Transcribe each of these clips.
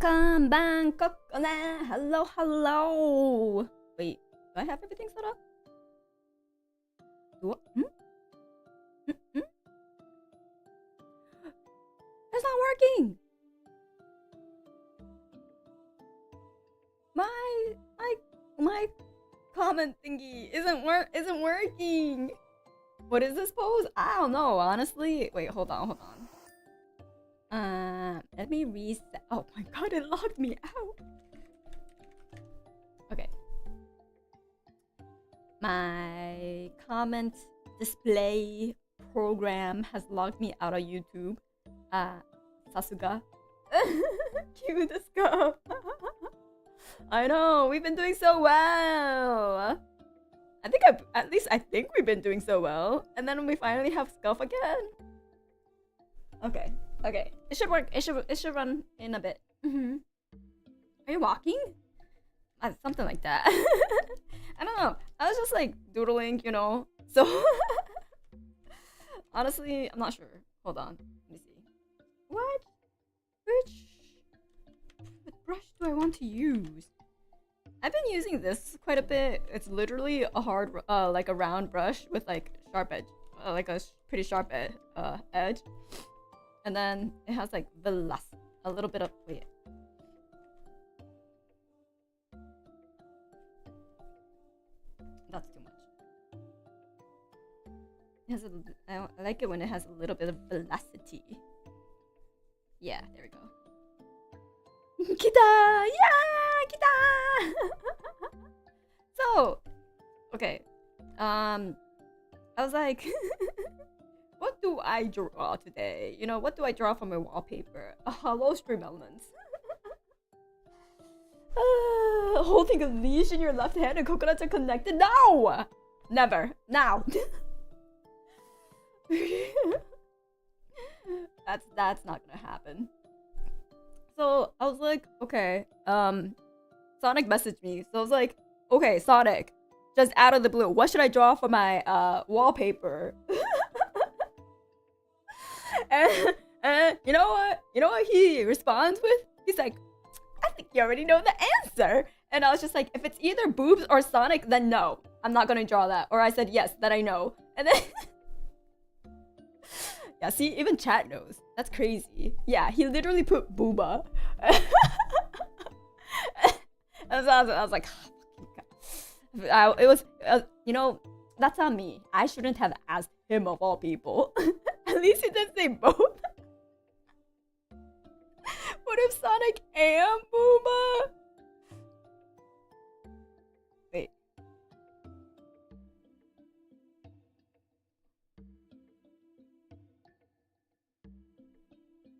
Welcome, Kokone. Hello, hello. Wait, do I have everything set up? Do I? It's not working. My comment thingy isn't working. What is this pose? I don't know, honestly. Wait, hold on. Let me reset. Oh my god, it locked me out. Okay. My comment display program has logged me out of YouTube. Sasuga. Cue the scope. I know, we've been doing so well. I think we've been doing so well. And then we finally have scuff again. Okay. It should work. It should run in a bit. Are you walking? Something like that. I don't know. I was just like doodling, you know. So honestly, I'm not sure. Hold on. Let me see. Which brush do I want to use? I've been using this quite a bit. It's literally a hard, like a round brush with like sharp edge, like a pretty sharp edge. And then it has like a little bit of, wait. That's too much. It has I like it when it has a little bit of velocity. Yeah, there we go. Kita! Yeah! Kita! So, okay. I was like, what do I draw today? You know, what do I draw for my wallpaper? A hollow stream elements. Holding a leash in your left hand and coconuts are connected? No! Never. Now. That's not gonna happen. So I was like, okay, Sonic messaged me. So I was like, okay, Sonic, just out of the blue, what should I draw for my wallpaper? and you know what he responds with? He's like, I think you already know the answer. And I was just like, if it's either boobs or Sonic, then no, I'm not gonna draw that. Or I said yes, that I know. And then yeah, see, even chat knows. That's crazy. Yeah, he literally put booba. And so I was like, oh, it was, you know, that's on me. I shouldn't have asked him of all people. At least he didn't say both. What if Sonic and booba? Wait.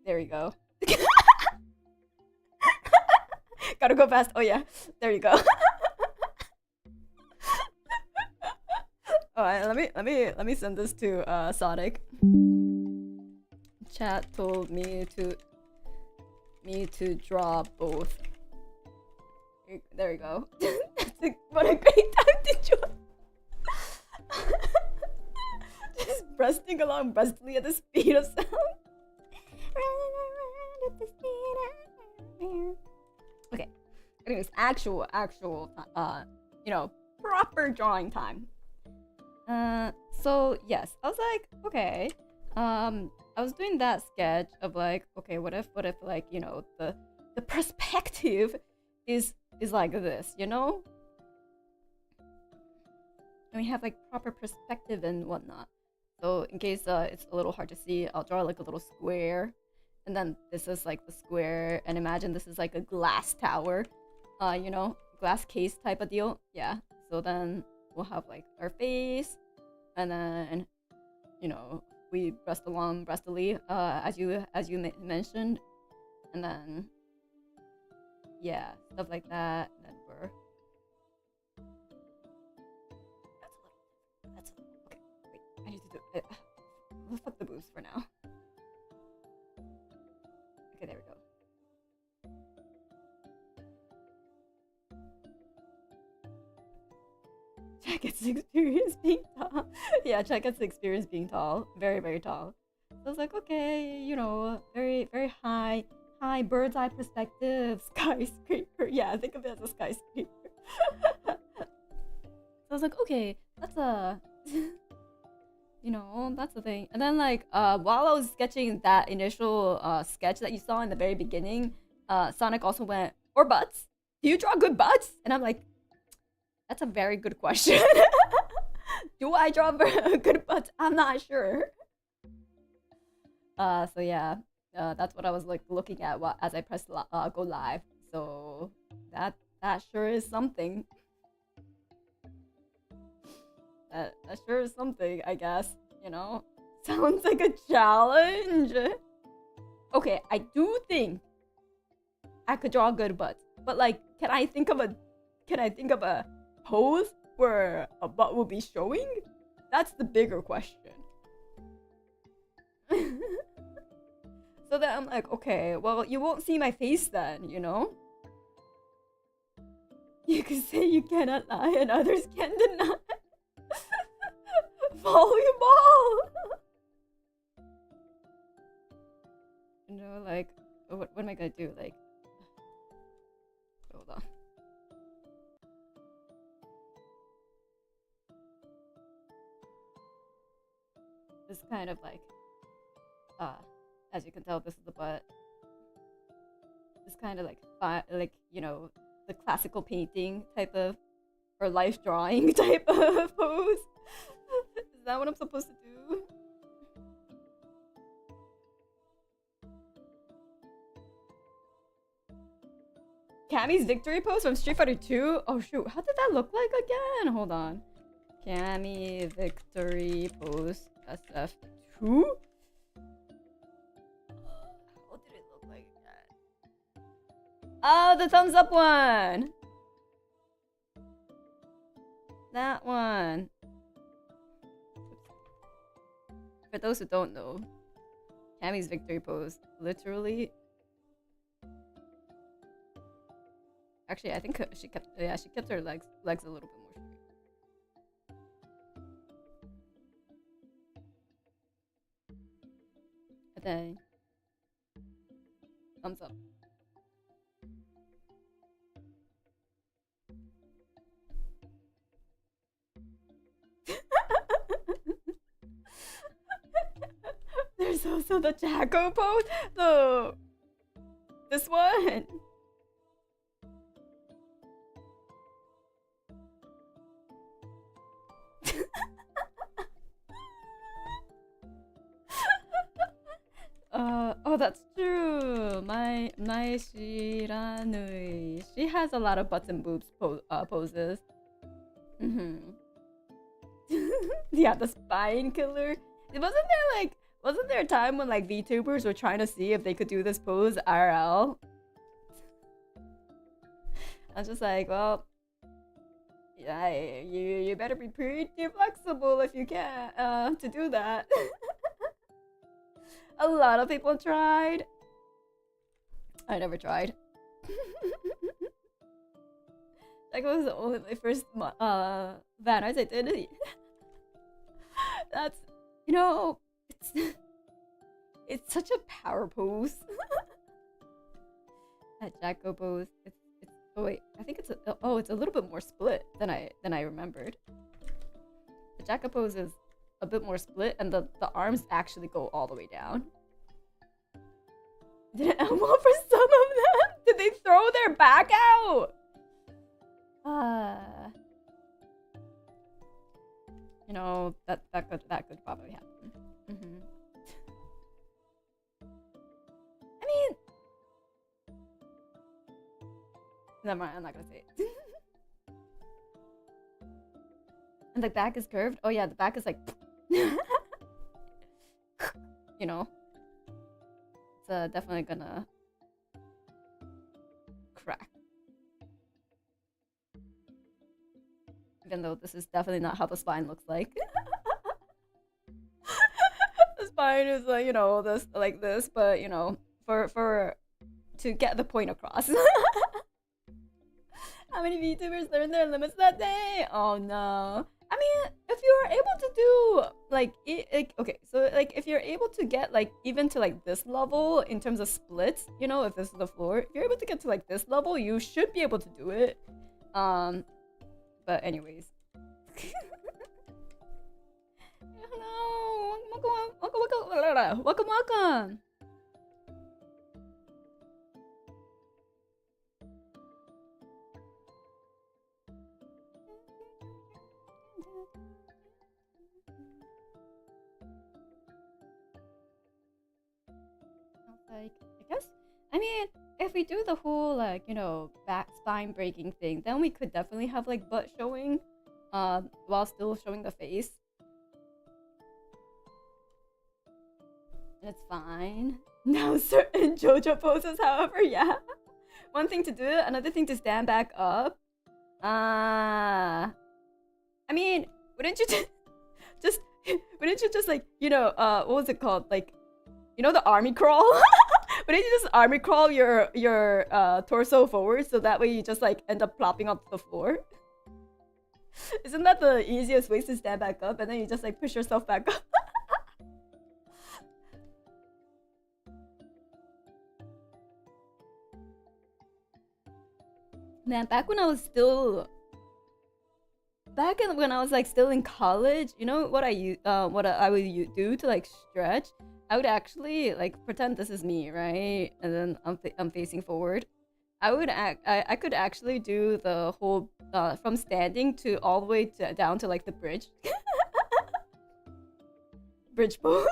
There we go. Gotta go fast. Oh yeah, there you go. Alright, let me send this to Sonic. Chat told me to draw both. There we go. What a great time to draw. Just breasting along breastly at the speed of sound. Okay. Anyways, actual, you know, proper drawing time. So yes, I was like, okay. I was doing that sketch of like, okay, what if like, you know, the perspective is like this, you know? And we have like proper perspective and whatnot. So in case it's a little hard to see, I'll draw like a little square. And then this is like the square, and imagine this is like a glass tower, you know, glass case type of deal. Yeah. So then we'll have like our face, and then, you know, we breast along breastily, as you mentioned, and then yeah, stuff like that. And then we're that's okay. Wait, I need to do it. Let's fuck the boobs for now. Okay, there we go. Chat gets experience being tall. Yeah, Chat gets experience being tall. Very, very tall. So I was like, okay, you know, very, very high Hi, bird's eye perspective, skyscraper. Yeah, think of it as a skyscraper. So I was like, okay, that's a, you know, that's the thing. And then like, while I was sketching that initial sketch that you saw in the very beginning, Sonic also went, or butts? Do you draw good butts? And I'm like, that's a very good question. Do I draw good butts? I'm not sure. So yeah, that's what I was like looking at as I pressed go live. So that sure is something. That sure is something, I guess. You know, sounds like a challenge. Okay, I do think I could draw good butts, but like, can I think of a pose where a butt will be showing? That's the bigger question. So then I'm like, okay, well, you won't see my face then, you know? You can say you cannot lie and others can deny. Volleyball! You know, like, what am I gonna do? Like, hold on. This kind of like, as you can tell, this is the butt. This kind of like, you know, the classical painting type of, or life drawing type of pose. Is that what I'm supposed to do? Cammy's victory pose from Street Fighter 2? Oh shoot, how did that look like again? Hold on. Cammy victory pose SF2? How did it look like that? Oh, the thumbs up one! That one. For those who don't know, Cammy's victory pose literally. Actually, I think she kept her legs a little bit more straight. And then thumbs up. There's also the Jacko pose. This one. Oh, that's true. My Shiranui. She has a lot of butts and boobs poses. Yeah, the spine killer. Wasn't there a time when like VTubers were trying to see if they could do this pose IRL? I was just like, well, yeah, you better be pretty flexible if you can to do that. A lot of people tried. I never tried. That was only my first banners I did. That's, you know, it's such a power pose. That Jacko pose. It's oh wait, I think it's a little bit more split than I remembered. The Jacko pose is a bit more split, and the arms actually go all the way down. Did it elbow for some of them? Did they throw their back out? You know, that could probably happen. I mean, never mind, I'm not gonna say it. And the back is curved? Oh yeah, the back is like you know. It's definitely gonna crack. Even though this is definitely not how the spine looks like. The spine is like, you know, this like this, but you know, for to get the point across. How many VTubers learned their limits that day? Oh no. I mean, if you you're able to do like, okay, so like if you're able to get like even to like this level in terms of splits, you know, if this is the floor, if you're able to get to like this level, you should be able to do it. But anyways. Hello, welcome. Like, I guess, I mean, if we do the whole like, you know, back spine breaking thing, then we could definitely have like butt showing, while still showing the face. It's fine. Now certain JoJo poses, however, yeah. One thing to do, another thing to stand back up. I mean, wouldn't you just like, you know, what was it called? Like, you know, the army crawl? Wouldn't you just army crawl your torso forward so that way you just like end up plopping onto the floor? Isn't that the easiest way to stand back up and then you just like push yourself back up? Man, back when I was like still in college, you know what I would do to like stretch? I would actually like pretend this is me, right? And then I'm facing forward. I could actually do the whole from standing to all the way down to like the bridge. Bridge pose.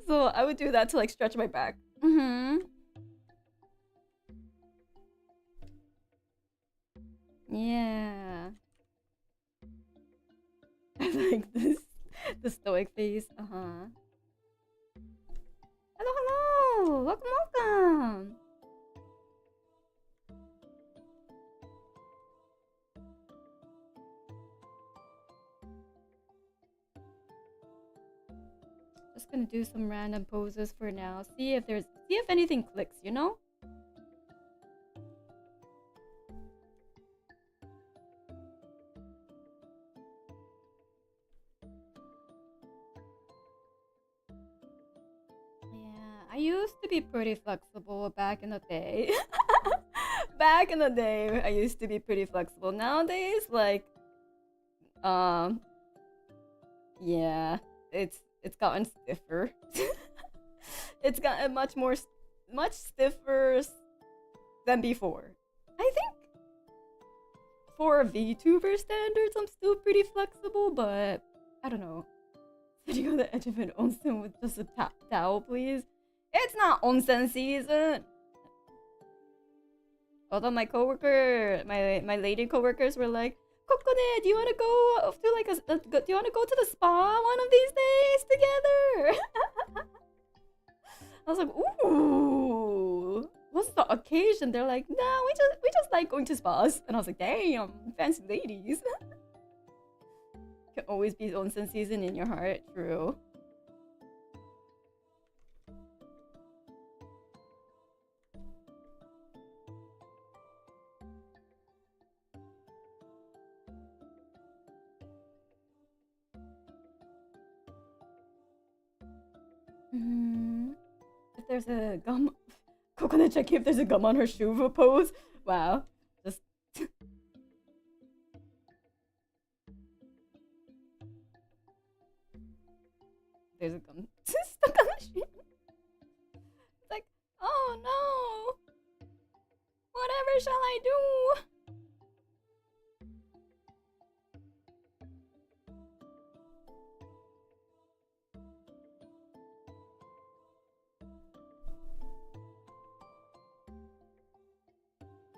So I would do that to like stretch my back. Yeah. Like this, the stoic face. Hello, hello. Welcome. Just gonna do some random poses for now. See if anything clicks, you know? I used to be pretty flexible back in the day. Back in the day, I used to be pretty flexible. Nowadays, like, yeah, it's gotten stiffer. It's gotten much stiffer than before. I think for VTuber standards, I'm still pretty flexible, but I don't know. Sitting on the edge of an onsen with just a towel, please. It's not onsen season. Although my lady coworkers were like, Kokone, do you want to go to like do you want to go to the spa one of these days together? I was like, ooh, what's the occasion? They're like, nah, we just like going to spas. And I was like, damn, fancy ladies. Can always be onsen season in your heart, true. If there's a gum, Kokone Ch, if there's a gum on her shoe pose. Wow, just. There's a gum stuck on the shoe. It's like, oh no, whatever shall I do?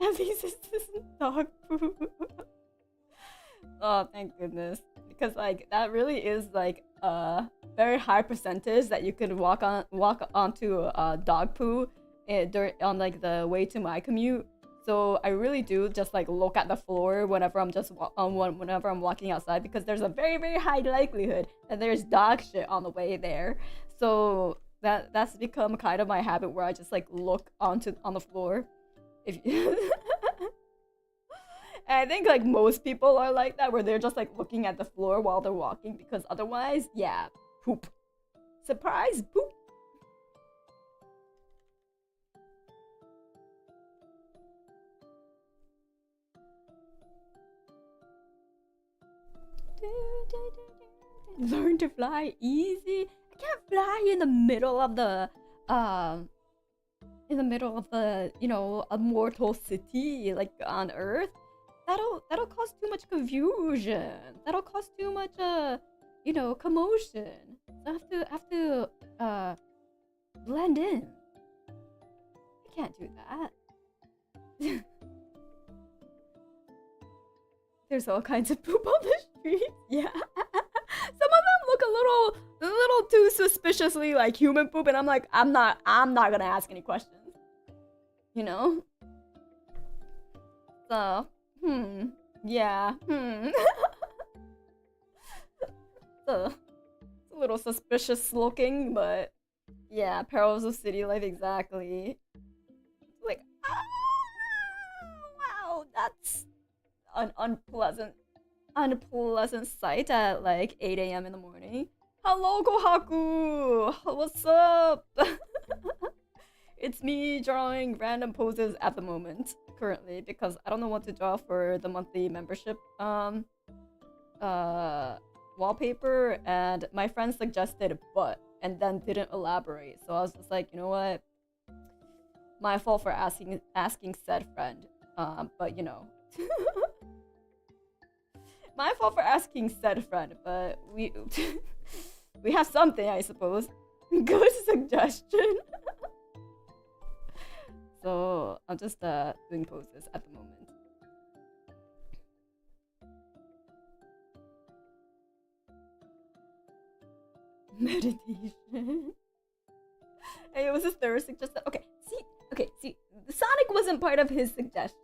At least this isn't dog poo. Oh, thank goodness. Because like that really is like a very high percentage that you could walk onto dog poo on like the way to my commute. So I really do just like look at the floor whenever I'm walking outside, because there's a very, very high likelihood that there's dog shit on the way there. So that's become kind of my habit, where I just like look on the floor. If I think like most people are like that, where they're just like looking at the floor while they're walking, because otherwise, yeah, poop. Surprise, poop. Learn to fly easy. I can't fly in the middle of the you know, a mortal city like on Earth. That'll cause too much confusion. That'll cause too much you know, commotion. So I have to blend in. I can't do that. There's all kinds of poop on the street. Yeah. Some of them look a little too suspiciously like human poop, and I'm like, I'm not gonna ask any questions. You know? So, yeah, so, it's a little suspicious looking, but yeah, perils of city life, exactly. Like, wow, that's an unpleasant sight at like 8 a.m. in the morning. Hello, Kohaku! What's up? It's me drawing random poses at the moment, currently, because I don't know what to draw for the monthly membership wallpaper, and my friend suggested butt and then didn't elaborate. So I was just like, you know what? My fault for asking said friend. But you know. My fault for asking said friend, but we we have something, I suppose. Good suggestion. So I'm just doing poses at the moment. Meditation. Hey, it was his third suggestion. Okay, see, Sonic wasn't part of his suggestion.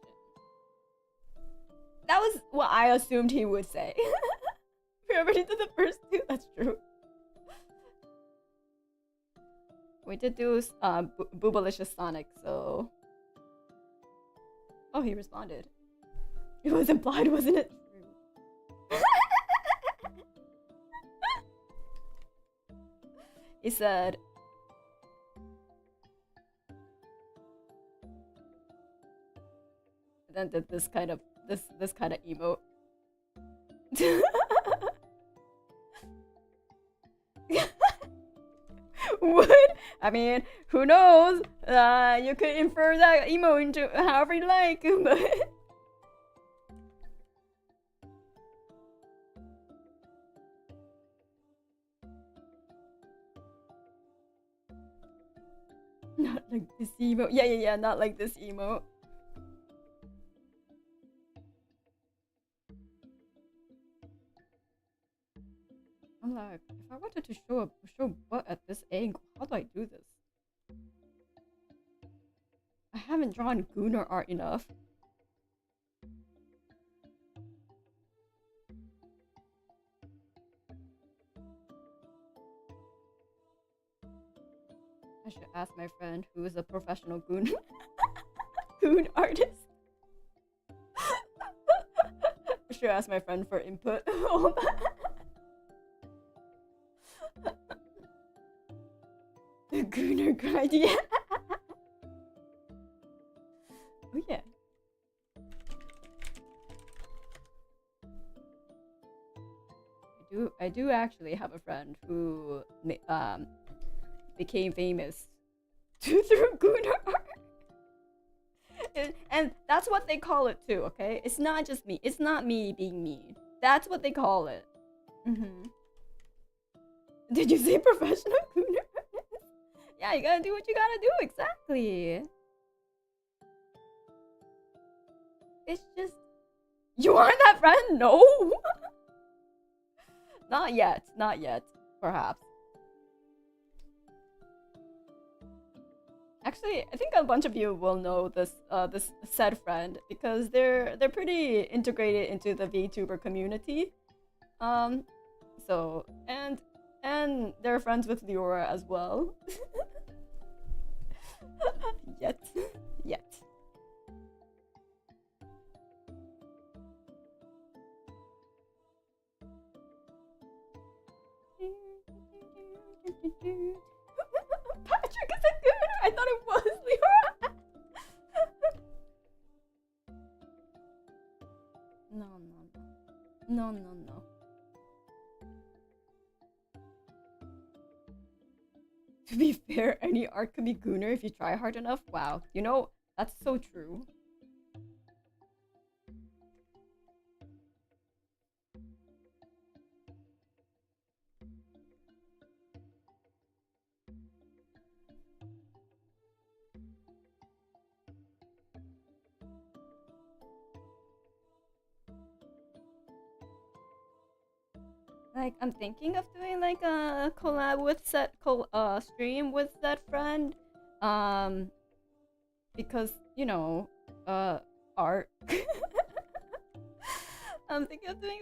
That was what I assumed he would say. We already did the first two. That's true. We did do Boobalicious Sonic, so... Oh, he responded. It was implied, wasn't it? He said... And then did this kind of emote. Would? I mean, who knows? You could infer that emo into however you like, but... Not like this emo. Yeah, not like this emo. I'm like, if I wanted to show butt at this angle, how do I do this? I haven't drawn Gooner art enough. I should ask my friend who is a professional goon artist. I should ask my friend for input. The Gooner grind, yeah. Oh yeah. I do actually have a friend who became famous through Gooner art. And that's what they call it too, okay? It's not just me. It's not me being mean. That's what they call it. Did you say professional Gooner artist? Yeah, you gotta do what you gotta do, exactly. It's just... You aren't that friend? No! Not yet, perhaps. Actually, I think a bunch of you will know this this said friend, because they're pretty integrated into the VTuber community. So, and they're friends with Leora as well. Yet. Patrick is a gooner. I thought it was Leora. No. To be fair, any art could be gooner if you try hard enough. Wow, you know, that's so true. Like, I'm thinking of doing like a collab with stream with that friend, because you know, art. I'm thinking of doing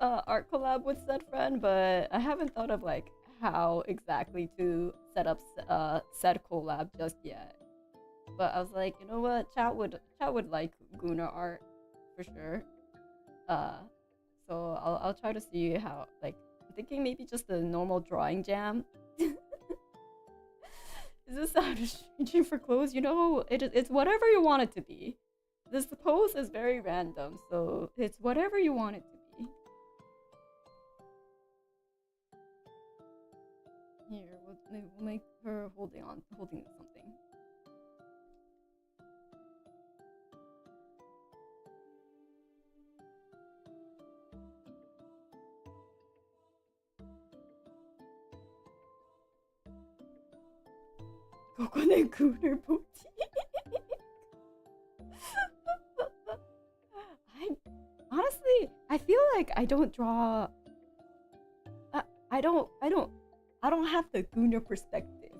a art collab with said friend, but I haven't thought of like how exactly to set up said collab just yet. But I was like, you know what, chat would like Guna art for sure. So I'll try to see how, like, I'm thinking maybe just a normal drawing jam. Is this sound reaching for clothes? You know, it's whatever you want it to be. This pose is very random, so it's whatever you want it to be. Here, we'll make her holding something. Kokone Cooner Boutique. I feel like I don't draw. I don't have the Gooner perspective.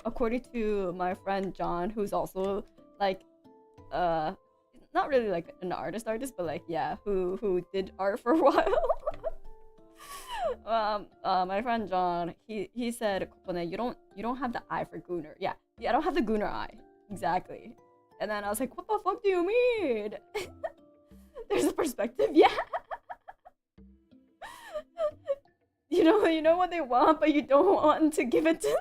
According to my friend John, who's also like, not really like an artist, but like, yeah, who did art for a while. My friend John, he said, Kokone, you don't have the eye for Gooner. Yeah, I don't have the Gooner eye. Exactly. And then I was like, what the fuck do you mean? There's a perspective, yeah. You know what they want, but you don't want to give it to them.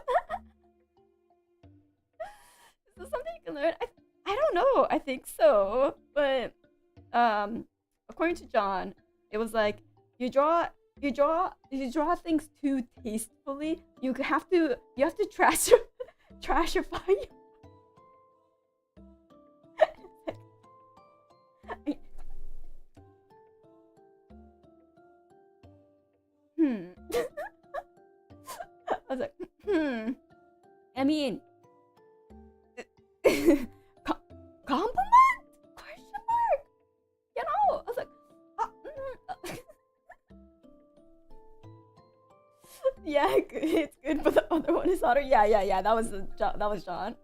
Is this something you can learn? I don't know. I think so, but according to John, it was like you draw things too tastefully. You have to trashify. I was like, I mean, compliment? Question mark? You know, I was like, yeah, it's good, but the other one is hotter. Yeah. That was John.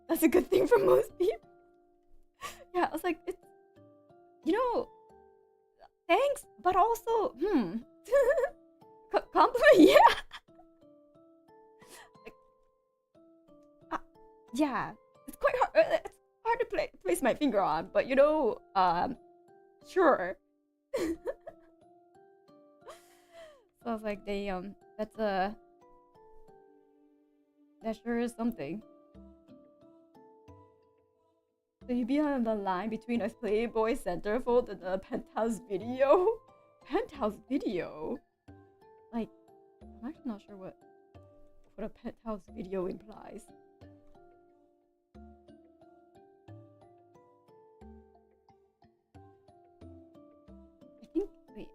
That's a good thing for most people. Yeah, I was like, it's, you know, thanks, but also, compliment, yeah. Yeah, it's quite hard. It's hard to place my finger on, but you know, sure. So I was like, that sure is something. So you be on the line between a Playboy centerfold and a penthouse video? Penthouse video? Like, I'm actually not sure what a penthouse video implies. I think, wait.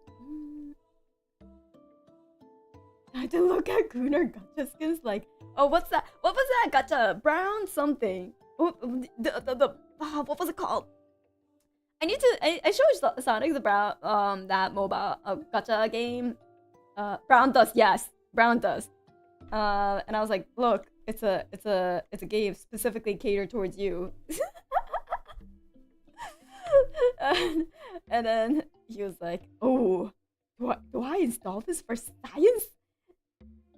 I had to look at Gooner Gacha skins like, oh, what's that? What was that Gacha? Brown something. Oh, what was it called? I showed Sonic the Brown, that mobile Gacha game. Brown Dust, yes, Brown Dust. And I was like, look, it's a game specifically catered towards you. And then he was like, oh, do I install this for science?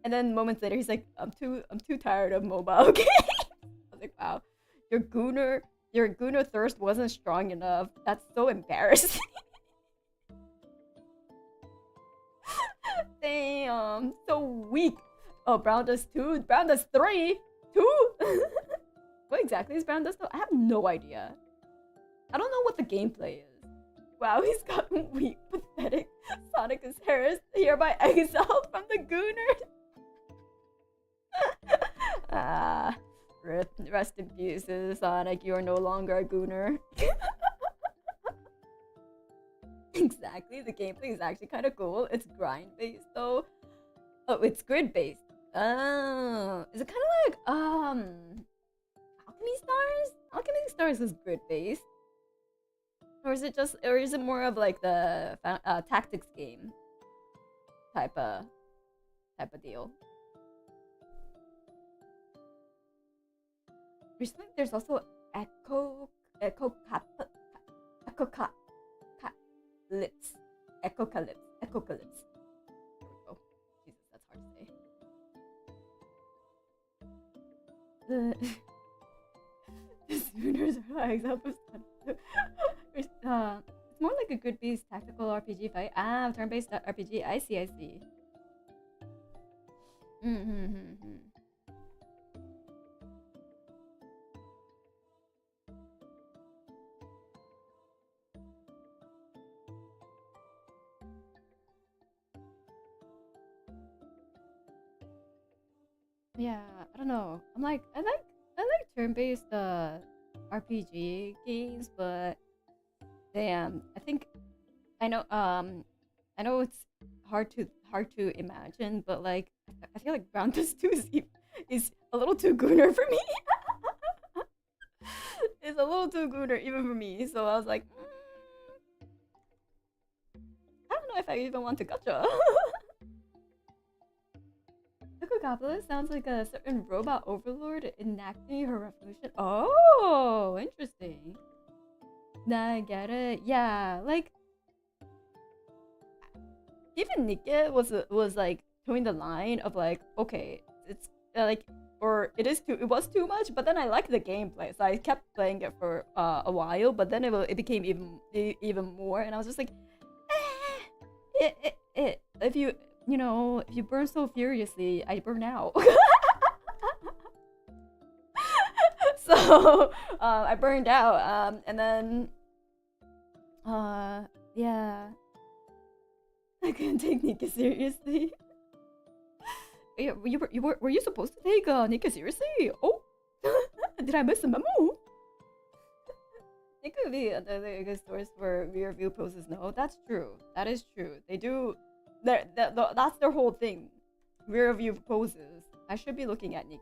And then moments later, he's like, I'm too tired of mobile games. I was like, wow, your Gooner thirst wasn't strong enough. That's so embarrassing. Damn, so weak. Oh, Brown does 2. Brown does 3. 2. What exactly is Brown does though? I have no idea. I don't know what the gameplay is. Wow, he's gotten weak, pathetic. Sonic is hereby exiled from the Gooner. Rest in peace, Sonic. You are no longer a Gooner. Exactly, the gameplay is actually kind of cool. It's grind based though. Oh, it's grid based. Oh, is it kind of like Alchemy Stars? Alchemy Stars is grid based, or is it more of like the tactics game type of deal? Recently, there's also Echo Lips. Echocalypse. There we go. Jesus, that's hard to say. The Sooners are high examples. It's more like a grid-based tactical RPG fight. Ah, turn-based RPG. I see. Yeah, I don't know. I like turn-based RPG games, but damn, I know it's hard to imagine, but like I feel like Brown Dust 2 is a little too gooner for me. It's a little too gooner even for me, so I was like, I don't know if I even want to gacha. Goblin sounds like a certain robot overlord enacting her revolution. Oh, interesting. Nah, I get it. Yeah, like even Nier was like towing the line of like, okay, it's like, or it was too much, but then I liked the gameplay, so I kept playing it for a while. But then it became even more, and I was just like, if you burn so furiously, I burn out. So I burned out, and then yeah, I couldn't take Nika seriously. Yeah, were you supposed to take Nika seriously? Oh, did I miss a memo? It could be another good source for rear view poses. No, that's true. That is true. They do. That's their whole thing. Rear view poses. I should be looking at Nikkei.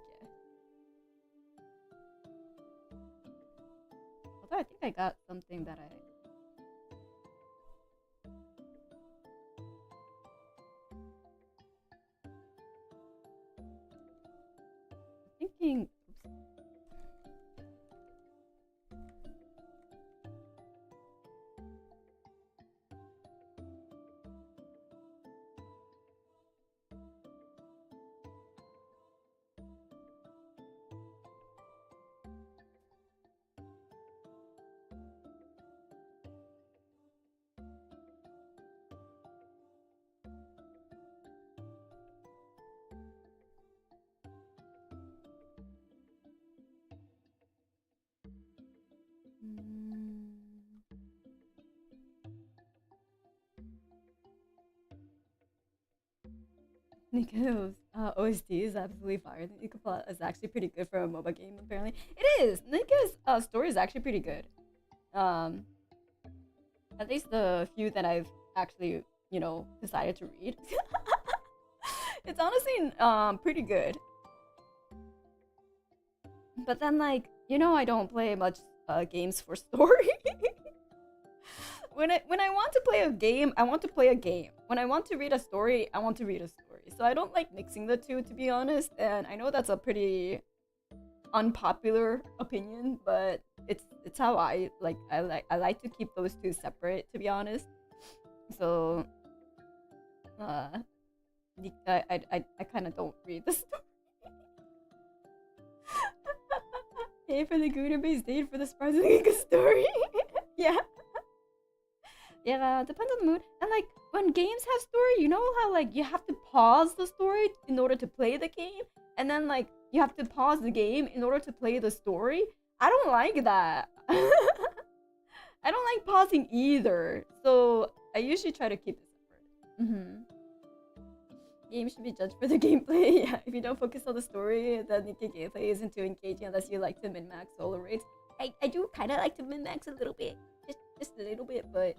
Although I think I got something that I... thinking... Nico's OST is absolutely fire. Nico plot is actually pretty good for a MOBA game, apparently. It is! Nico's story is actually pretty good. At least the few that I've actually, decided to read. It's honestly pretty good. But then, like, I don't play much games for story. When I want to play a game, I want to play a game. When I want to read a story, I want to read a story. So I don't like mixing the two, to be honest. And I know that's a pretty unpopular opinion, but it's how I like to keep those two separate, to be honest. So I kind of don't read the story. Hey for the Gooner base, date for the surprisingly good story. Yeah. Yeah, depends on the mood. And like when games have story, you know how like you have to pause the story in order to play the game, and then like you have to pause the game in order to play the story. I don't like that. I don't like pausing either, so I usually try to keep it separate. Games should be judged for the gameplay. Yeah, if you don't focus on the story, then the gameplay isn't too engaging unless you like to min-max solo rates. I do kind of like to min-max a little bit, just a little bit, but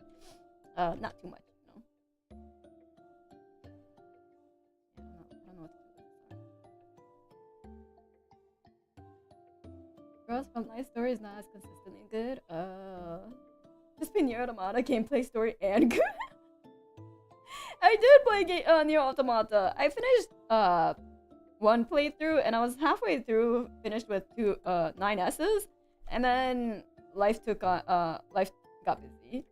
not too much. No. Yeah, I don't know what to do. Girls from Life Story is not as consistently good. Just play Nier Automata gameplay story and good. I did play Nier Automata. I finished one playthrough and I was halfway through, finished with 9 S's, and then life got busy,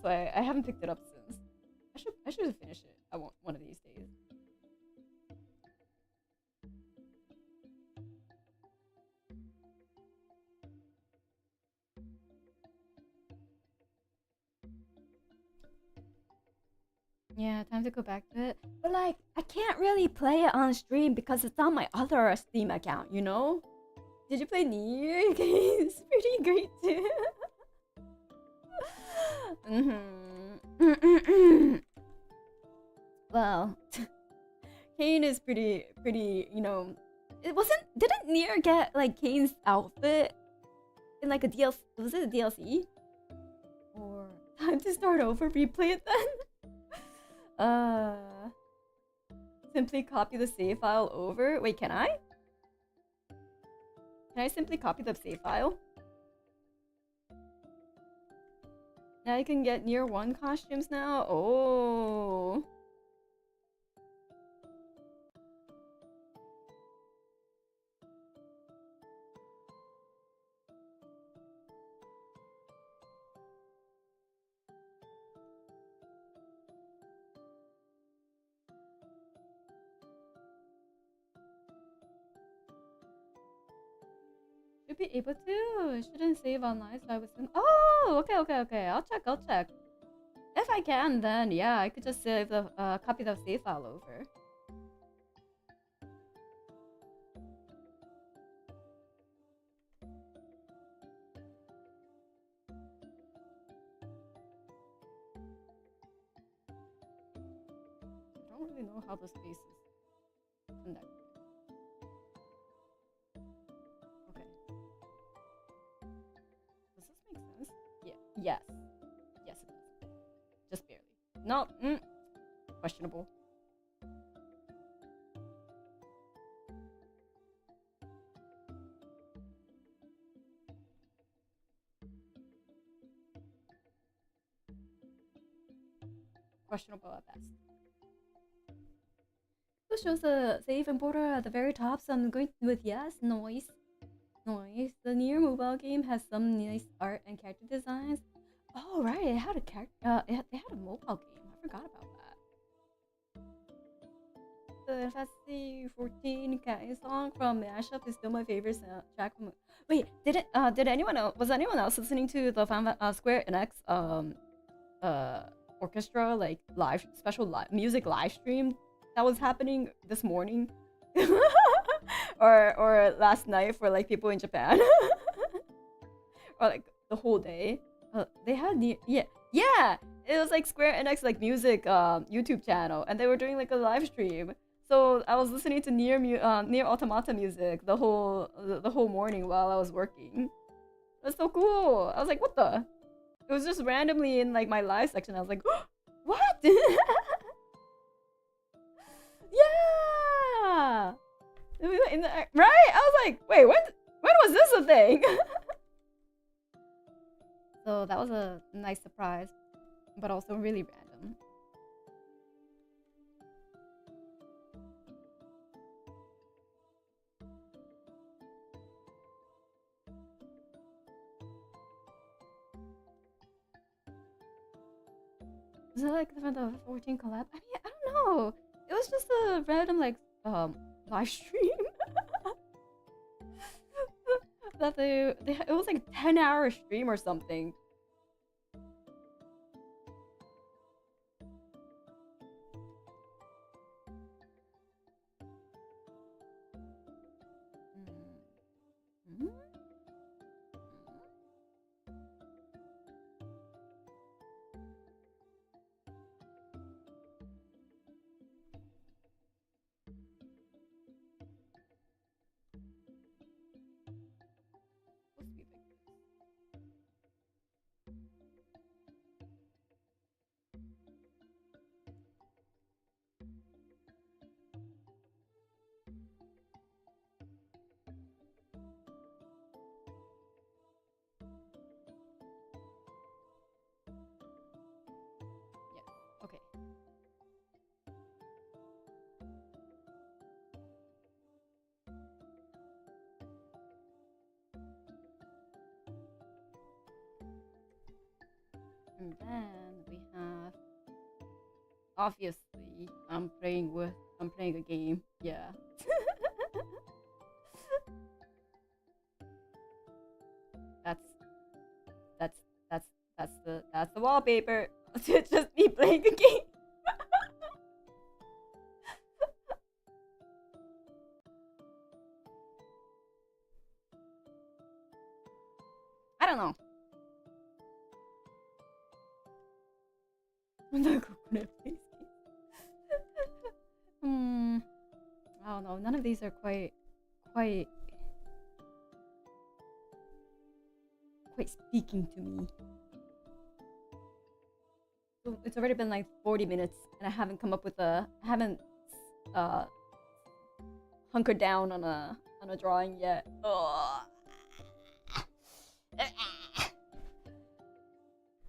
so I haven't picked it up since. I should finish it. I won't one of these days. Yeah, time to go back to it. But like, I can't really play it on stream because it's on my other Steam account, you know? Did you play Nier? It's pretty great too. Well, Kane is pretty, you know. Didn't Nier get like Kane's outfit in like a DLC? Was it a DLC? Or time to start over, replay it then? Simply copy the save file over. Wait, can I? Can I simply copy the save file? Now you can get Nier 1 costumes now? Oh. Should be able to. Shouldn't save online, so I was in. Oh, okay. I'll check. If I can, then yeah, I could just save the copy the save file over. I don't really know how the space is connected. Yes, it does. Just barely. No, questionable. Questionable at best. Who shows the save importer at the very top? So I'm going with yes, noise. The Nier mobile game has some nice art and character designs. Oh right, it had a character. They had a mobile game. I forgot about that. The FSC 14 Kai song from Mashup is still my favorite track from. Wait, did anyone else? Was anyone else listening to the Square Enix orchestra like music live stream that was happening this morning? or last night for like people in Japan, or like the whole day. They had yeah. It was like Square Enix like music YouTube channel, and they were doing like a live stream. So I was listening to Nier Automata music the whole morning while I was working. It was so cool. I was like, what the? It was just randomly in like my live section. I was like, what? Yeah. Right? I was like, wait, when was this a thing? So that was a nice surprise, but also really random. Was it like the 14 collab? I mean, I don't know. It was just a random like live stream. That it was like a 10-hour stream or something. And then we have, obviously, I'm playing a game. Yeah. that's that's the wallpaper. It's just me playing a game. I don't know. The Kokone face. I don't know. None of these are quite speaking to me. So it's already been like 40 minutes, and I haven't come up with I haven't hunkered down on a drawing yet. Ugh.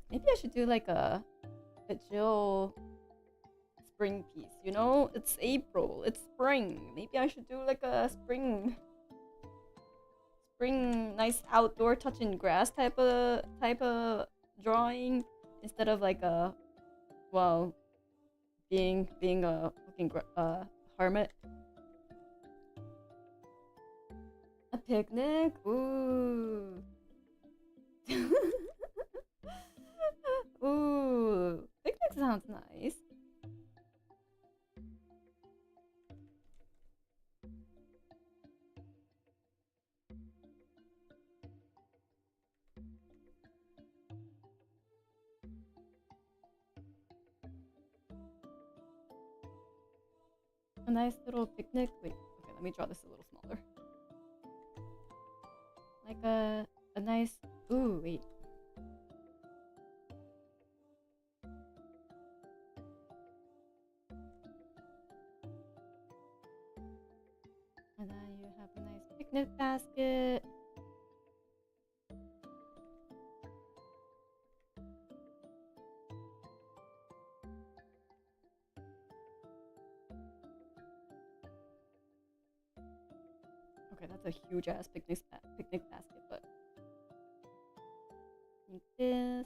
Maybe I should do like a Jill spring piece. You know, it's April, it's spring. Maybe I should do like a spring nice outdoor touching grass type of drawing instead of like a, well, being a fucking hermit. A picnic? Ooh. Ooh, picnic sounds nice. A nice little picnic. Wait, okay, let me draw this a little smaller. Like a nice. Ooh, wait. And then you have a nice picnic basket. Okay, that's a huge ass picnic basket, but like this.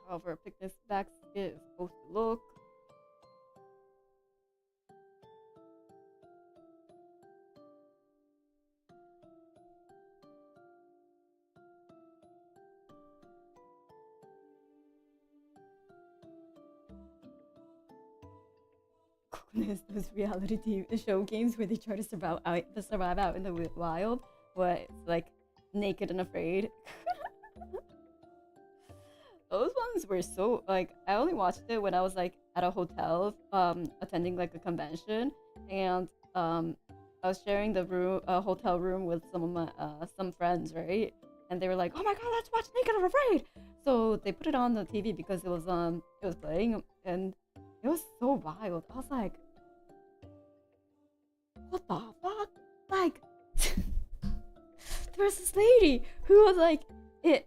However, a picnic basket is supposed to look. Those reality show games where they try to survive out in the wild, what, it's like naked and afraid. Those ones were so, like, I only watched it when I was like at a hotel attending like a convention, and I was sharing the hotel room with some of my some friends, right? And they were like, "Oh my god, let's watch Naked and Afraid!" So they put it on the TV because it was playing, and it was so wild. I was like, what the fuck? Like, there was this lady who was like in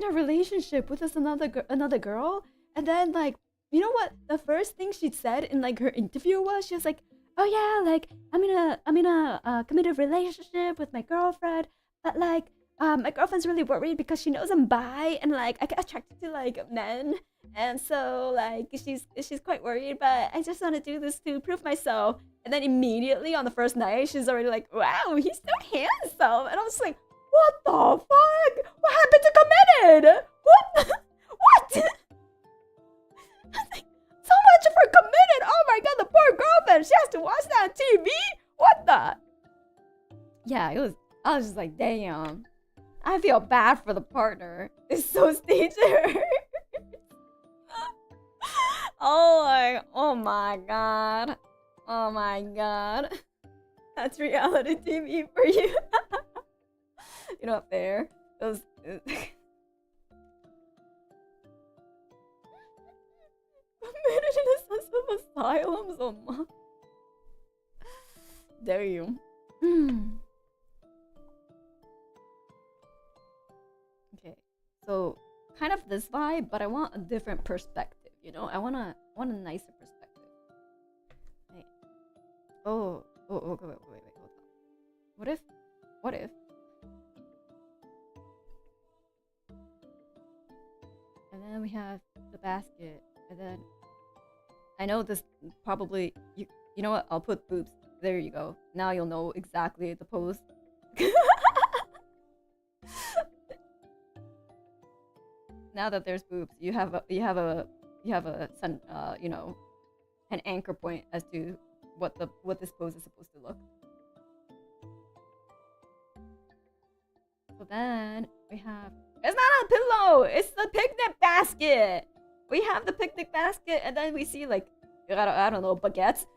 a relationship with this another girl, and then, like, you know what the first thing she said in like her interview was? She was like, "Oh yeah, like I'm in a committed relationship with my girlfriend, but like my girlfriend's really worried because she knows I'm bi, and like I get attracted to like men, and so like she's quite worried, but I just want to do this to prove myself." And then immediately on the first night, she's already like, "Wow, he's so handsome," and I was like, "What the fuck? What happened to committed? What? What?" I was like, so much for committed. Oh my god, the poor girlfriend. She has to watch that on TV. What the? Yeah, it was. I was just like, damn. I feel bad for the partner. It's so stager. Oh my god. Oh my god. That's reality TV for you. You know what? Fair. It was. Committed in a sense of asylum so much. Dare you? Okay, so kind of this vibe, but I want a different perspective. You know, I want a nicer perspective. Hey. Oh, okay, wait, hold on. What if And then we have the basket. And then I know this probably you know what? I'll put boobs. There you go. Now you'll know exactly the pose. Now that there's boobs, you have a you know, an anchor point as to what this pose is supposed to look. So then we have, it's not a pillow, it's the picnic basket. We have the picnic basket, and then we see like I don't know, baguettes.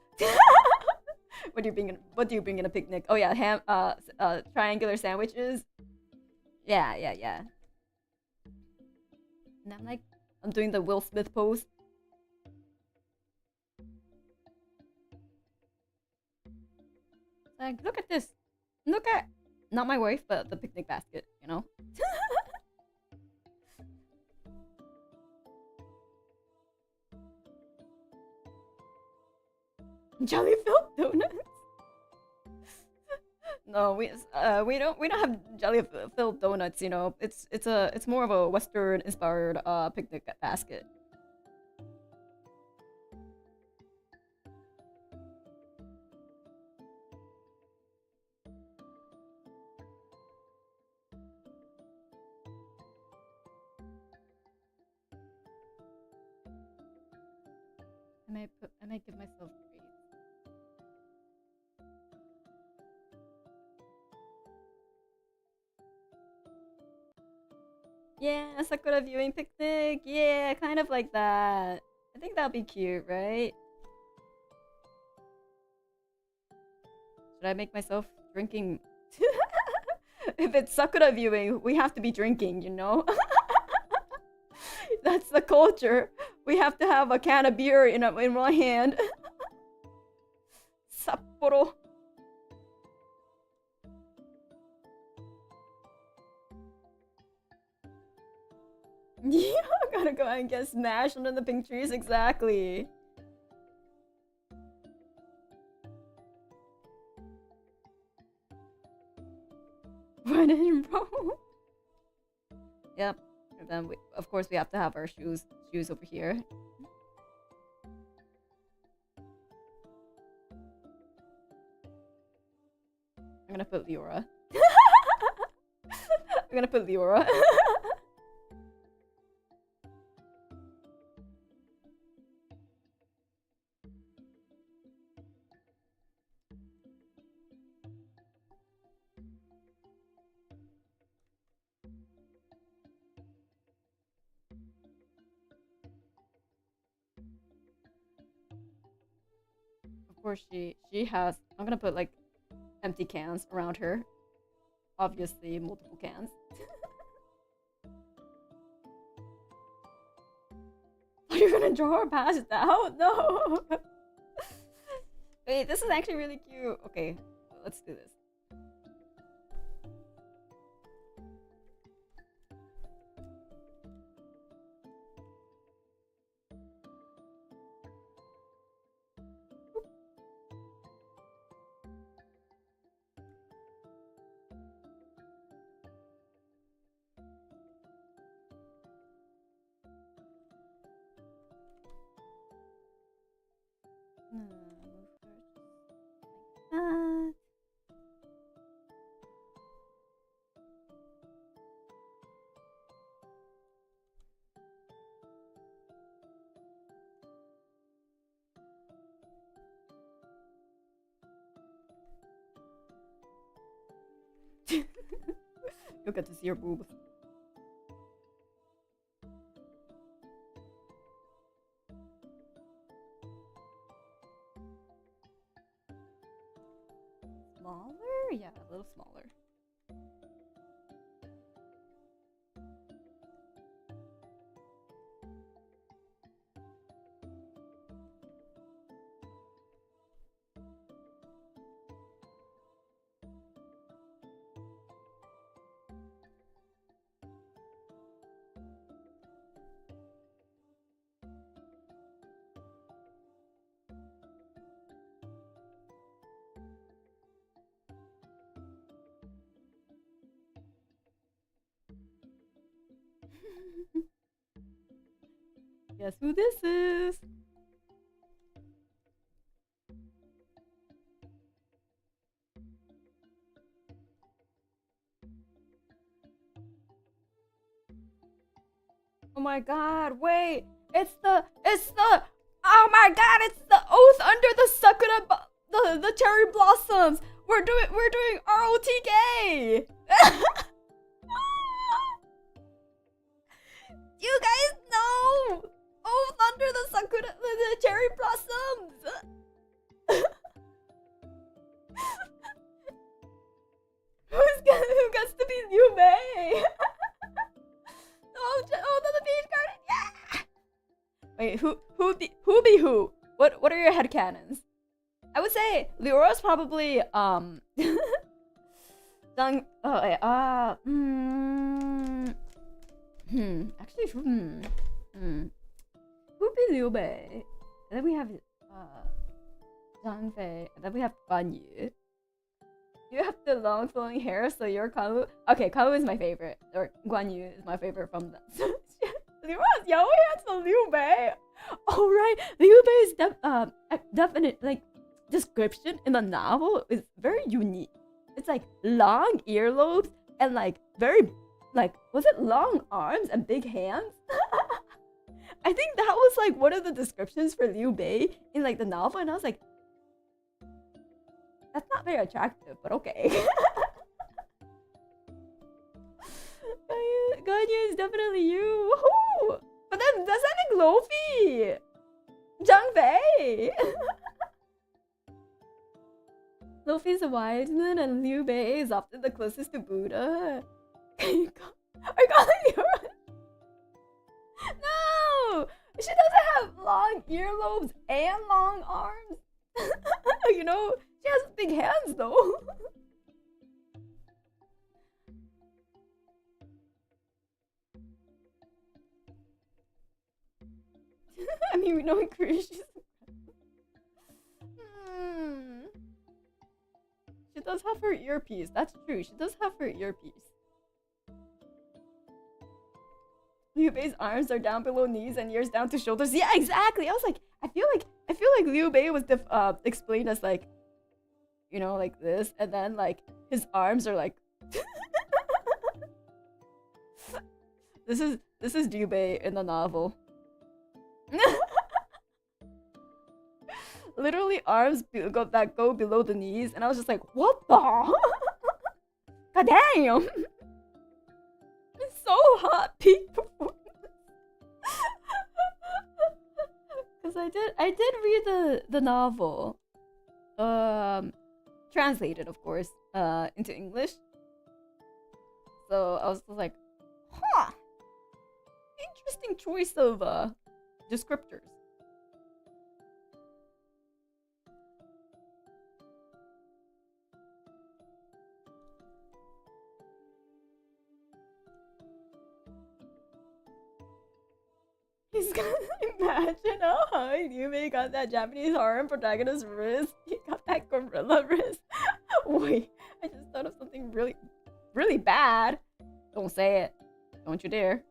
What do you bring in a picnic? Oh yeah, triangular sandwiches. Yeah. And I'm doing the Will Smith pose. Like, look at this. Look at, not my wife, but the picnic basket, you know? Jelly-filled donuts? No, we don't have jelly-filled donuts, you know. It's more of a Western inspired picnic basket. I might give myself grades. Yeah, Sakura viewing picnic. Yeah, kind of like that. I think that'll be cute, right? Should I make myself drinking? If it's Sakura viewing, we have to be drinking, you know? That's the culture. We have to have a can of beer in one hand. Sapporo. Yeah, gotta go and get smashed under the pink trees, exactly. When in Rome. Yep. And then of course we have to have our shoes over here. I'm gonna put Leora. I'm gonna put Leora. Of course she has, I'm gonna put like empty cans around her. Obviously multiple cans. Are you gonna draw her passed out? No. Wait, this is actually really cute. Okay, let's do this. You'll get to see her boobs. Smaller? Yeah, a little smaller. Guess who this is? Oh my god, wait! It's the oh my god, it's the oath under the sakura the cherry blossoms! We're doing ROTK! You guys know! Oath under the sakura the cherry blossoms! Who gets to be Liu Bei? Oh, the beach garden, yeah! Wait, who be who? What are your headcanons? I would say Leora's probably Dang, oh wait, actually, who be Liu Bei? And then we have Zhang Fei, and then we have Guan Yu. You have the long flowing hair, so you're Kalu. Okay, Kalu is my favorite, or Guan Yu is my favorite from them. Leora's yellow hair, so Liu Bei. Oh right, Liu Bei's definite like description in the novel is very unique. It's like long earlobes and like very like was it long arms and big hands? I think that was like one of the descriptions for Liu Bei in like the novel, and I was like, that's not very attractive, but okay. Ganyu is definitely you. Woohoo! But then that's like Luffy, Zhang Fei. Luffy's a Wiseman and Liu Bei is often the closest to Buddha. I got it. No! She doesn't have long earlobes and long arms. You know, she has big hands though. I mean, we know in Korea she's... She does have her earpiece. That's true. She does have her earpiece. Liu Bei's arms are down below knees and ears down to shoulders. Yeah, exactly. I was like, I feel like Liu Bei was explained as like, you know, like this, and then like his arms are like. This is Liu Bei in the novel. Literally arms that go below the knees, and I was just like, what the? God damn! It's so hot, peak performance. Cause I did read the novel, translated of course, into English. So I was just like, huh, interesting choice of descriptors. He's gonna imagine how high Liu Bei got that Japanese harem protagonist wrist. He got that gorilla wrist. Wait, I just thought of something really, really bad. Don't say it. Don't you dare.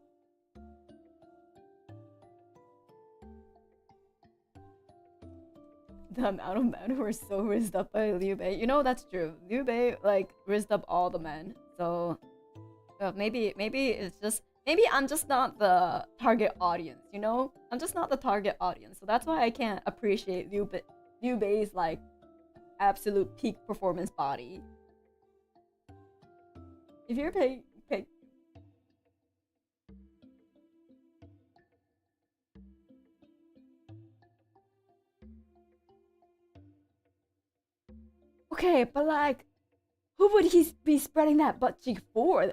The amount of men who are so rizzed up by Liu Bei. You know, that's true. Liu Bei, like, rizzed up all the men. So, maybe it's just... Maybe I'm just not the target audience, you know? I'm just not the target audience. So that's why I can't appreciate Liu Bei's, like, absolute peak performance body. If you're paying... Okay, but like, who would he be spreading that butt cheek for?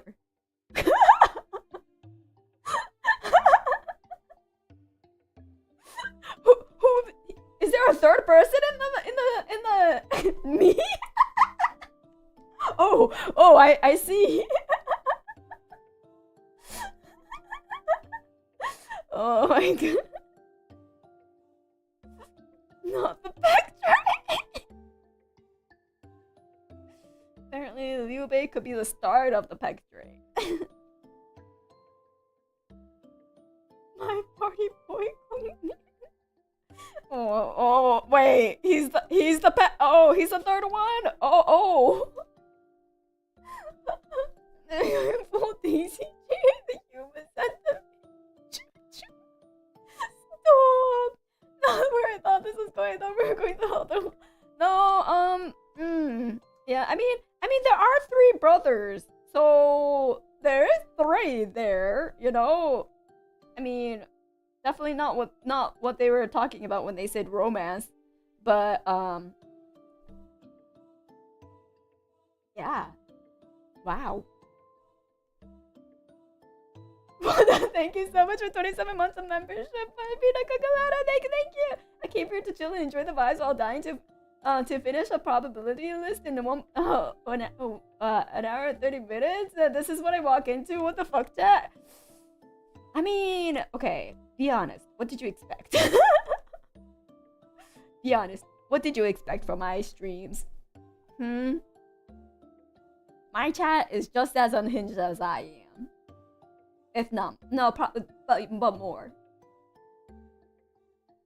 who is there a third person in the me? Oh, I see. Oh my god. Not the back tray. Apparently, Liu Bei could be the start of the peg tray. My party boy. he's the third one. Oh. Full DCG, the human centipede. Stop. Not where I thought this was going. I thought we were going to other. No. Yeah. I mean, there are 3 brothers, so there is 3 there. You know. I mean, definitely not what they were talking about when they said romance, but yeah. Wow. Thank you so much for 27 months of membership, Pina Cocolata. Thank you. I came here to chill and enjoy the vibes while dying to finish a probability list in an hour and 30 minutes. This is what I walk into. What the fuck, chat? I mean, okay. Be honest. What did you expect? Be honest. What did you expect from my streams? My chat is just as unhinged as I am. If not, no, probably, but more.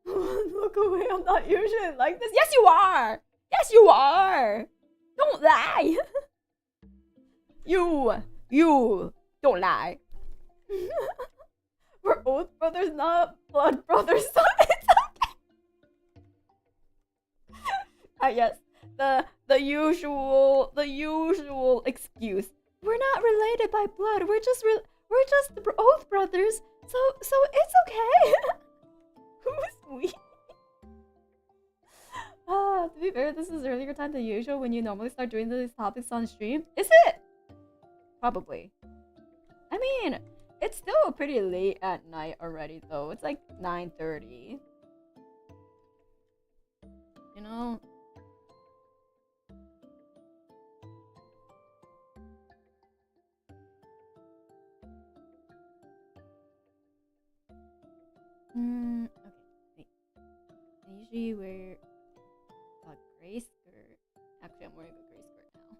Look away, I'm not usually like this. Yes, you are! Yes, you are! Don't lie! You, don't lie. We're oath brothers, not blood brothers, so it's okay. Yes, the usual excuse. We're not related by blood. We're just oath brothers. So it's okay. Who's we? To be fair, this is earlier time than usual when you normally start doing these topics on stream. Is it? Probably. I mean, it's still pretty late at night already, though. It's like 9:30. You know? Okay, wait. I usually wear a gray skirt. Actually, I'm wearing a gray skirt now.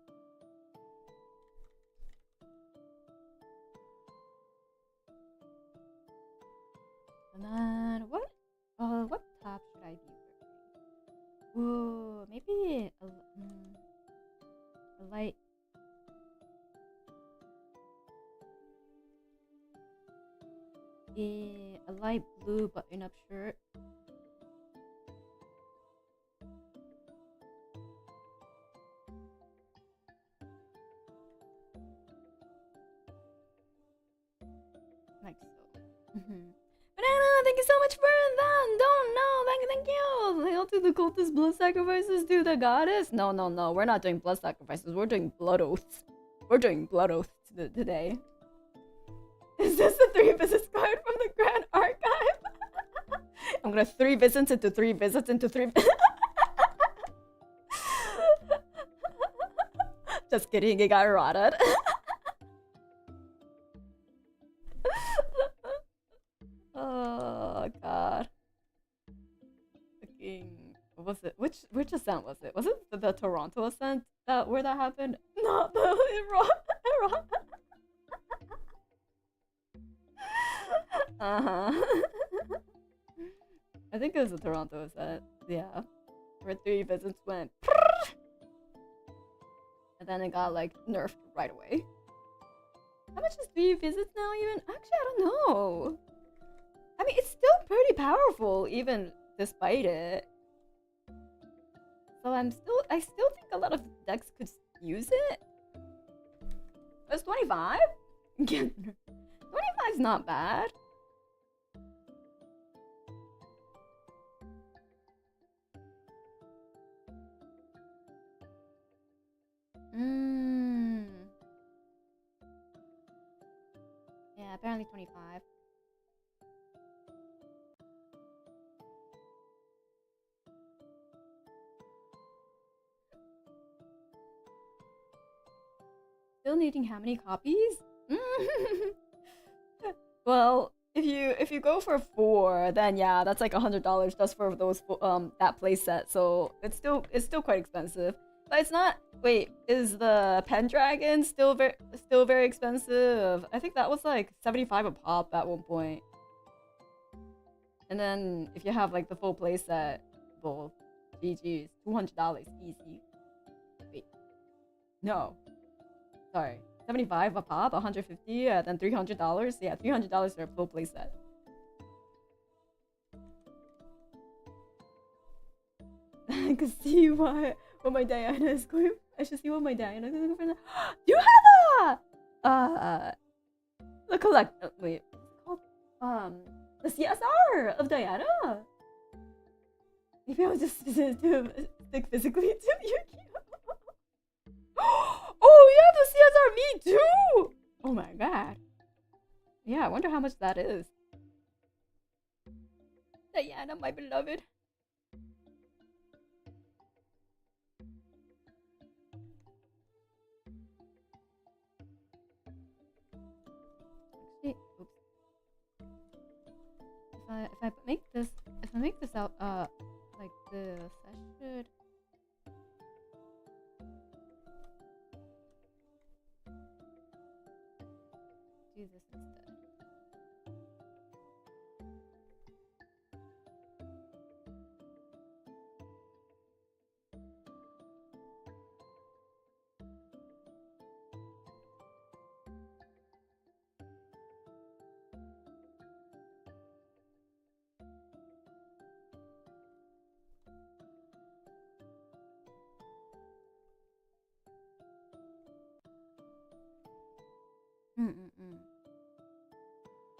And then what top should I be wearing? Ooh, maybe a light. Yeah, a light blue button-up shirt. Like so. Banana, thank you so much for that. Don't know. Thank you. Hail to the cultist blood sacrifices to the goddess. No. We're not doing blood sacrifices. We're doing blood oaths. We're doing blood oaths today. Is this the 3 visits card from the Grand Archive? I'm gonna 3 visits into 3 visits into 3. Just kidding, it got rotted. Oh god. Fucking. What was it? Which ascent was it? Was it the Toronto ascent where that happened? Not the Iran. I think it was the Toronto set. Yeah. Where 3 visits went. And then it got like nerfed right away. How much is 3 visits now even? Actually, I don't know. I mean, it's still pretty powerful even despite it. So I still think a lot of decks could use it. It's 25? 25's not bad. Yeah, apparently 25. Still needing how many copies? Well, if you go for 4, then yeah, that's like $100 just for those that playset. So it's still quite expensive. But it's not. Wait, is the Pendragon still very expensive? I think that was like 75 a pop at one point. And then if you have like the full playset, both GG's. $200 easy. Wait. No. Sorry. 75 a pop, 150, then $300. Yeah, $300 for a full playset. I can see what my Diana is going. I should see what my Diana is going for. Do you have the collect? Wait, what's it called? The CSR of Diana. Maybe I'll just stick physically to Yurikago. Oh, you have the CSR, me too. Oh my god. Yeah, I wonder how much that is. Diana, my beloved. Actually, oops. If I make this out like this, I should do this instead.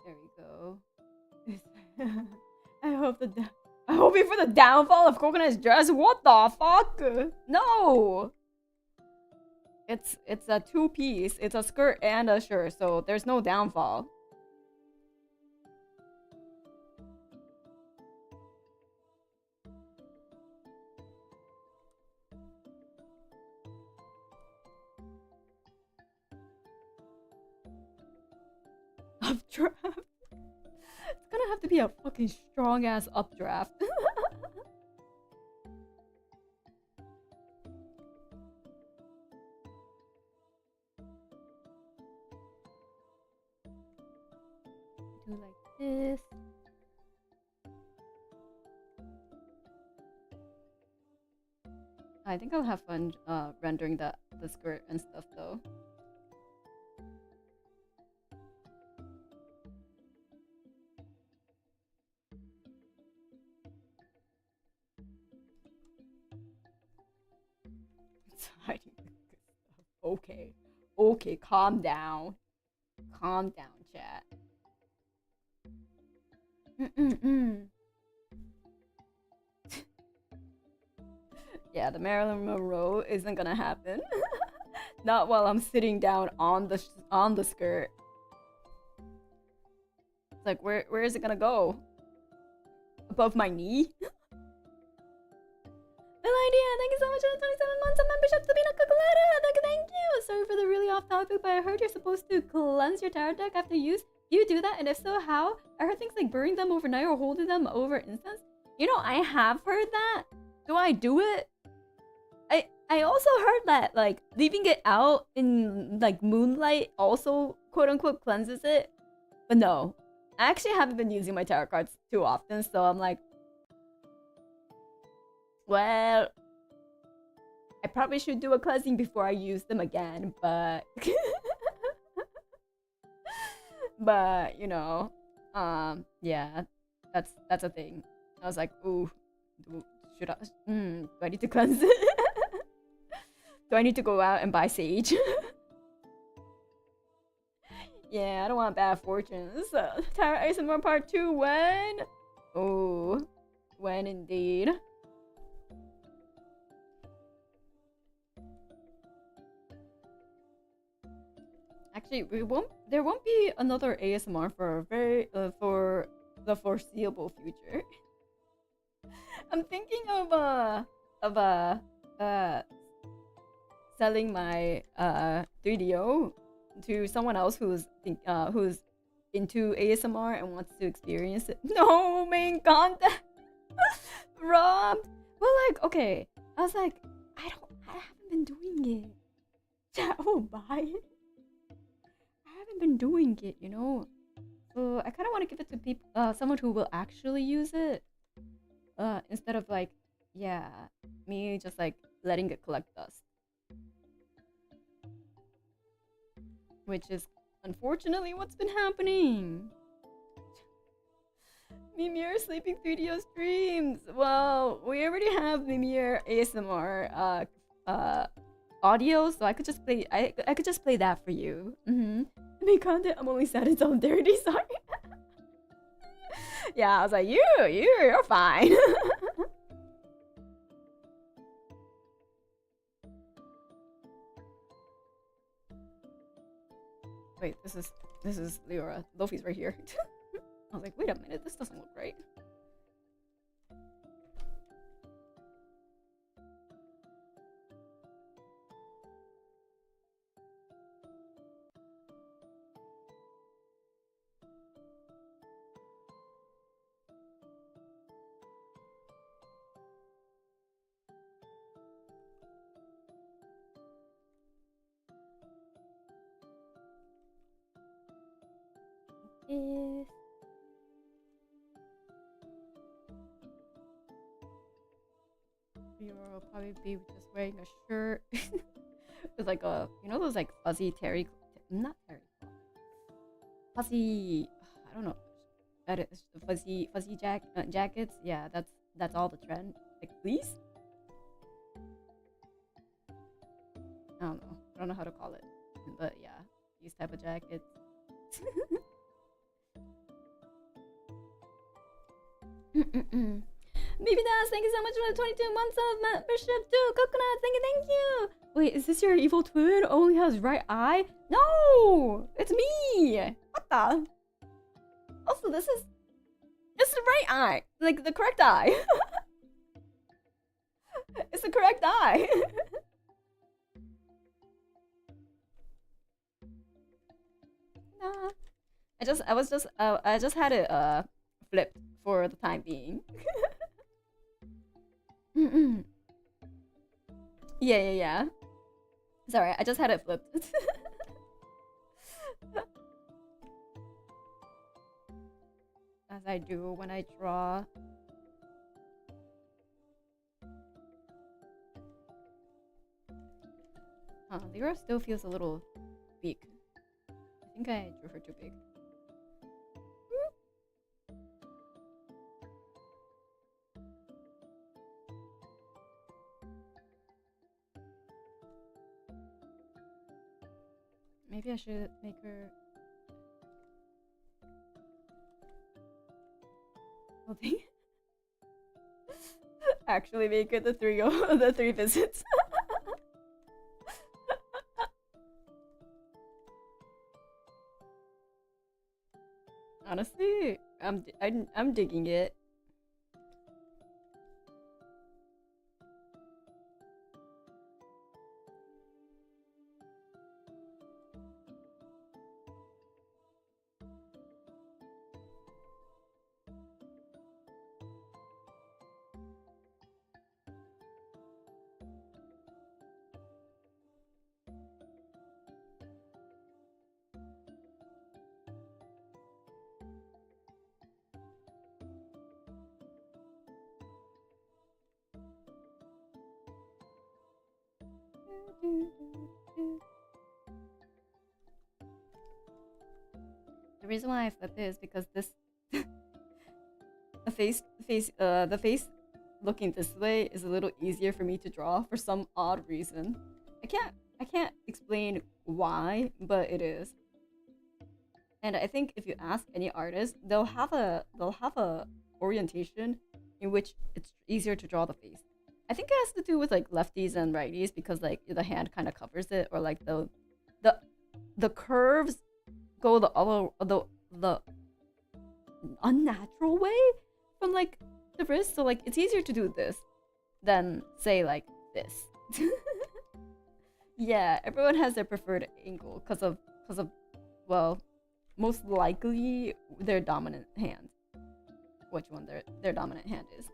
There we go. I hope for the downfall of Kokone's dress. What the fuck? No. It's a two-piece. It's a skirt and a shirt, so there's no downfall. Updraft. It's gonna have to be a fucking strong ass updraft. Do like this. I think I'll have fun rendering the skirt and stuff though. Okay. Okay, calm down. Calm down, chat. Yeah, the Marilyn Monroe isn't gonna happen. Not while I'm sitting down on the skirt. It's like, where is it gonna go? Above my knee? Idea. Thank you so much for the 27 months of membership, Sabina Cocolata. Thank you. Sorry for the really off topic, but I heard you're supposed to cleanse your tarot deck after use. Do you do that? And if so, how? I heard things like burning them overnight or holding them over incense. You know, I have heard that. Do I do it? I also heard that like leaving it out in like moonlight also quote unquote cleanses it. But no, I actually haven't been using my tarot cards too often, so I'm like, well, I probably should do a cleansing before I use them again, but but you know, yeah, that's a thing. I was like, ooh, should I? Do I need to cleanse it? Do I need to go out and buy sage? Yeah, I don't want bad fortunes. Tarot ASMR Part 2 when? Oh, when indeed. Actually, there won't be another ASMR for for the foreseeable future. I'm thinking of selling my 3DO to someone else who's into ASMR and wants to experience it. No main content. Robbed. Well, like, okay, I was like, I haven't been doing it. Chat will buy it. I haven't been doing it, you know. So I kind of want to give it to people, someone who will actually use it, instead of like yeah, me just like letting it collect dust, which is unfortunately what's been happening. Mimir sleeping 3DO streams. Well, we already have Mimir ASMR audio, so I could just play. I could just play that for you. Me content. I'm only sad it's all dirty. Sorry. Yeah, I was like, you're fine. Wait, this is Leora. Lofi's right here. I was like, wait a minute, this doesn't look right. Is you'll probably be just wearing a shirt with like a, you know, those like fuzzy terry, not terry, fuzzy, I don't know, that is fuzzy jackets. Yeah, that's all the trend. Like, please, I don't know how to call it, but yeah, these type of jackets. Baby Das, thank you so much for the 22 months of membership too. Coconut, thank you. Wait, is this your evil twin? Only has right eye? No, it's me. What the? Also, this is the right eye, like the correct eye. It's the correct eye. Nah. I just had it flipped for the time being. Yeah. Sorry, I just had it flipped. As I do when I draw. Lyra still feels a little big. I think I drew her too big. Maybe I should make her. Actually, make it the three visits. Honestly, I'm digging it. The reason why I flipped it is because this the face looking this way is a little easier for me to draw for some odd reason. I can't explain why, but it is. And I think if you ask any artist, they'll have a orientation in which it's easier to draw the face. I think it has to do with like lefties and righties because like the hand kind of covers it, or like the curves go the unnatural way from like the wrist. So like it's easier to do this than say like this. Yeah, everyone has their preferred angle because of well, most likely their dominant hand. Which one their dominant hand is.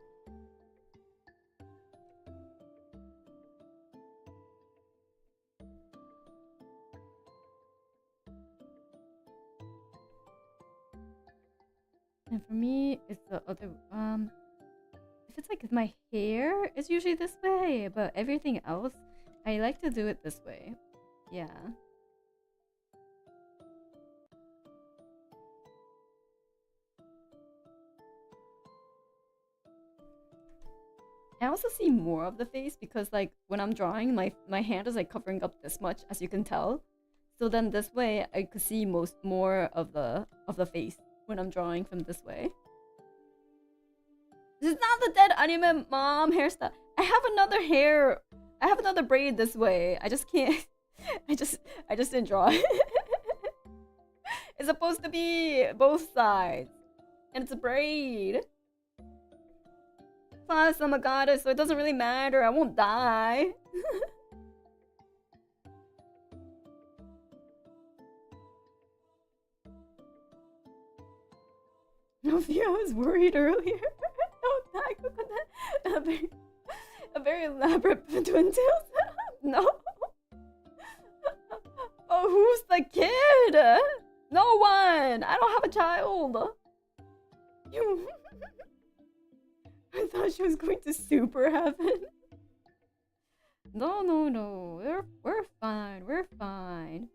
And for me, it's the other if it's like my hair, it's usually this way, but everything else, I like to do it this way. Yeah. I also see more of the face because like when I'm drawing, my hand is like covering up this much, as you can tell. So then this way I could see more of the face when I'm drawing from this way. This is not the dead anime mom hairstyle. I have another braid this way. I just can't. I just didn't draw it. It's supposed to be both sides, and it's a braid. Plus, I'm a goddess, so it doesn't really matter. I won't die. Sophia was worried earlier. Don't die, Kokone. A very elaborate twin tails. No. Oh, who's the kid? No one. I don't have a child. You. I thought she was going to super heaven. No. We're fine. We're fine.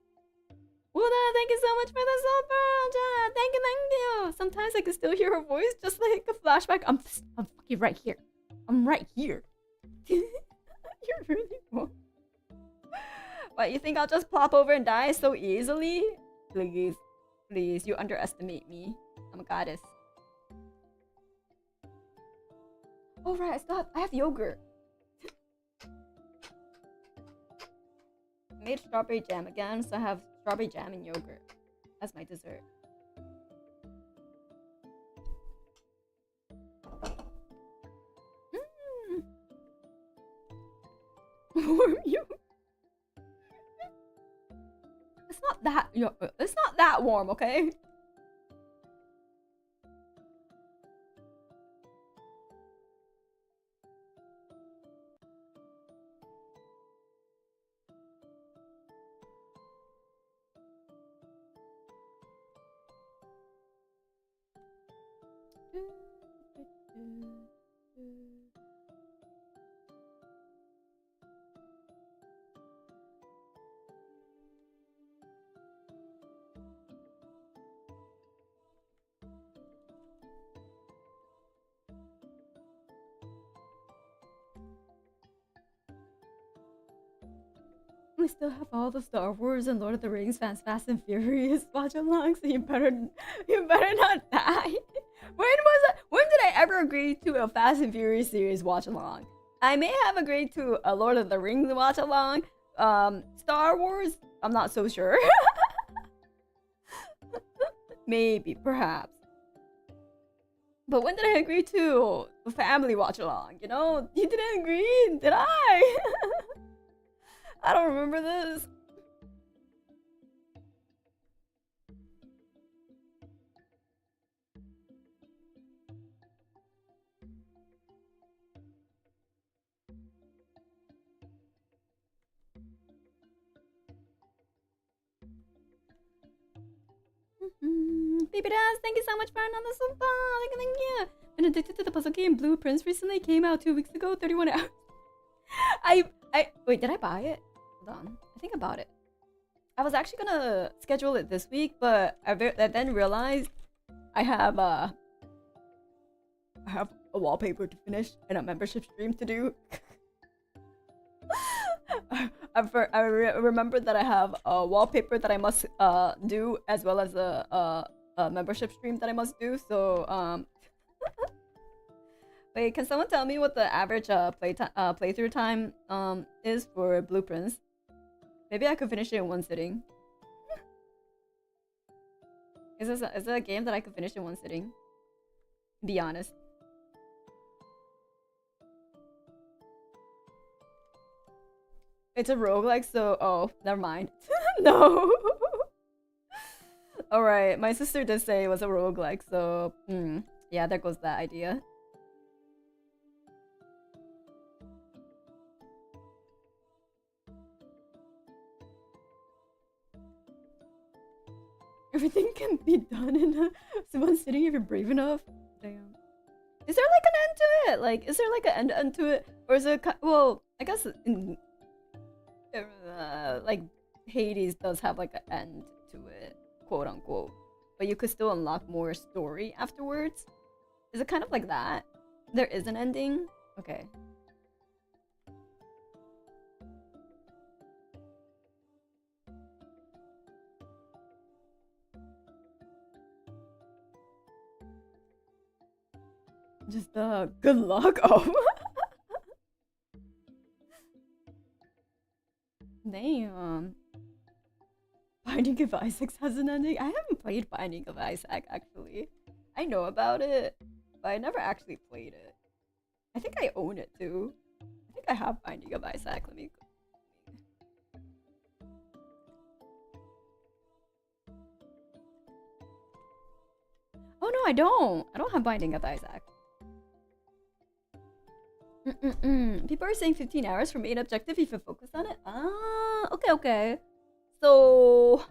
Wuda, thank you so much for the super. Thank you. Sometimes I can still hear her voice, just like a flashback. I'm fucking right here. I'm right here. You're really wrong. What, you think I'll just plop over and die so easily? Please, you underestimate me. I'm a goddess. Oh right, I have yogurt. I made strawberry jam again, so I have strawberry jam and yogurt as my dessert. Warm yogurt. It's not that warm, okay? We still have all the Star Wars and Lord of the Rings fans Fast and Furious watch along, so you better not die. When did I ever agree to a Fast and Furious series watch along? I may have agreed to a Lord of the Rings watch along. Star Wars, I'm not so sure. Maybe, perhaps. But when did I agree to a family watch along? You know, you didn't agree, did I? I don't remember this. Baby Daz, thank you so much for another super. Thank you. Been addicted to the puzzle game Blueprints recently. Came out 2 weeks ago, 31 hours. Wait, did I buy it? Hold on. I think I bought it. I was actually gonna schedule it this week, but I then realized I have a wallpaper to finish and a membership stream to do. I remembered that I have a wallpaper that I must do, as well as a membership stream that I must do. So wait, can someone tell me what the average playthrough time is for Blueprints? Maybe I could finish it in one sitting. Is it a game that I could finish in one sitting? Be honest. It's a roguelike, so oh, never mind. No. Alright, my sister did say it was a roguelike, so yeah, there goes that idea. Everything can be done in one sitting if you're brave enough. Damn. Is there like an end to it? Like, is there like an end to it, or is it? Well, I guess in like Hades does have like an end to it, quote unquote, but you could still unlock more story afterwards. Is it kind of like that? There is an ending? Okay. Just good luck. Oh. Damn. Binding of Isaac has an ending? I haven't played Binding of Isaac actually. I know about it, but I never actually played it. I think I own it too. I think I have Binding of Isaac. Let me. Oh no, I don't. I don't have Binding of Isaac. People are saying 15 hours for main objective if you focus on it. Ah, okay, okay. So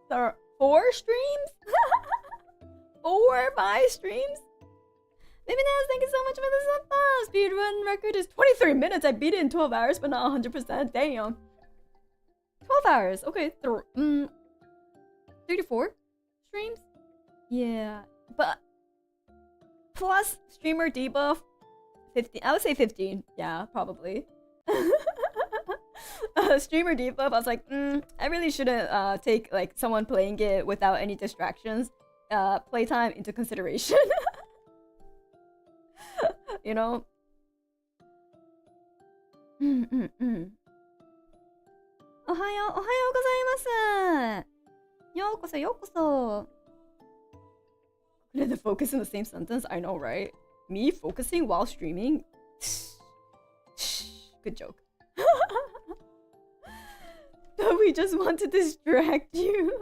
there are 4 streams? 4, 5 streams? Maybe Naz, thank you so much for the sub. Speedrun record is 23 minutes. I beat it in 12 hours, but not 100%. Damn. 12 hours. Okay. 3 to 4 streams? Yeah. But plus streamer debuff, 15. I would say 15. Yeah, probably. Streamer debuff, I was like, I really shouldn't take like someone playing it without any distractions playtime into consideration. You know? Ohayo gozaimasu! Yokoso, yokoso! The focus in the same sentence? I know, right? Me focusing while streaming? Good joke. But we just want to distract you.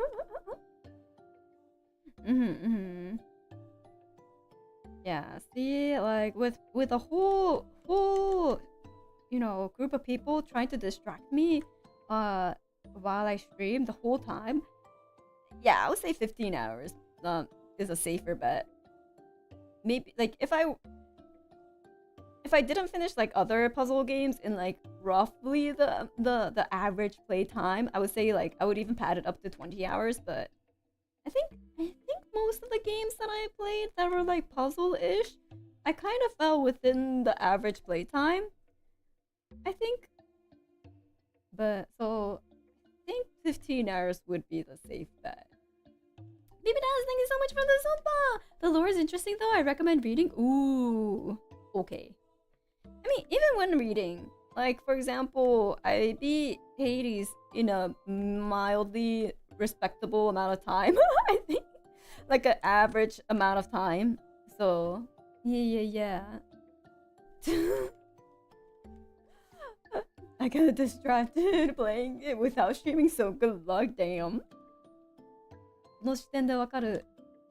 Yeah, see, like with a whole you know, group of people trying to distract me while I stream the whole time. Yeah, I would say 15 hours is a safer bet. Maybe like if I didn't finish like other puzzle games in like roughly the average play time, I would say like I would even pad it up to 20 hours, but I think most of the games that I played that were like puzzle-ish, I kind of fell within the average playtime. I think. But so I think 15 hours would be the safe bet. Baby Daz, thank you so much for the sopa! The lore is interesting though, I recommend reading. Ooh. Okay. I mean, even when reading, like for example, I beat Hades in a mildly respectable amount of time. I think like an average amount of time. So yeah. I got distracted playing it without streaming, so good luck, damn. この視点でわかる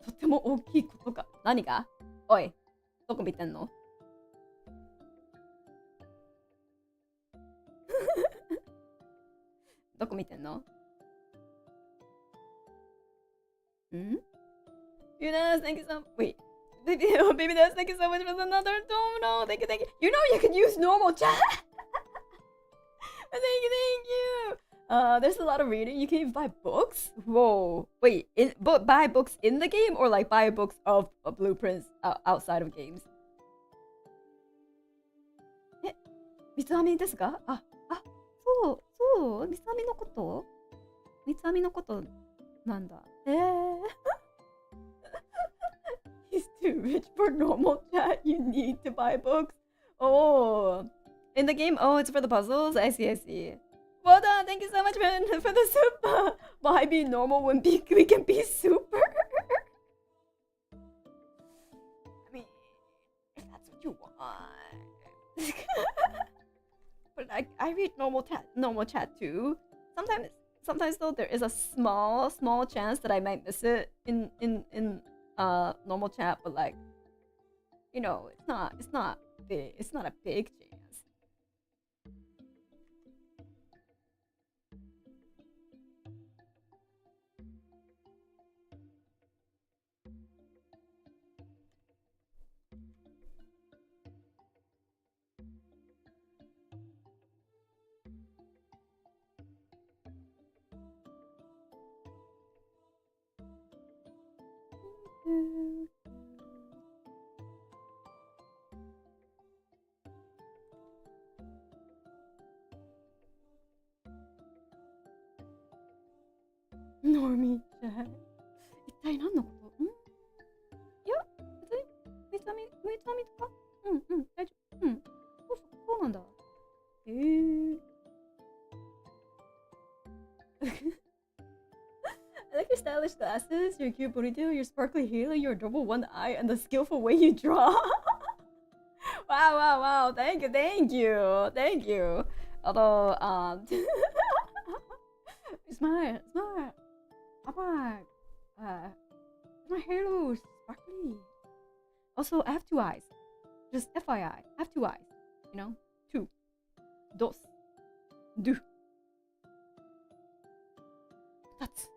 とても大きいことが何が？おい、どこ見てんの？どこ見てんの？ん？ Yunas, thank you so much. Wait. Baby Naz, thank you so much for another domino. Thank you. You know you can use normal chat. Thank you. There's a lot of reading. You can even buy books. Whoa. Wait, buy books in the game or like buy books of blueprints outside of games? え、三つ編みですか？そう、三つ編みのこと？三つ編みのことなんだ。He's too rich for normal chat. You need to buy books. Oh, in the game? Oh, it's for the puzzles? I see. Well done. Thank you so much, man, for the super. Why be normal when we can be super? I mean, if that's what you want. But I read normal chat too. Sometimes though there is a small chance that I might miss it in normal chat, but like, you know, it's not big. It's not a big chance. Normie chat. 一体何のこと？ん？いや、別にめちゃみとか？大丈夫。そうなんだ。I like your stylish glasses, your cute ponytail, your sparkly hair, your adorable one eye, and the skillful way you draw. Wow. Thank you. Although, smart. Abag. My hair looks sparkly. Also, I have two eyes. Just FYI, I have two eyes. You know? Two. Dos. Du. That's.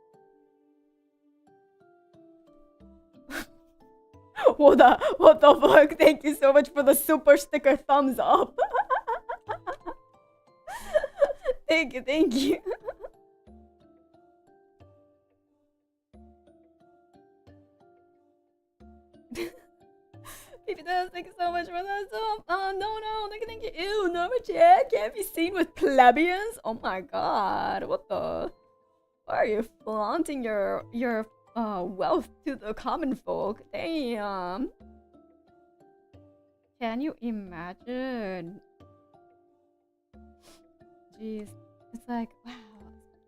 What the fuck? Thank you so much for the super sticker thumbs up. Thank you. Baby Dust, thank you so much for that. No, thank you. Ew, no, Jack can't be seen with plebeians. Oh my god, what the? Why are you flaunting your wealth to the common folk? Damn. Can you imagine? Jeez, it's like, wow,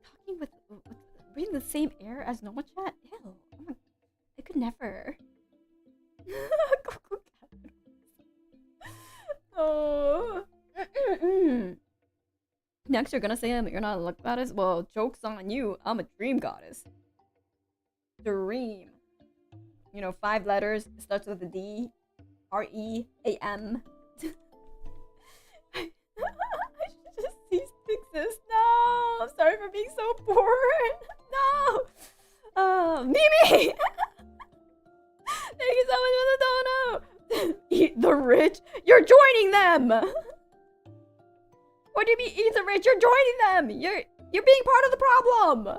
talking with breathing the same air as normal chat. Ew, oh my, I could never. Oh. Next, you're gonna say you're not a luck goddess? Well, joke's on you. I'm a dream goddess. Dream. You know, 5 letters. Starts with a D. R-E-A-M. I should just cease to exist. No! I'm sorry for being so bored. No! Mimi! Thank you so much for the dono! Eat the rich? You're joining them! What do you mean eat the rich? You're joining them! You're being part of the problem!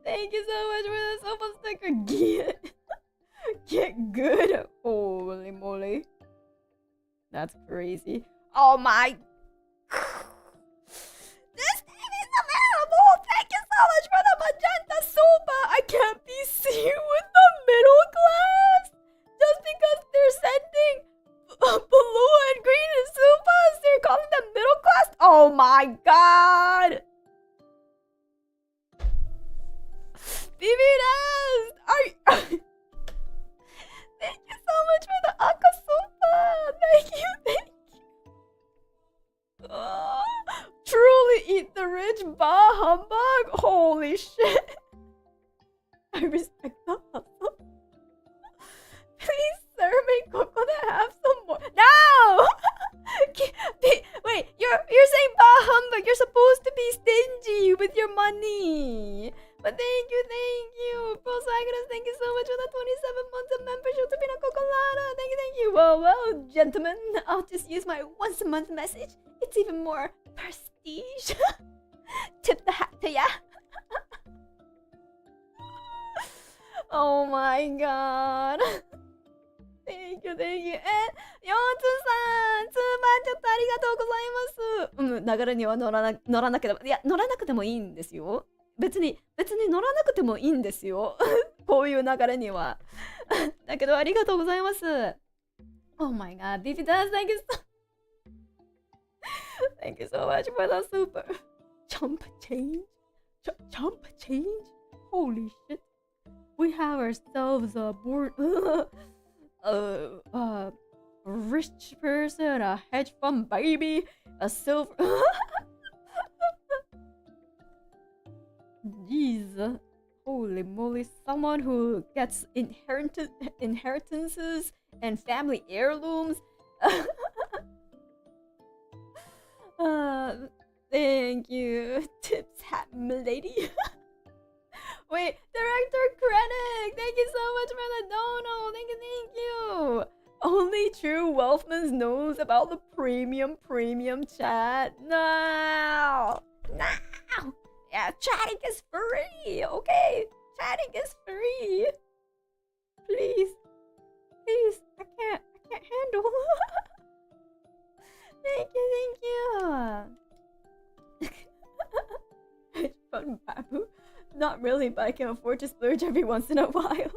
Thank you so much for the super sticker. Get good. Holy moly. That's crazy. Oh my. This name is available. Thank you so much for the magenta super. I can't be seen with the middle class. Just because they're sending blue and green and supas, they're calling them middle class. Oh my god. BBS! Thank you so much for the Akasupa! Thank you! Truly eat the rich, bah humbug! Holy shit! I respect the hustle. Please, sir, make Kokone have some more. No! Wait, you're saying bah humbug. You're supposed to be stingy with your money. But thank you. Prosagonus, thank you so much for the 27 months of membership to Pina Cocolada. Thank you. Well, gentlemen, I'll just use my once a month message. It's even more prestige. Tip the hat to ya. Oh my god. Thank you. ヨンツさん、ツーバンチャットありがとうございます。流れには乗らなければ、いや、乗らなくてもいいんですよ。別に乗らなくてもいいんですよ。こういう流れには。だけどありがとうございます。Oh my god, BB does, thank you so much for the super chump change. Chump change? Holy shit. We have ourselves a rich person, a hedge fund baby, a silver. Jeez. Holy moly, someone who gets inheritances and family heirlooms. Thank you. Tips hat milady. Wait, Director Krennic, thank you so much for the dono. Thank you. Only true Wealthman knows about the premium chat. No. Yeah, Yeah, chatting is free. Okay, chatting is free. Please, please, I can't handle. Thank you. Hedge fund babu. Not really, but I can afford to splurge every once in a while.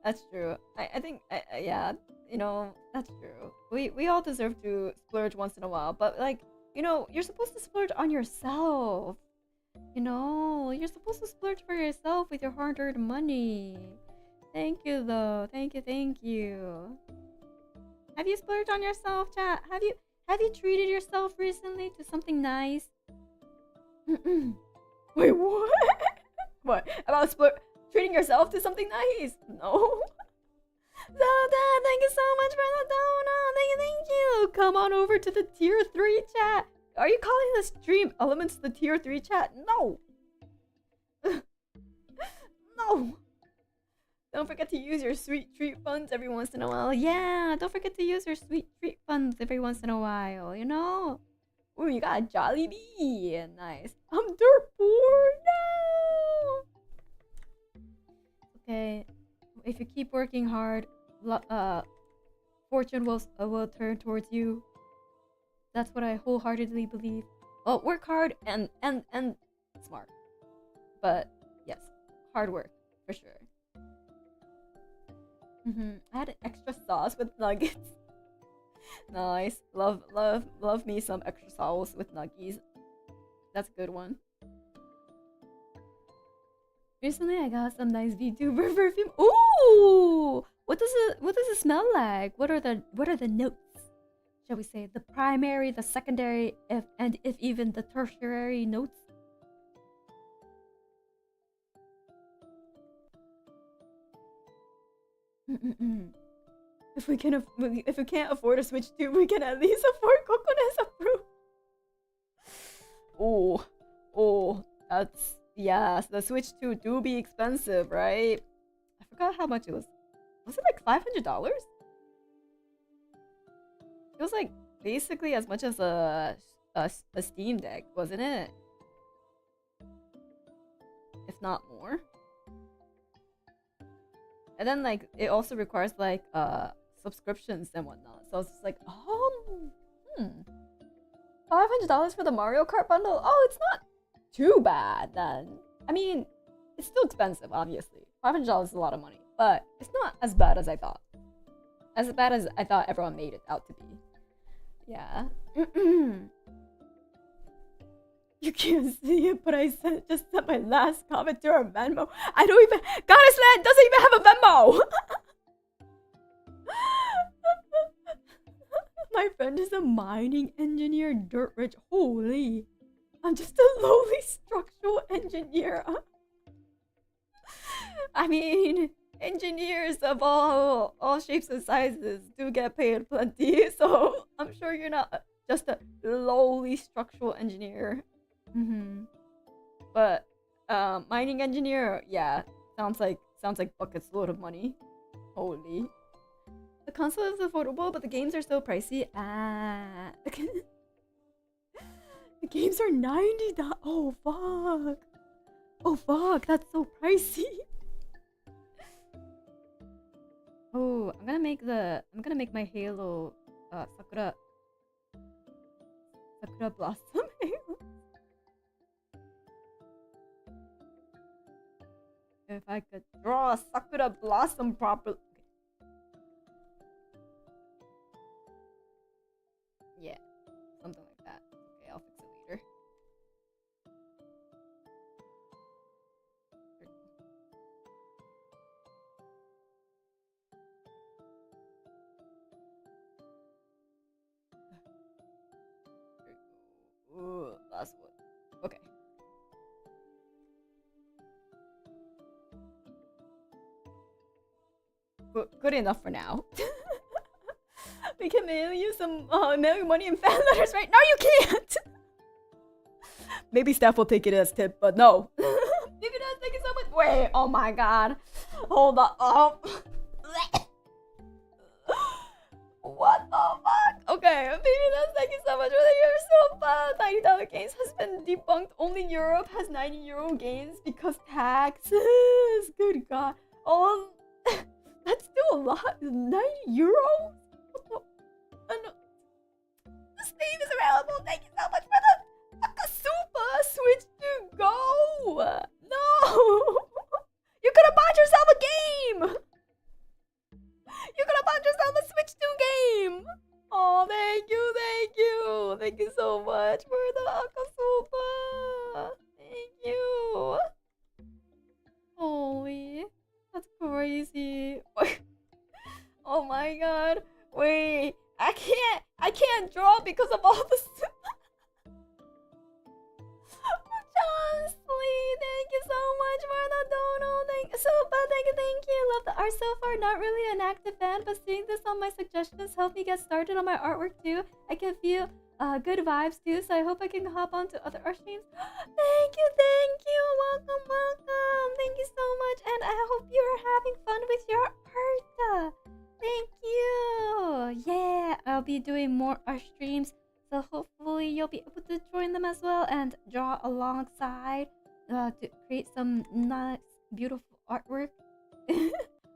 That's true. I think, yeah, you know, that's true. We all deserve to splurge once in a while, but like, you know, you're supposed to splurge on yourself. You know, you're supposed to splurge for yourself with your hard-earned money. Thank you, though. Thank you. Have you splurged on yourself, chat? Have you treated yourself recently to something nice? Wait, what? What? About treating yourself to something nice? No. Zelda, thank you so much for the donut. Thank you. Come on over to the tier 3 chat. Are you calling the stream elements the tier 3 chat? No. No. Don't forget to use your sweet treat funds every once in a while. Yeah, don't forget to use your sweet treat funds every once in a while, you know? Ooh, you got a Jollibee. Nice. I'm dirt poor. No. Okay. If you keep working hard, fortune will turn towards you. That's what I wholeheartedly believe. Well, work hard and smart. But yes, hard work for sure. I had an extra sauce with nuggets. Nice. Love me some extra sauce with nuggies. That's a good one. Recently, I got some nice VTuber perfume. Ooh! What does it smell like? What are the notes? Shall we say the primary, the secondary, if even the tertiary notes? If we can't afford a Switch 2, we can at least afford Kokone's approved. Oh, that's, yes, the Switch 2 do be expensive, right? I forgot how much it was. Was it like $500? It was like basically as much as a Steam Deck, wasn't it? If not more. And then like it also requires like subscriptions and whatnot. So it's just like, $500 for the Mario Kart bundle? Oh, it's not too bad then. I mean, it's still expensive, obviously. $500 is a lot of money, but it's not as bad as I thought. As bad as I thought everyone made it out to be. Yeah. You can't see it, but I just sent my last comment to our Venmo. I don't even... Goddess Land doesn't even have a Venmo! My friend is a mining engineer, dirt rich. Holy. I'm just a lowly structural engineer. I mean, engineers of all shapes and sizes do get paid plenty, so I'm sure you're not just a lowly structural engineer. But mining engineer, yeah, sounds like buckets load of money. Holy. The console is affordable, but the games are so pricey. The games are $90. Oh fuck. Oh fuck, that's so pricey. Oh, I'm gonna make my Halo Sakura Blossom Halo. If I could draw a Sakura Blossom properly. Yeah, something like that. Okay, I'll fix it later. Ooh, last one. Okay. Good enough for now. We can mail you some mail you money in fan letters, right? No, you can't. Maybe staff will take it as tip, but no. If it does, thank you so much. Wait, oh my god. Hold up. What the fuck? Okay, Baby, thank you so much for that. You're so fun. $90 games has been debunked. Only Europe has €90 games because taxes. Good God. Oh, that's still a lot. €90? What the? The Steam is available. Thank you so much for the Akasupa Switch to go. No. You could have bought yourself a game. You could have bought yourself a Switch 2 game. Oh, thank you, thank you. Thank you so much for the Akasupa. Thank you. Holy, that's crazy. Oh my god. Wait, I can't draw because of all this. Honestly, thank you so much for the dono. Thank you. Love the art so far. Not really an active fan, but seeing this on my suggestions helped me get started on my artwork too. I can feel good vibes too, so I hope I can hop on to other art streams. Thank you. Welcome. Thank you so much, and I hope you're having fun with your art. Thank you. Yeah, I'll be doing more art streams. So hopefully you'll be able to join them as well and draw alongside to create some nice, beautiful artwork.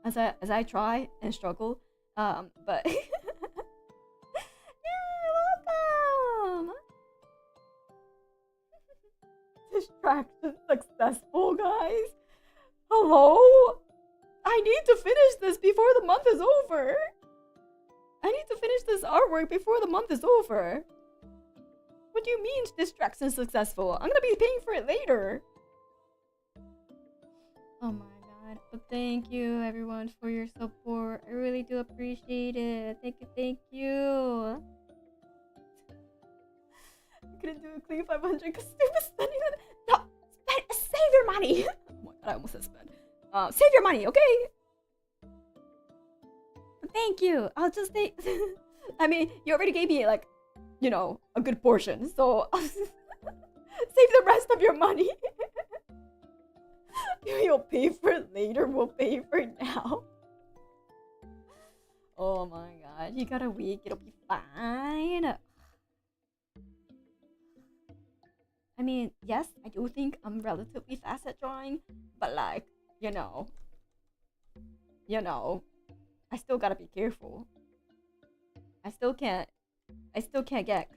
as I try and struggle, but yeah, welcome. Distraction successful, guys. Hello. I need to finish this before the month is over. I need to finish this artwork before the month is over. What do you mean distraction successful? I'm gonna be paying for it later. Oh my god. But thank you everyone for your support. I really do appreciate it. Thank you. I'm gonna do a clean 500 because stupid spending it. No, save your money. Oh my god, I almost said spend. Save your money, okay? Thank you. I'll just take. I mean, you already gave me like, you know, a good portion, so save the rest of your money. You'll pay for it later. We'll pay for it now. Oh my god, you got a week. It'll be fine. I mean, yes, I do think I'm relatively fast at drawing, but like, you know, I still gotta be careful. I still can't get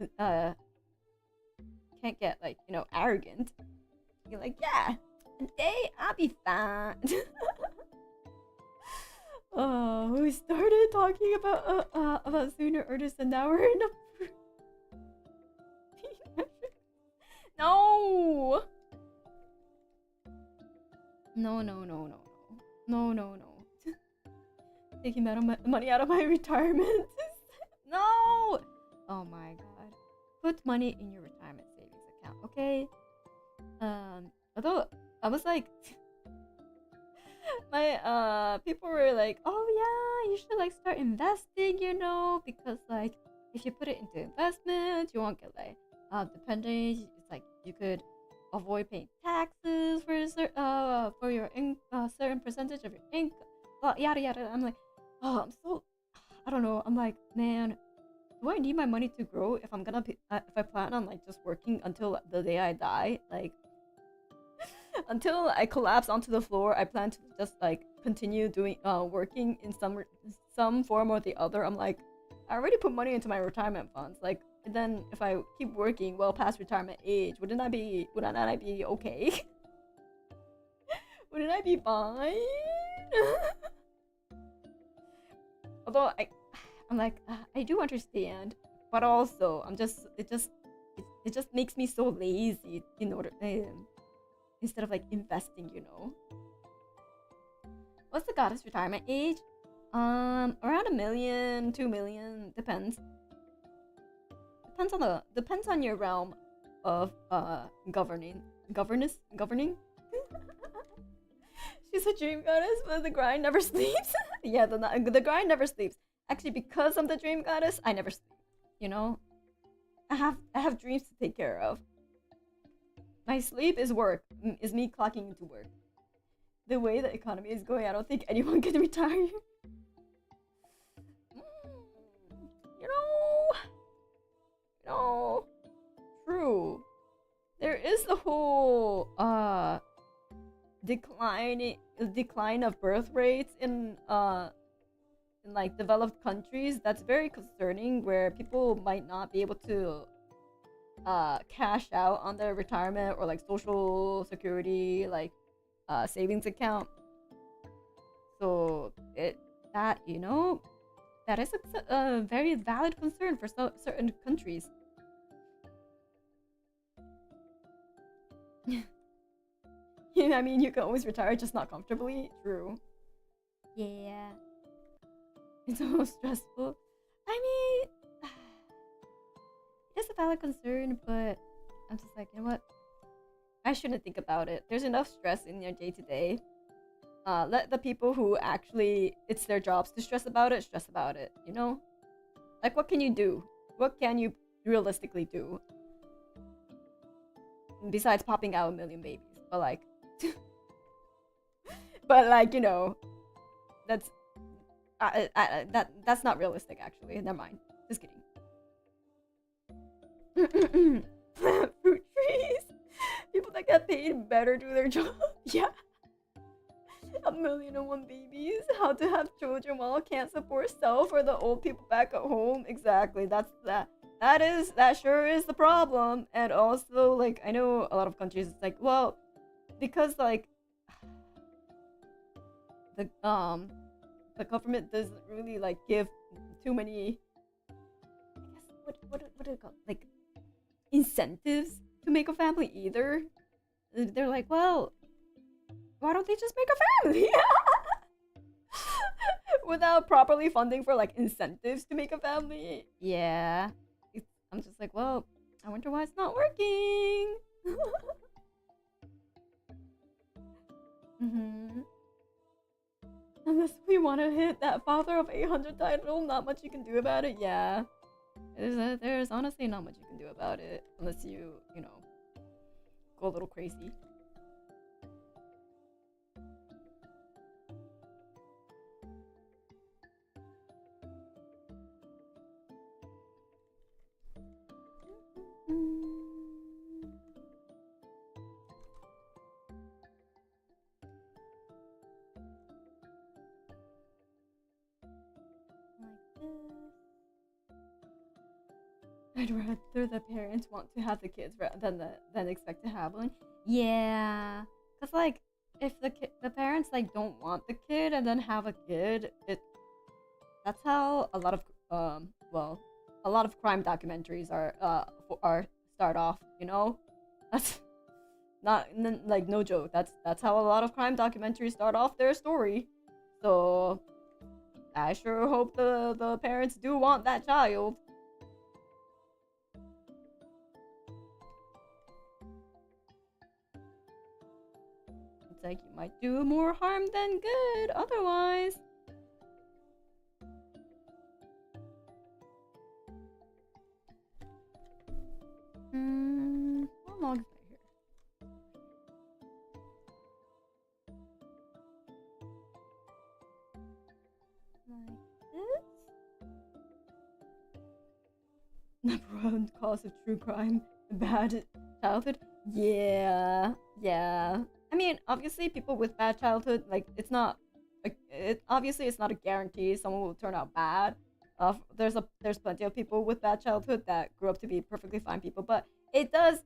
like, you know, arrogant. You're like, yeah, today I'll be fine. Oh, we started talking about sooner artists and now we're in a No. Taking money out of my retirement. No. Oh my god. Put money in your retirement savings account, okay? Although I was like, my people were like, oh yeah, you should like start investing, you know, because like if you put it into investments, you won't get like dependents. It's like you could avoid paying taxes for your certain percentage of your income. Yada yada. I'm like, oh, I don't know. I'm like, man, do I need my money to grow if I'm gonna if I plan on like just working until the day I die, like until I collapse onto the floor, I plan to just like continue doing working in some form or the other. I'm like, I already put money into my retirement funds, like, and then if I keep working well past retirement age, wouldn't I be okay? Wouldn't I be fine? Although I'm like, I do understand, but also it just makes me so lazy in order instead of like investing, you know. What's the goddess retirement age? Around 1 million, 2 million, depends. Depends on your realm of governing. She's a dream goddess, but the grind never sleeps. Yeah, the grind never sleeps. Actually, because I'm the dream goddess, I never sleep. You know, I have dreams to take care of. My sleep is work. Is me clocking into work. The way the economy is going, I don't think anyone can retire. You know. No, true. There is the whole decline of birth rates in like developed countries. That's very concerning, where people might not be able to cash out on their retirement or like social security like savings account. So that that is a very valid concern for certain countries. I mean, you can always retire, just not comfortably. True. Yeah. It's almost stressful. I mean, it's a valid concern, but I'm just like, you know what? I shouldn't think about it. There's enough stress in your day to day. Let the people who actually it's their jobs to stress about it, you know? Like, what can you do? What can you realistically do? Besides popping out a million babies. But like but like, you know, that's that's not realistic actually. Never mind. Just kidding. Fruit trees. People that get paid better do their job. Yeah. 1,000,001 babies. How to have children while can't support self or the old people back at home. Exactly. That sure is the problem. And also, like, I know a lot of countries, it's like, well, because like the government doesn't really like give too many, I guess, what do you call it? Like incentives to make a family either. They're like, well, why don't they just make a family? Without properly funding for like incentives to make a family. Yeah. I'm just like, well, I wonder why it's not working. Unless we want to hit that Father of 800 title, not much you can do about it. Yeah. There's honestly not much you can do about it. Unless you know, go a little crazy. I'd rather the parents want to have the kids than expect to have one. Yeah, cause like if the parents like don't want the kid and then have a kid, that's how a lot of a lot of crime documentaries are start off. You know, that's not like no joke. That's how a lot of crime documentaries start off their story. So I sure hope the parents do want that child. Like you might do more harm than good otherwise. How long is that here? Like this? Number one cause of true crime, bad childhood. Yeah. I mean, obviously, people with bad childhood, like, it's not, like, obviously, it's not a guarantee someone will turn out bad. There's plenty of people with bad childhood that grew up to be perfectly fine people, but it does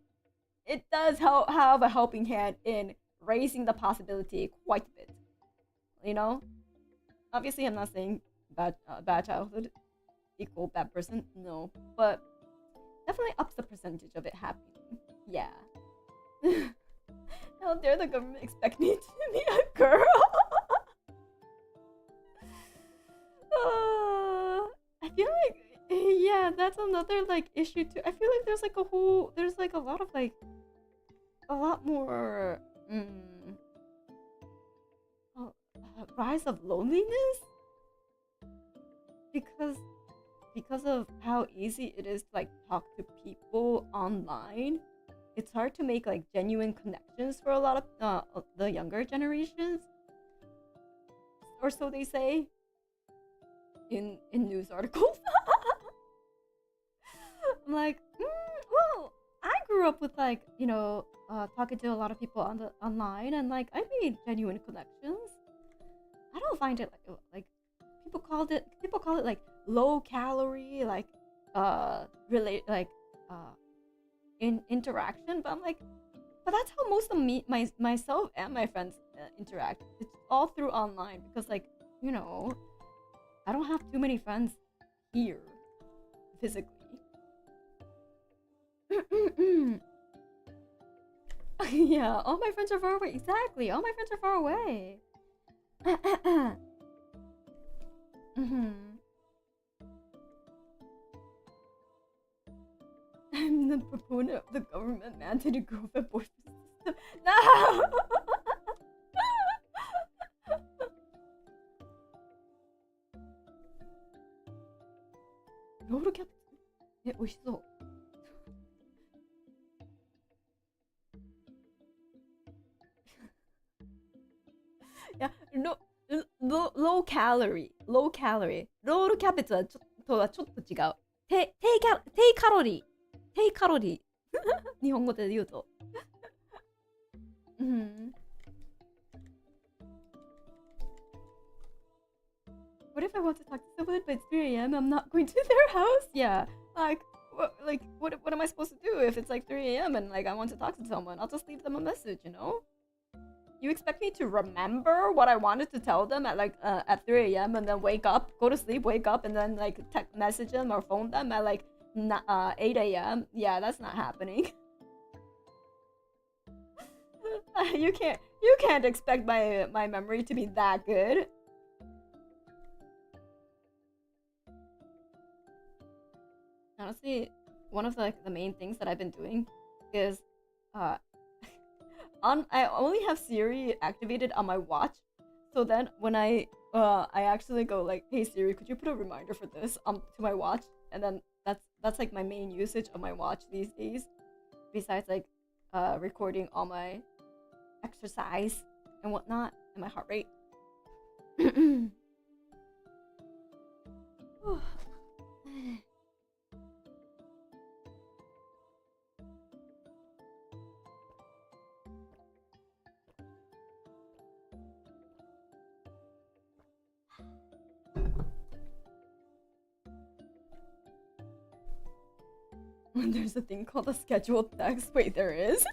have a helping hand in raising the possibility quite a bit. You know, obviously, I'm not saying bad childhood equal bad person, no, but definitely ups the percentage of it happening. Yeah. How dare the government expect me to be a girl? I feel like, yeah, that's another like issue too. I feel like there's like a lot of like, a lot more rise of loneliness because of how easy it is to like talk to people online. It's hard to make like genuine connections for a lot of the younger generations, or so they say in news articles. I'm like, well, I grew up with like, you know, talking to a lot of people on the online, and like I made genuine connections. I don't find it like people call it like low calorie, like relate like in interaction, but I'm like, but that's how most of myself and my friends interact. It's all through online because, like, you know, I don't have too many friends here physically. Yeah, all my friends are far away. Exactly, all my friends are far away. I'm the proponent of the government mandated girlfriend boyfriend system. No! ロールキャベツ美味しそう。いや、low calorie ロールキャベツはとはちょっと違う。低カロリー日本語で言うと。What if I want to talk to someone but it's 3 a.m. I'm not going to their house? Yeah, like what am I supposed to do if it's like 3 a.m. and like I want to talk to someone? I'll just leave them a message, you know? You expect me to remember what I wanted to tell them at like at 3 a.m. and then wake up, go to sleep, wake up, and then like text message them or phone them at like 8 a.m. Yeah, that's not happening. You can't expect my memory to be that good. Honestly, one of the main things that I've been doing is I only have Siri activated on my watch, so then when I actually go like, hey Siri, could you put a reminder for this to my watch, and then that's like my main usage of my watch these days, besides like recording all my exercise and whatnot and my heart rate. There's a thing called a scheduled text. Wait, there is?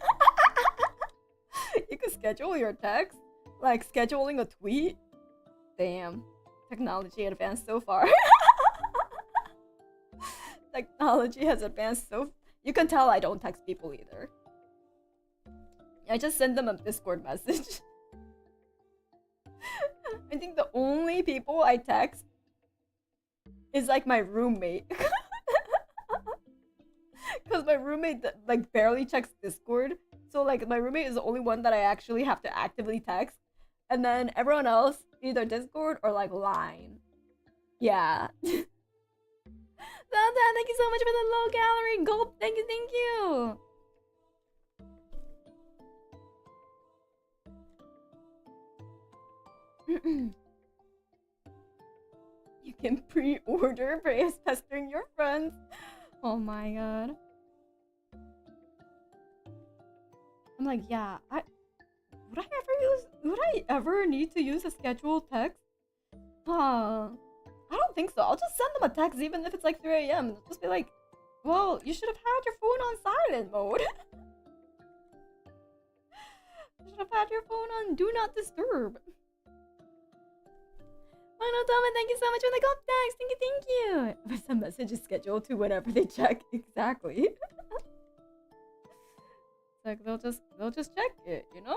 You can schedule your text? Like scheduling a tweet? Damn. Technology advanced so far. Technology has advanced so... You can tell I don't text people either. I just send them a Discord message. I think the only people I text is like my roommate. Because my roommate like barely checks Discord, so like my roommate is the only one that I actually have to actively text, and then everyone else either Discord or like Line. Yeah. Thank you so much for the low calorie gulp. Thank you. You can pre-order Brave pestering your friends. Oh my god. I'm like, yeah, would I ever need to use a scheduled text? I don't think so. I'll just send them a text even if it's like 3 a.m. Just be like, well, you should have had your phone on silent mode. You should have had your phone on do not disturb. Monotome, thank you so much for the gold text. Thank you. But some message is scheduled to whenever they check. Exactly. It's like they'll just check it, you know?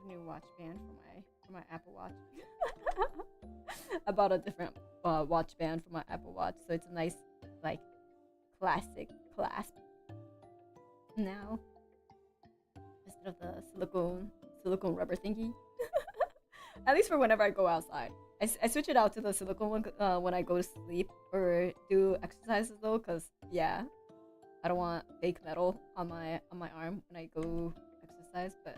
New watch band for my Apple Watch. I bought a different watch band for my Apple Watch, so it's a nice like classic clasp now instead of the silicone rubber thingy. At least for whenever I go outside. I switch it out to the silicone one when I go to sleep or do exercises though, cause yeah, I don't want fake metal on my arm when I go exercise, but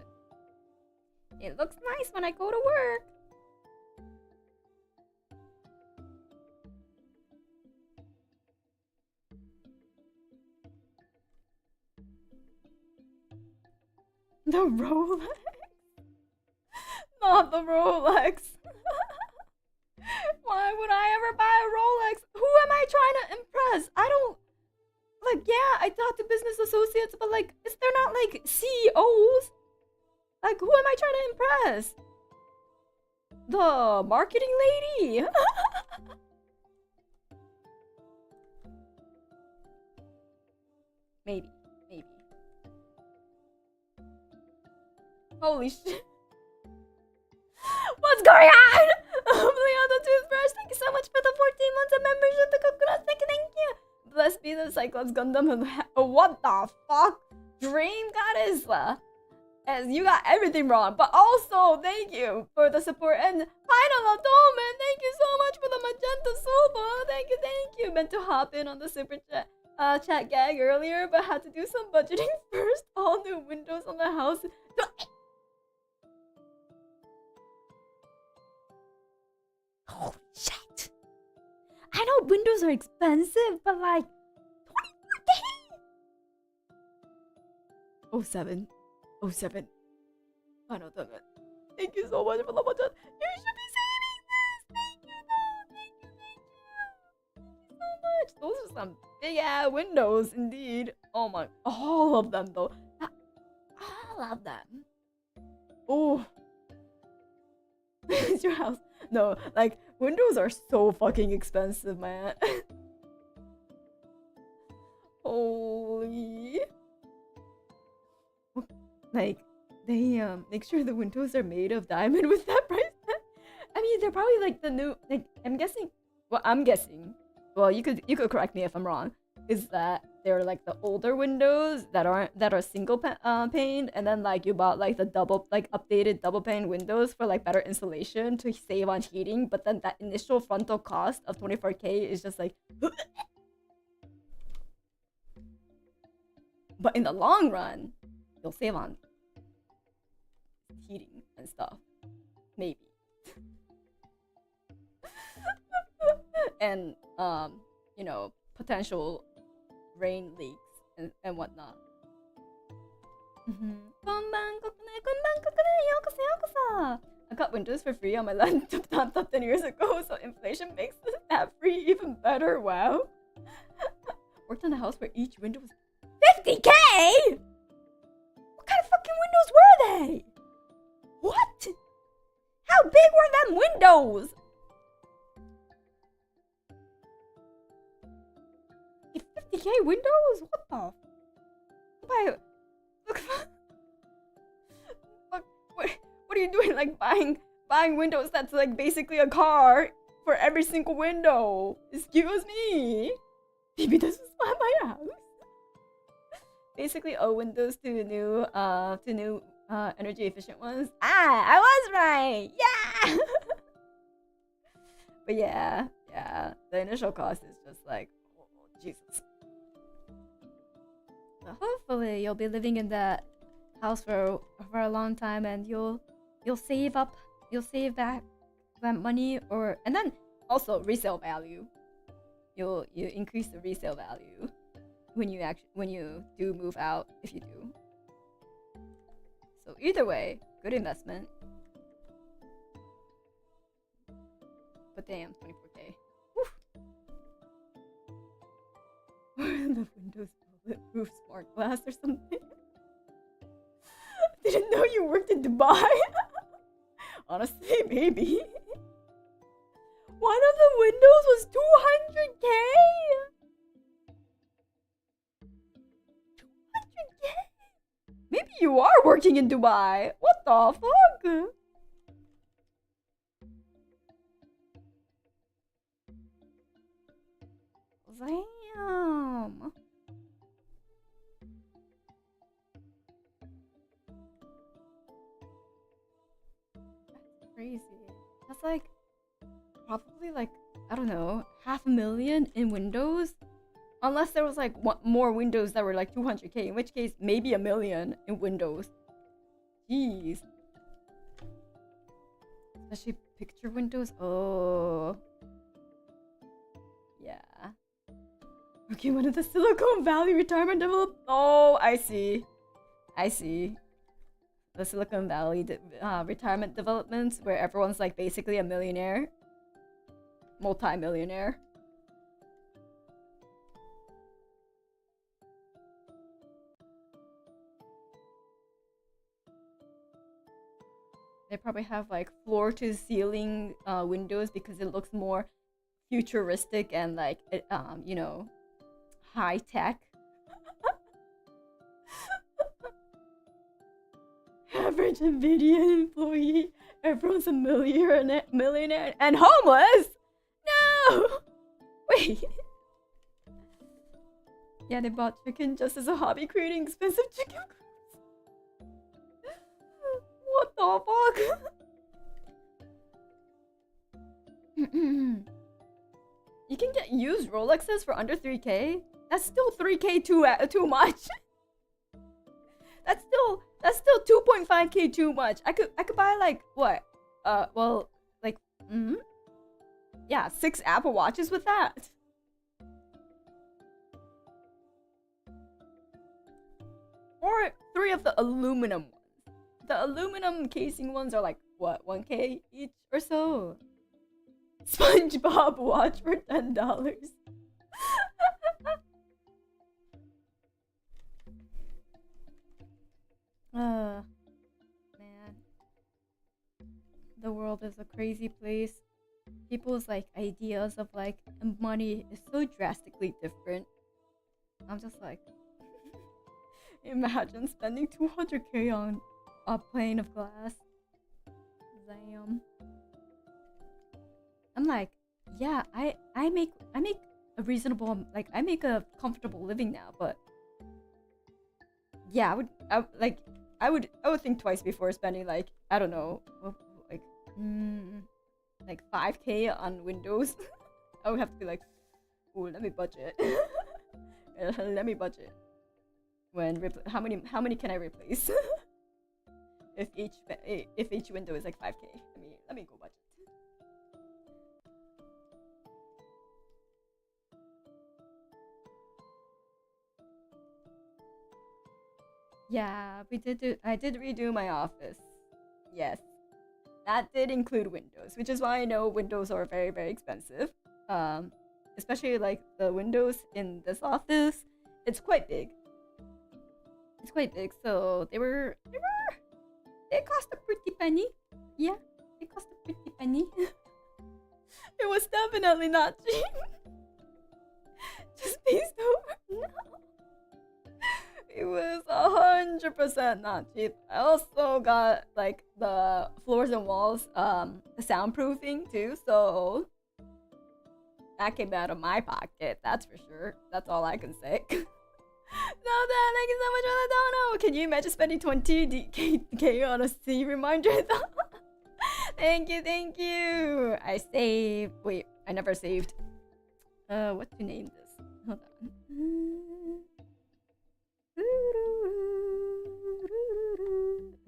it looks nice when I go to work. The Rolex? Not the Rolex. Why would I ever buy a Rolex? Who am I trying to impress? I don't... Like, yeah, I talk to business associates, but like, is there not like CEOs? Like, who am I trying to impress? The marketing lady? Maybe. Holy shit. What's going on? Leon the Toothbrush, thank you so much for the 14 months of membership. The Coconut, thank you. Blessed be the Cyclops Gundam. What the fuck? Dream Goddess. As you got everything wrong, but also thank you for the support. And Final Atonement, thank you so much for the magenta soba. Thank you. Meant to hop in on the super chat gag earlier, but had to do some budgeting first. All new windows on the house. Holy shit! I know windows are expensive, but like 24K. 07. Final Atonement. Thank you so much for the budget. You should be saving this. Thank you so much. Those are some big ass windows indeed. Oh my, all of them though. All of them. Oh. It's your house. No, like windows are so fucking expensive, man. Holy. Like, they make sure the windows are made of diamond with that price tag. I mean, they're probably like the new, like, I'm guessing. Well, you could correct me if I'm wrong. Is that they're like the older windows that are single pane, and then like you bought like the double, like updated double pane windows for like better insulation to save on heating, but then that initial frontal cost of 24K is just like. But in the long run, you'll save on heating and stuff, maybe. And you know, potential rain leaks and whatnot. I got Windows for free on my laptop 10 years ago, so inflation makes that free even better. Wow. Worked on a house where each window was 50K. What kind of fucking windows were they? What? How big were them windows? 50K windows? What the? What are you doing? Like buying windows that's like basically a car for every single window? Excuse me. Maybe this is not my house. Basically, windows to new energy efficient ones. I was right. Yeah. But yeah, the initial cost is just like, oh, Jesus. But hopefully, you'll be living in that house for a long time, and you'll save back that money, and then also resale value. You increase the resale value when you do move out, if you do. So either way, good investment. But damn, 24K. The Windows bulletproof smart glass or something. Didn't know you worked in Dubai. Honestly, maybe. One of the windows was 200K. 200K. Maybe you are working in Dubai. What the fuck? Damn. That's crazy. That's like probably like, I don't know, 500,000 in Windows. Unless there was like more Windows that were like 200k, in which case maybe 1,000,000 in Windows. Jeez. Especially picture windows. Oh. Yeah. Okay, one of the Silicon Valley retirement develop. Oh, I see. I see. The Silicon Valley retirement developments where everyone's like basically a millionaire. Multi-millionaire. They probably have like floor to ceiling windows because it looks more futuristic and like you know, high tech. Average Nvidia employee, everyone's a millionaire and homeless. No, wait. Yeah, they bought chicken just as a hobby, creating expensive chicken. What the fuck? You can get used Rolexes for under 3k? That's still 3k too much. That's still 2.5k too much. I could buy like what? Well, like yeah, 6 Apple Watches with that. Or 3 of the aluminum ones. The aluminum casing ones are like what, 1k each or so. SpongeBob watch for $10. Man. The world is a crazy place. People's like ideas of like money is so drastically different. I'm just like, imagine spending 200k on a plane of glass. Damn. I'm like, yeah, I make a reasonable, like I make a comfortable living now, but yeah, I would think twice before spending like, I don't know, like 5k on Windows. I would have to be like, ooh, let me budget. Let me budget. How many can I replace? if each window is like 5k, let me go budget. Yeah, I did redo my office. Yes. That did include windows, which is why I know windows are very, very expensive. Especially like the windows in this office, it's quite big. It's quite big, so they cost a pretty penny. Yeah, they cost a pretty penny. It was definitely not cheap. Just based over. No. It was 100% not cheap. I also got like the floors and walls soundproofing too, so that came out of my pocket, that's for sure. That's all I can say. No, Dad, thank you so much for the dono. Can you imagine spending 20k on a C reminder though? Thank you. I saved. Wait, I never saved. What to name this? Hold on.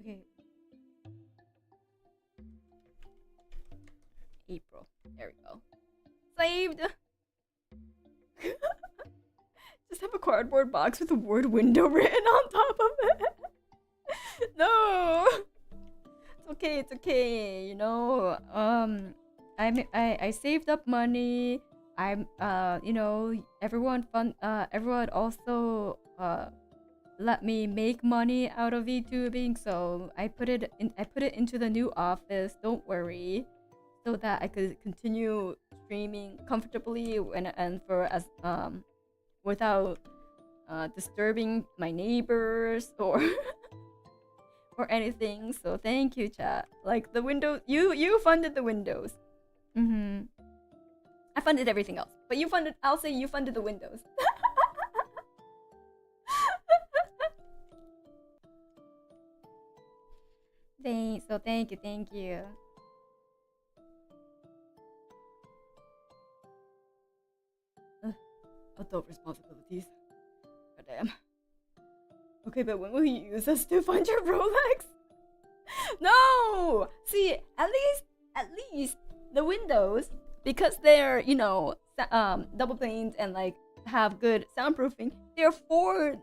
Okay. April. There we go. Saved. Just have a cardboard box with the word window written on top of it. No. It's okay. You know, I saved up money. You know, everyone also let me make money out of VTubing, so I put it into the new office. Don't worry, so that I could continue streaming comfortably and for as without disturbing my neighbors or or anything. So thank you, chat. Like the windows, you funded the windows. I funded everything else, but I'll say you funded the windows. Thank you. adult responsibilities. Goddamn. Okay, but when will you use us to fund your Rolex? No! See, at least the windows, because they're, you know, double paned and like have good soundproofing, therefore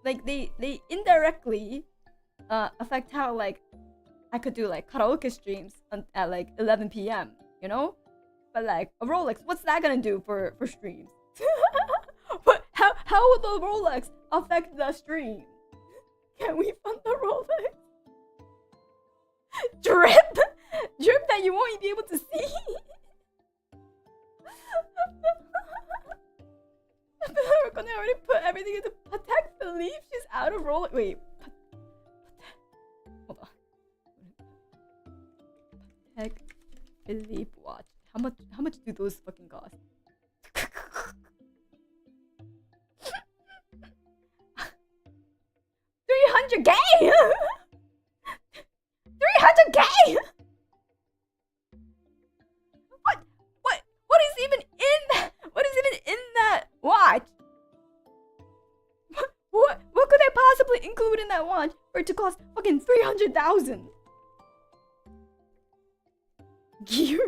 like they indirectly affect how like I could do like karaoke streams at like 11 p.m. you know? But like a Rolex, what's that gonna do for streams? But how would the Rolex affect the stream? Can we fund the Rolex? Drip that you won't be able to see. Kokone already put everything into Patek Philippe. She's out of Rolex. Wait, hold on. Patek Philippe watch. How much do those fucking cost? 300K. 300K. What is even in that? What is even in that watch? What could I possibly include in that watch for it to cost fucking 300,000? Gears?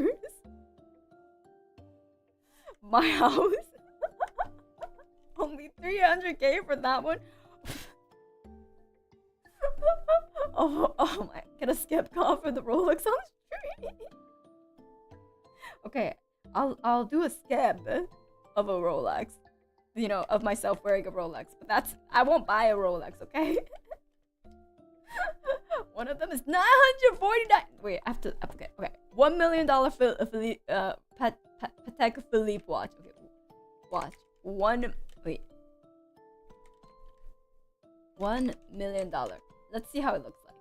My house? Only 300K for that one? Oh my, gonna skip call for the Rolex on stream. Okay, I'll do a skip of a Rolex. You know, of myself wearing a Rolex. But that's, I won't buy a Rolex, okay? One of them is 949. Wait, I have to, okay. $1 million Patek Philippe watch. Okay, watch. $1 million. Let's see how it looks like.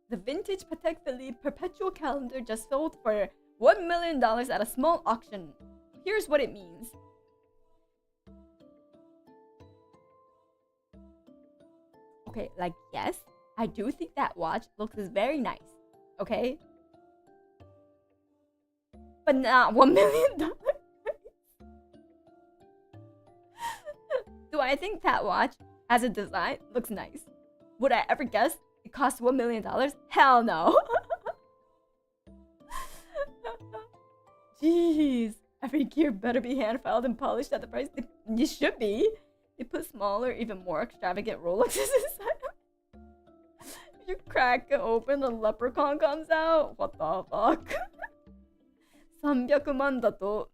The vintage Patek Philippe perpetual calendar just sold for $1 million at a small auction. Here's what it means. Okay, like, yes, I do think that watch looks very nice. Okay? But not $1 million. Do I think that watch, as a design, looks nice? Would I ever guess it costs $1 million? Hell no. Jeez. Every gear better be hand-filed and polished at the price. You should be. They put smaller, even more extravagant Rolexes inside them. You crack it open, the leprechaun comes out. What the fuck? 300万だと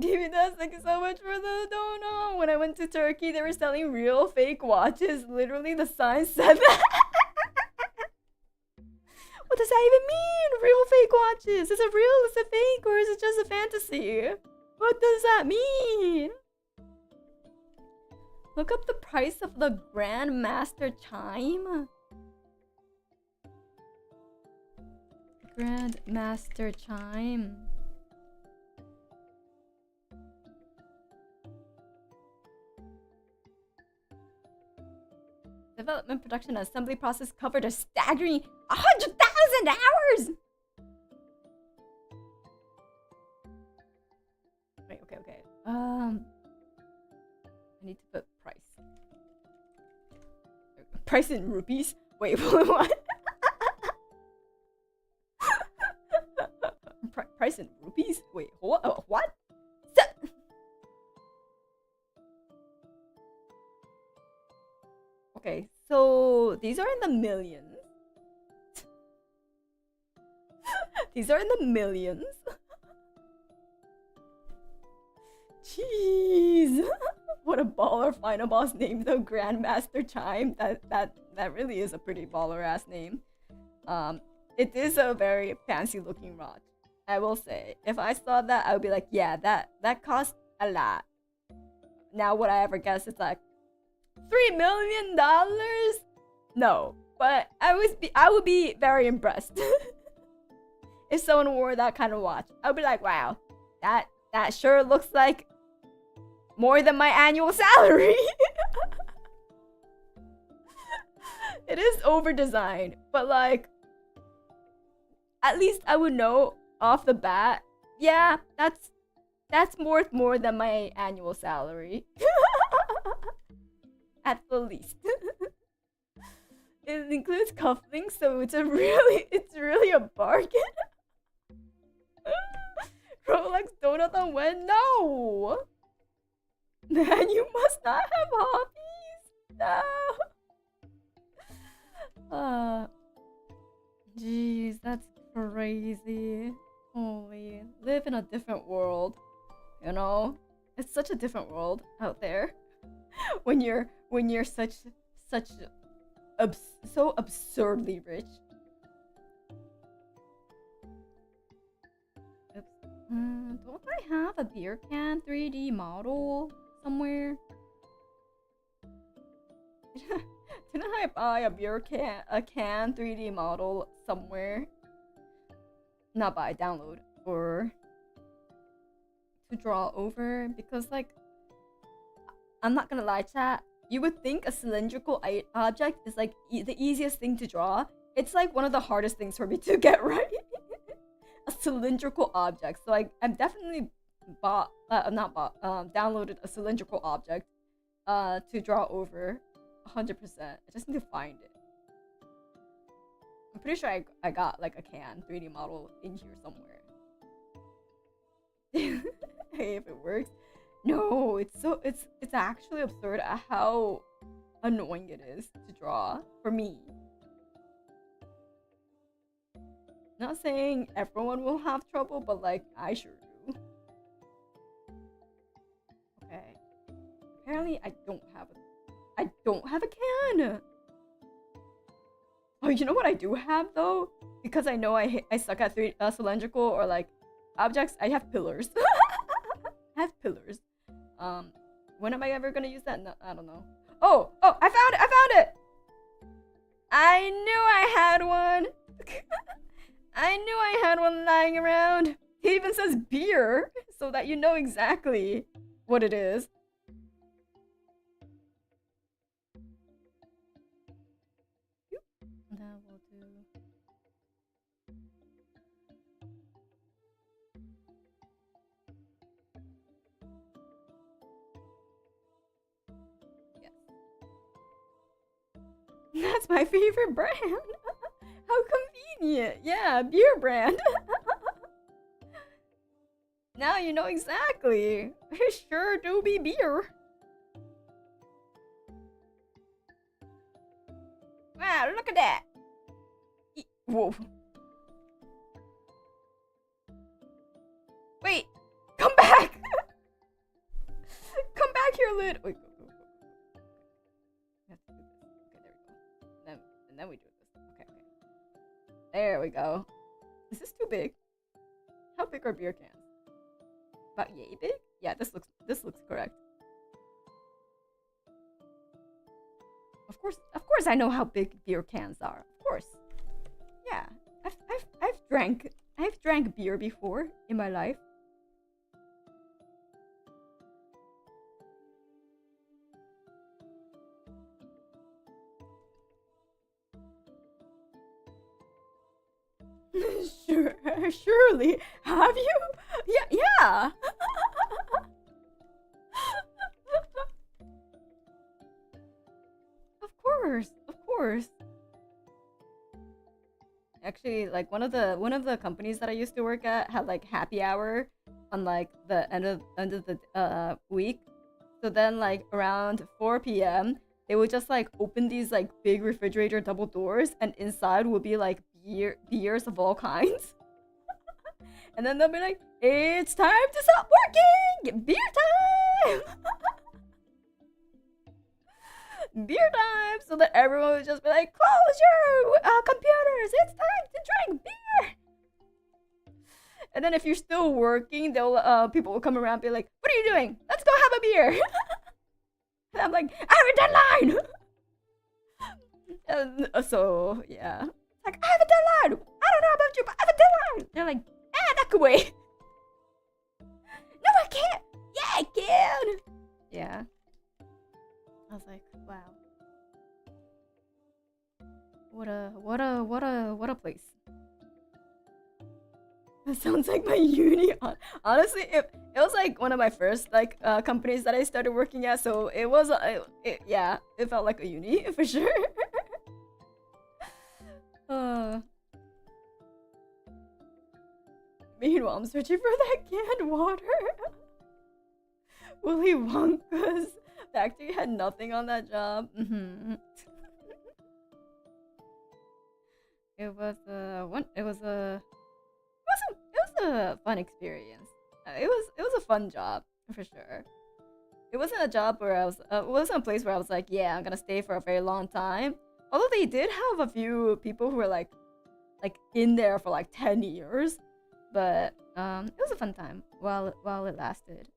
Dividas, thank you so much for the dono. When I went to Turkey, they were selling real fake watches. Literally, the sign said that. What does that even mean? Real fake watches? Is it real? Is it fake? Or is it just a fantasy? What does that mean? Look up the price of the Grandmaster Chime. Grandmaster Chime. Development, production, and assembly process covered a staggering 100,000 hours! Wait, okay. I need to put price. Price in rupees? Wait, what? Price in rupees? Wait, what? What? Okay, so these are in the millions. These are in the millions. Jeez. What a baller final boss name though, Grandmaster Chime. That really is a pretty baller ass name. It is a very fancy looking watch. I will say. If I saw that, I would be like, yeah, that costs a lot. Now would I ever guess it's like $3 million? No, but I would be very impressed if someone wore that kind of watch. I would be like, wow, that sure looks like more than my annual salary. It is over designed, but like, at least I would know off the bat. Yeah, that's worth more than my annual salary. At the least. It includes cufflinks, so it's really a bargain. Rolex donut on when? No! Man, you must not have hobbies. No. Jeez, that's crazy. Holy, live in a different world. You know, it's such a different world out there. when you're such so absurdly rich. Oops. Don't I have a beer can 3D model somewhere? Didn't I buy a can 3D model somewhere? Not buy, download, or to draw over, because like, I'm not gonna lie, chat. You would think a cylindrical object is like the easiest thing to draw. It's like one of the hardest things for me to get right. A cylindrical object. So like, I've definitely downloaded a cylindrical object to draw over 100%. I just need to find it. I'm pretty sure I got like a can 3D model in here somewhere. Hey, if it works. No, it's actually absurd at how annoying it is to draw for me. Not saying everyone will have trouble, but like, I sure do. Okay. Apparently I don't have a can. Oh, you know what I do have though? Because I know I suck at cylindrical or like objects, I have pillars. I have pillars. When am I ever gonna use that? No, I don't know. Oh, I found it! I knew I had one! I knew I had one lying around. It even says beer, so that you know exactly what it is. That will do. That's my favorite brand. How convenient. Yeah, beer brand. Now you know exactly. It sure do be beer. Wow, look at that. Whoa. Wait, come back. Come back here, lid. Wait. And then we do this. Okay. There we go. Is this too big? How big are beer cans? About yay big? Yeah, this looks correct. Of course I know how big beer cans are. Of course. Yeah. I've drank beer before in my life. Surely. Have you? Yeah. Of course. Actually, like one of the companies that I used to work at had like happy hour on like the end of the week. So then like around 4 p.m. they would just like open these like big refrigerator double doors, and inside would be like beers of all kinds. And then they'll be like, it's time to stop working! Beer time! Beer time! So that everyone would just be like, close your computers! It's time to drink beer! And then if you're still working, they'll people will come around and be like, what are you doing? Let's go have a beer! And I'm like, I have a deadline! And so, yeah. It's like, I have a deadline! I don't know about you, but I have a deadline! They're like, that could wait. No, I can't. Yeah, I can. Yeah. I was like, wow. what a place. That sounds like my uni. Honestly, it was like one of my first like companies that I started working at, so it was yeah, it felt like a uni for sure. uh, Meanwhile, I'm searching for that canned water. Willy Wonka's factory had nothing on that job. It was a fun experience. It was a fun job for sure. It wasn't a job where I was. It wasn't a place where I was like, yeah, I'm gonna stay for a very long time. Although they did have a few people who were like in there for like 10 years, but it was a fun time while it lasted.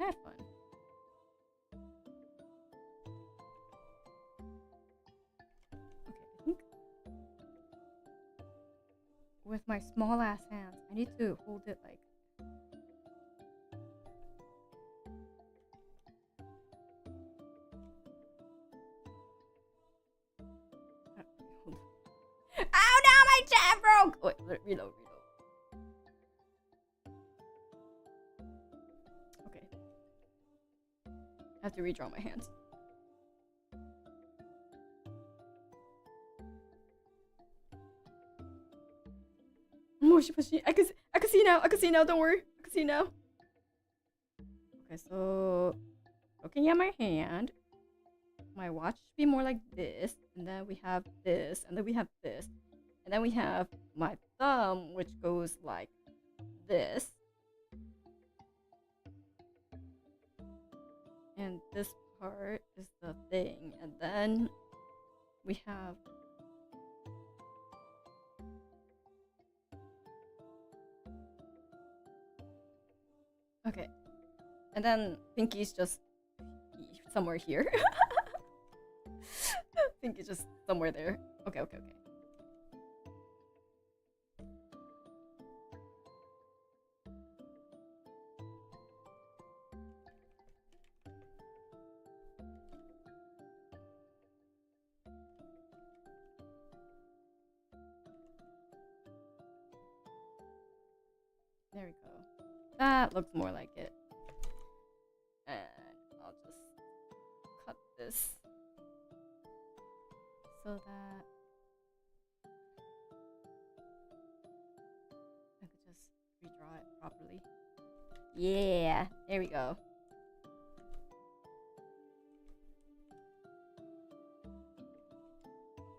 I had fun. Okay, I think with my small ass hands, I need to hold it like. Oh no, my chat broke! Wait, reload. Okay. I have to redraw my hands. Mushy. I can see now, don't worry. I can see now. Okay, so looking at my hand, my watch should be more like this, and then we have this, and then we have this, and then we have my thumb, which goes like this, and this part is the thing, and then we have okay, and then pinky's just somewhere here. Pinky's just somewhere there. Okay. There we go. That looks more like it. And I'll just cut this so that I could just redraw it properly. Yeah, there we go.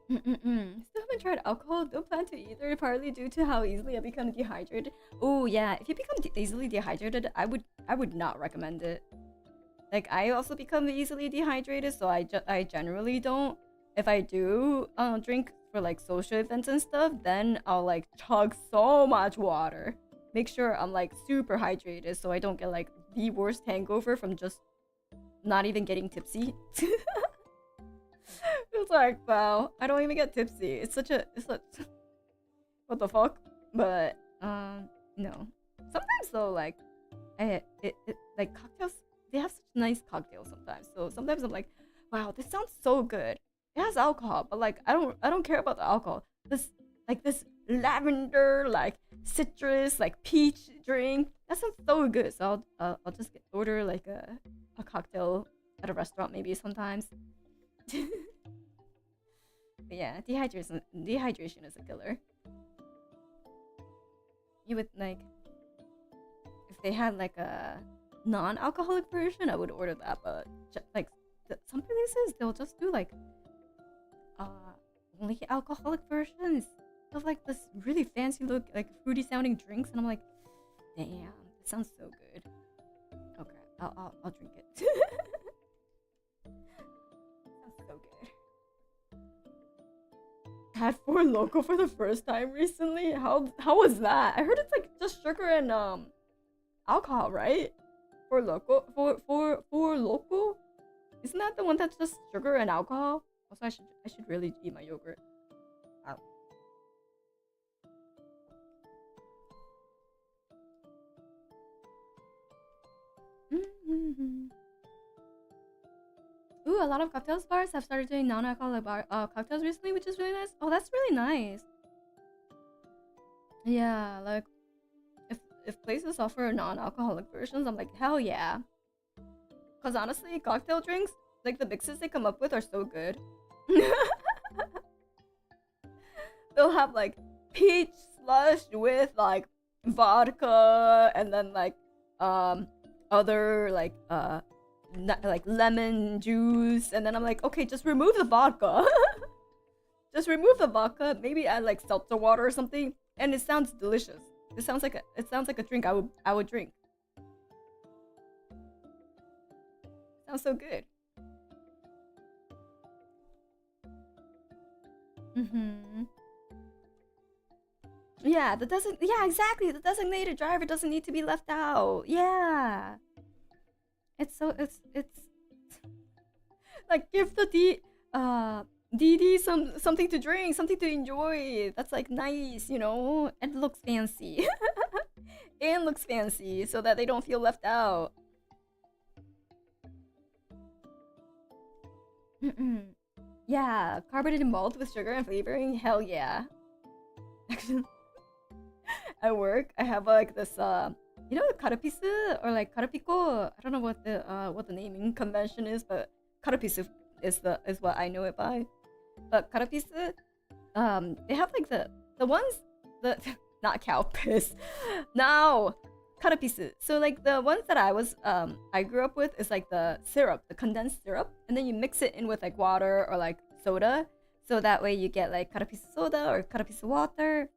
Still haven't tried alcohol. Don't plan to either, partly due to how easily I become dehydrated. Oh yeah, if you become easily dehydrated, I would not recommend it. Like I also become easily dehydrated, so I generally don't. If I do drink for like social events and stuff, then I'll like chug so much water. Make sure I'm like super hydrated so I don't get like the worst hangover from just not even getting tipsy. It's like, wow, I don't even get tipsy. It's such what the fuck? But no. Sometimes though, like like cocktails, they have such nice cocktails sometimes. So sometimes I'm like, wow, this sounds so good. It has alcohol, but like I don't care about the alcohol. This lavender, like citrus, like peach drink. That sounds so good. So I'll just order like a cocktail at a restaurant maybe sometimes. But yeah, dehydration is a killer. You would like if they had like a non-alcoholic version, I would order that. But like some places, they'll just do like only alcoholic versions of like this really fancy look, like fruity sounding drinks, and I'm like, damn, it sounds so good. Okay, I'll drink it. Sounds so good. Had Four Loko for the first time recently. How was that? I heard it's like just sugar and alcohol, right? Four Loko. Isn't that the one that's just sugar and alcohol? Also, I should really eat my yogurt. Ow. Ooh, a lot of cocktails bars have started doing non-alcoholic cocktails recently, which is really nice. Oh, that's really nice. Yeah, like if places offer non-alcoholic versions, I'm like, hell yeah. Cause honestly, cocktail drinks, like the mixes they come up with are so good. They'll have like peach slush with like vodka and then like other like lemon juice, and then I'm like, okay, just remove the vodka. Just remove the vodka, maybe add like seltzer water or something, and it sounds delicious. It sounds like a drink I would drink. Sounds so good. Yeah, exactly. The designated driver doesn't need to be left out. Yeah. It's like give the DD something to drink, something to enjoy. That's like nice, you know? It looks fancy. And looks fancy so that they don't feel left out. Yeah, carbonated malt with sugar and flavoring. Hell yeah. At work, I have like this you know, karapisu or like karapiko. I don't know what the naming convention is, but karapisu is what I know it by. But karapisu, they have like the ones the not cow piss. No, karapisu. So like the ones that I grew up with is like the syrup, the condensed syrup, and then you mix it in with like water or like soda, so that way you get like karapisu soda or karapisu water.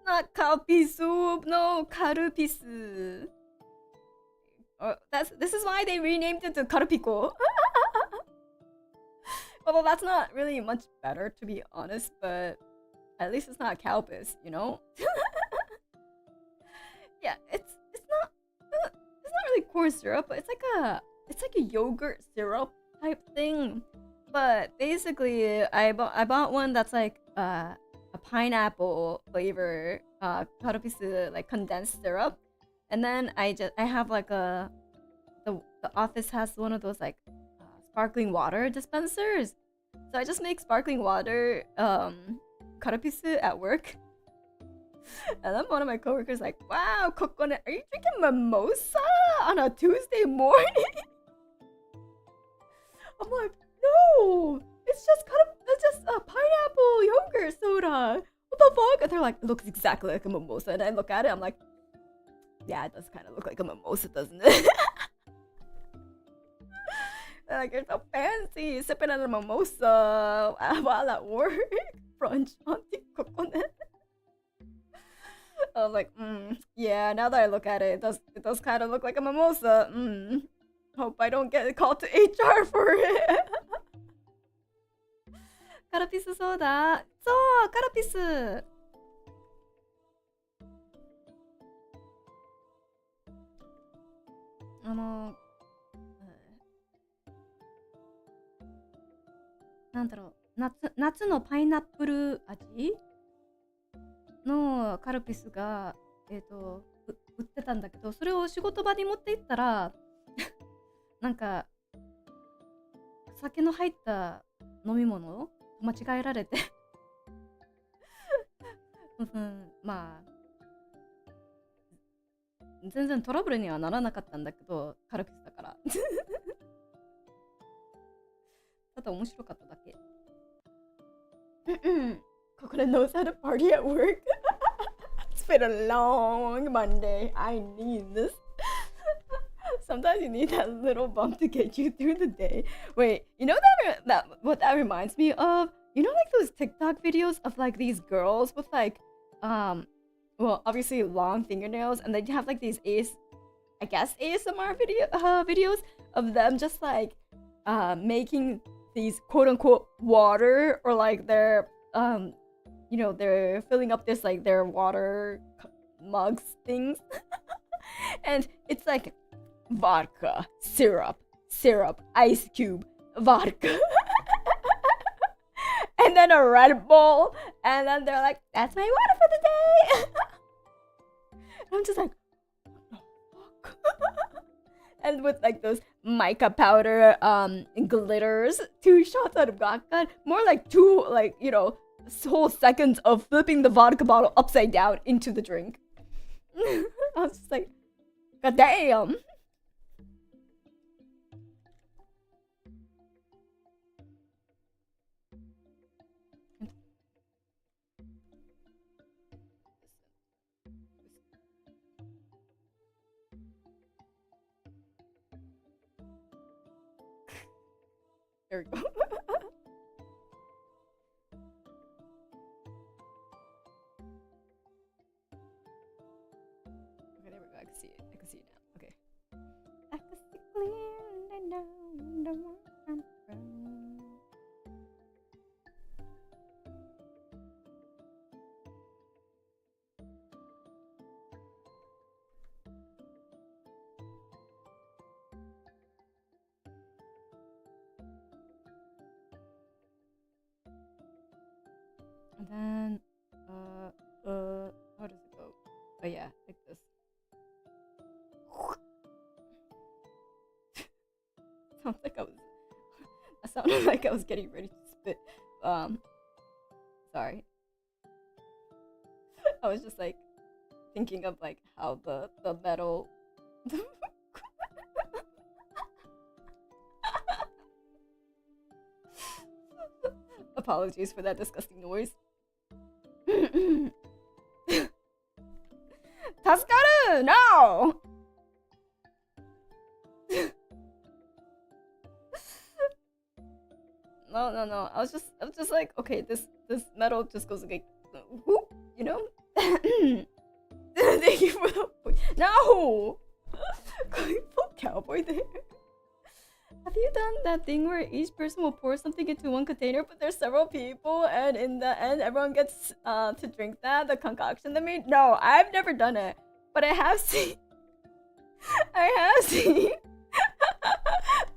Not karapisu, no, karupisu. This is why they renamed it to karapiko. Although that's not really much better, to be honest, but at least it's not cow piss, you know? Yeah, it's not really corn syrup, but it's like a yogurt syrup type thing. But basically, I bought one that's like a pineapple flavor karapisu, like condensed syrup, and then I have like the office has one of those like sparkling water dispensers, so I just make sparkling water karapisu at work. And then one of my coworkers like, wow, Kokone, are you drinking mimosa on a Tuesday morning? I'm like, no, it's just a pineapple yogurt soda. What the fuck? And they're like, it looks exactly like a mimosa. And I look at it, I'm like, yeah, it does kind of look like a mimosa, doesn't it? They're like, you're so fancy, sipping on a mimosa while at work. Brunch on Kokone. I was like, yeah, now that I look at it, it does kind of look like a mimosa. Hope I don't get called to HR for it. Karapisu soda. So, karapisu. Natsu no pineapple 味のカルピスが売ってたんだけど、それを仕事場に持って行ったらなんか酒の入った飲み物間違えられてまあ全然トラブルにはならなかったんだけど、カルピスだからただ面白かっただけ。Kokone knows how to party at work. It's been a long Monday. I need this. Sometimes you need that little bump to get you through the day. Wait, you know that what that reminds me of? You know, like those TikTok videos of like these girls with like, well, obviously long fingernails, and they have like these ASMR videos of them just like making these quote unquote water, or like they're you know, they're filling up this like their water mugs things and it's like vodka, syrup, ice cube, vodka and then a Red Bull, and then they're like, that's my water for the day. And I'm just like, what the fuck? and with like those mica powder glitters, 2 shots out of vodka, more like 2 like, you know, whole seconds of flipping the vodka bottle upside down into the drink. I was just like, god damn. There we go. Okay, there we go. I can see it. I can see it now. Okay. I can see clearly now where I'm from. And then, how does it go? Oh yeah, like this. Sounds like I was. I sounded like I was getting ready to spit. Sorry. I was just like thinking of like how the metal. Apologies for that disgusting noise. 助かる No! No. I was just like, okay, this metal just goes like, whoop, you know? Thank you for the point. No! Going full cowboy there. Have you done that thing where each person will pour something into one container, but there's several people, and in the end, everyone gets to drink the concoction they made? No, I've never done it, but I have seen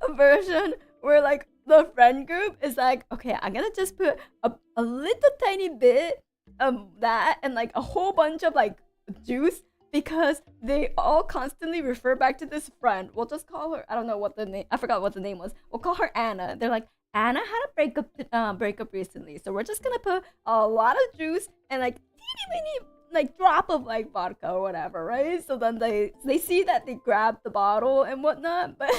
a version where like the friend group is like, okay, I'm gonna just put a little tiny bit of that and like a whole bunch of like juice, because they all constantly refer back to this friend. We'll just call her, I don't know what the name, I forgot what the name was. We'll call her Anna. They're like, Anna had a breakup recently, so we're just gonna put a lot of juice and like teeny weeny like drop of like vodka or whatever, right? So then they see that they grab the bottle and whatnot, but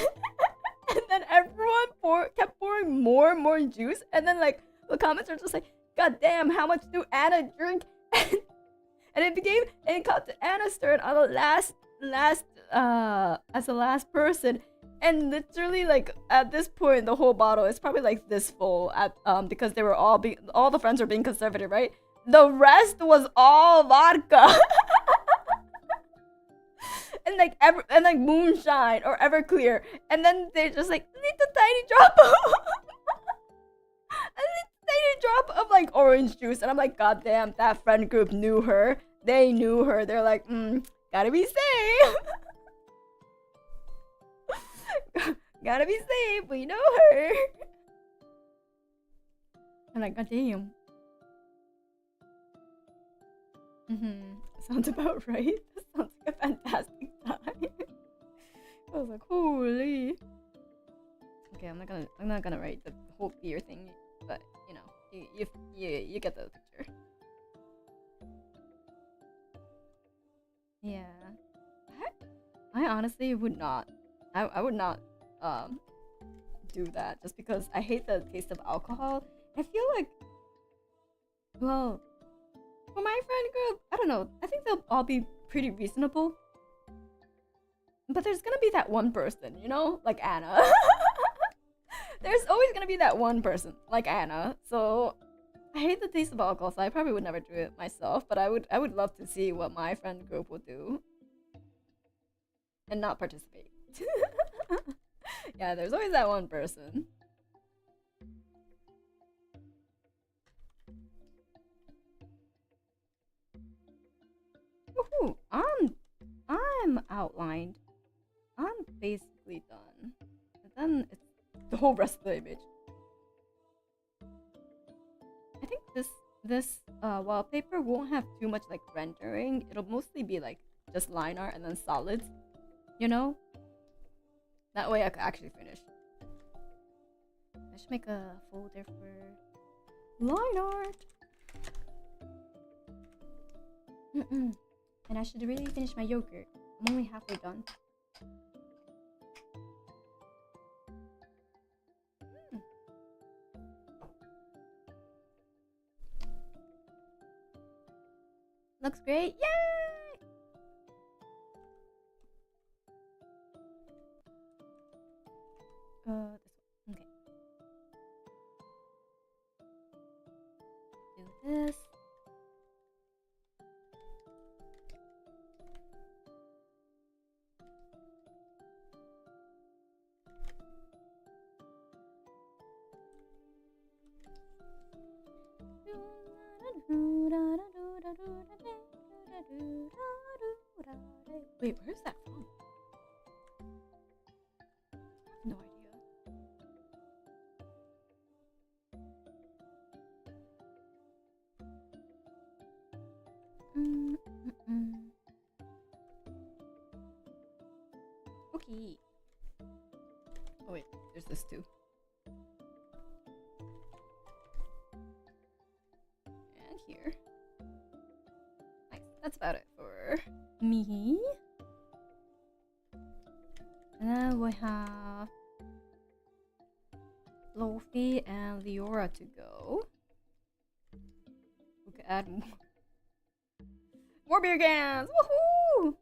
and then everyone kept pouring more and more juice, and then like the comments are just like, god damn, how much do Anna drink? And it got to Anna's turn on the last as the last person, and literally like at this point the whole bottle is probably like this full at because they were all the friends were being conservative, right? The rest was all vodka. and like moonshine or Everclear, and then they just like little tiny drop of like orange juice, and I'm like, god damn, that friend group knew her. They knew her. They're like, gotta be safe. Gotta be safe. We know her. I'm like, god damn. Sounds about right. That sounds like a fantastic time. I was like, holy. Okay, I'm not gonna write the whole beer thing, but you know, you get the picture. Yeah, I honestly would not. I would not do that, just because I hate the taste of alcohol. I feel like, well, for my friend group, I don't know. I think they'll all be pretty reasonable. But there's gonna be that one person, you know, like Anna. There's always gonna be that one person, like Anna. So I hate the taste of alcohol, so I probably would never do it myself. But I would love to see what my friend group would do, and not participate. Yeah, there's always that one person. Woohoo! I'm outlined. I'm basically done. And then it's the whole rest of the image. I think this wallpaper won't have too much like rendering. It'll mostly be like just line art and then solids, you know? That way I could actually finish. I should make a folder for line art. And I should really finish my yogurt. I'm only halfway done. Looks great. Yay! This one. Okay. Do this. Wait, where's that from? I have no idea. Okay. Oh wait, there's this too. And here. Nice. That's about it for me. And then we have Lofi and Leora to go. We could add more beer cans! Woohoo!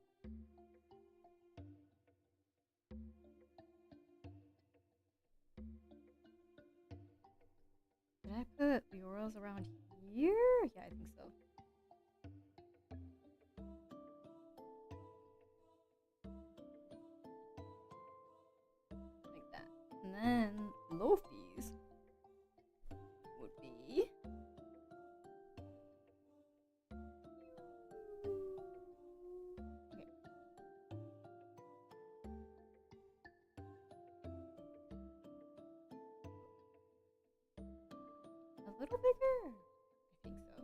Did I put Leora's around here? Yeah, I think so. And then Lofi's would be okay. A little bigger? I think so.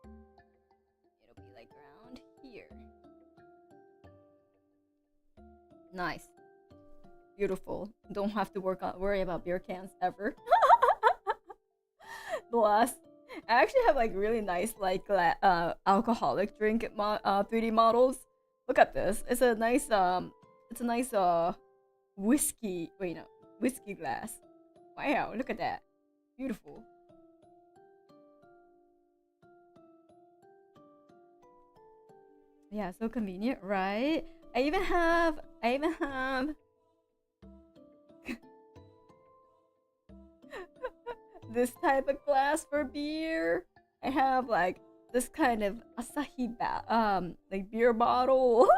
Yeah. It'll be like around here. Nice. Beautiful. Don't have to worry about beer cans ever. Bless. I actually have like really nice like alcoholic drink 3D models. Look at this. It's a nice whiskey. Wait, no, whiskey glass. Wow, look at that. Beautiful. Yeah, so convenient, right? I even have this type of glass for beer. I have like this kind of Asahi like beer bottle.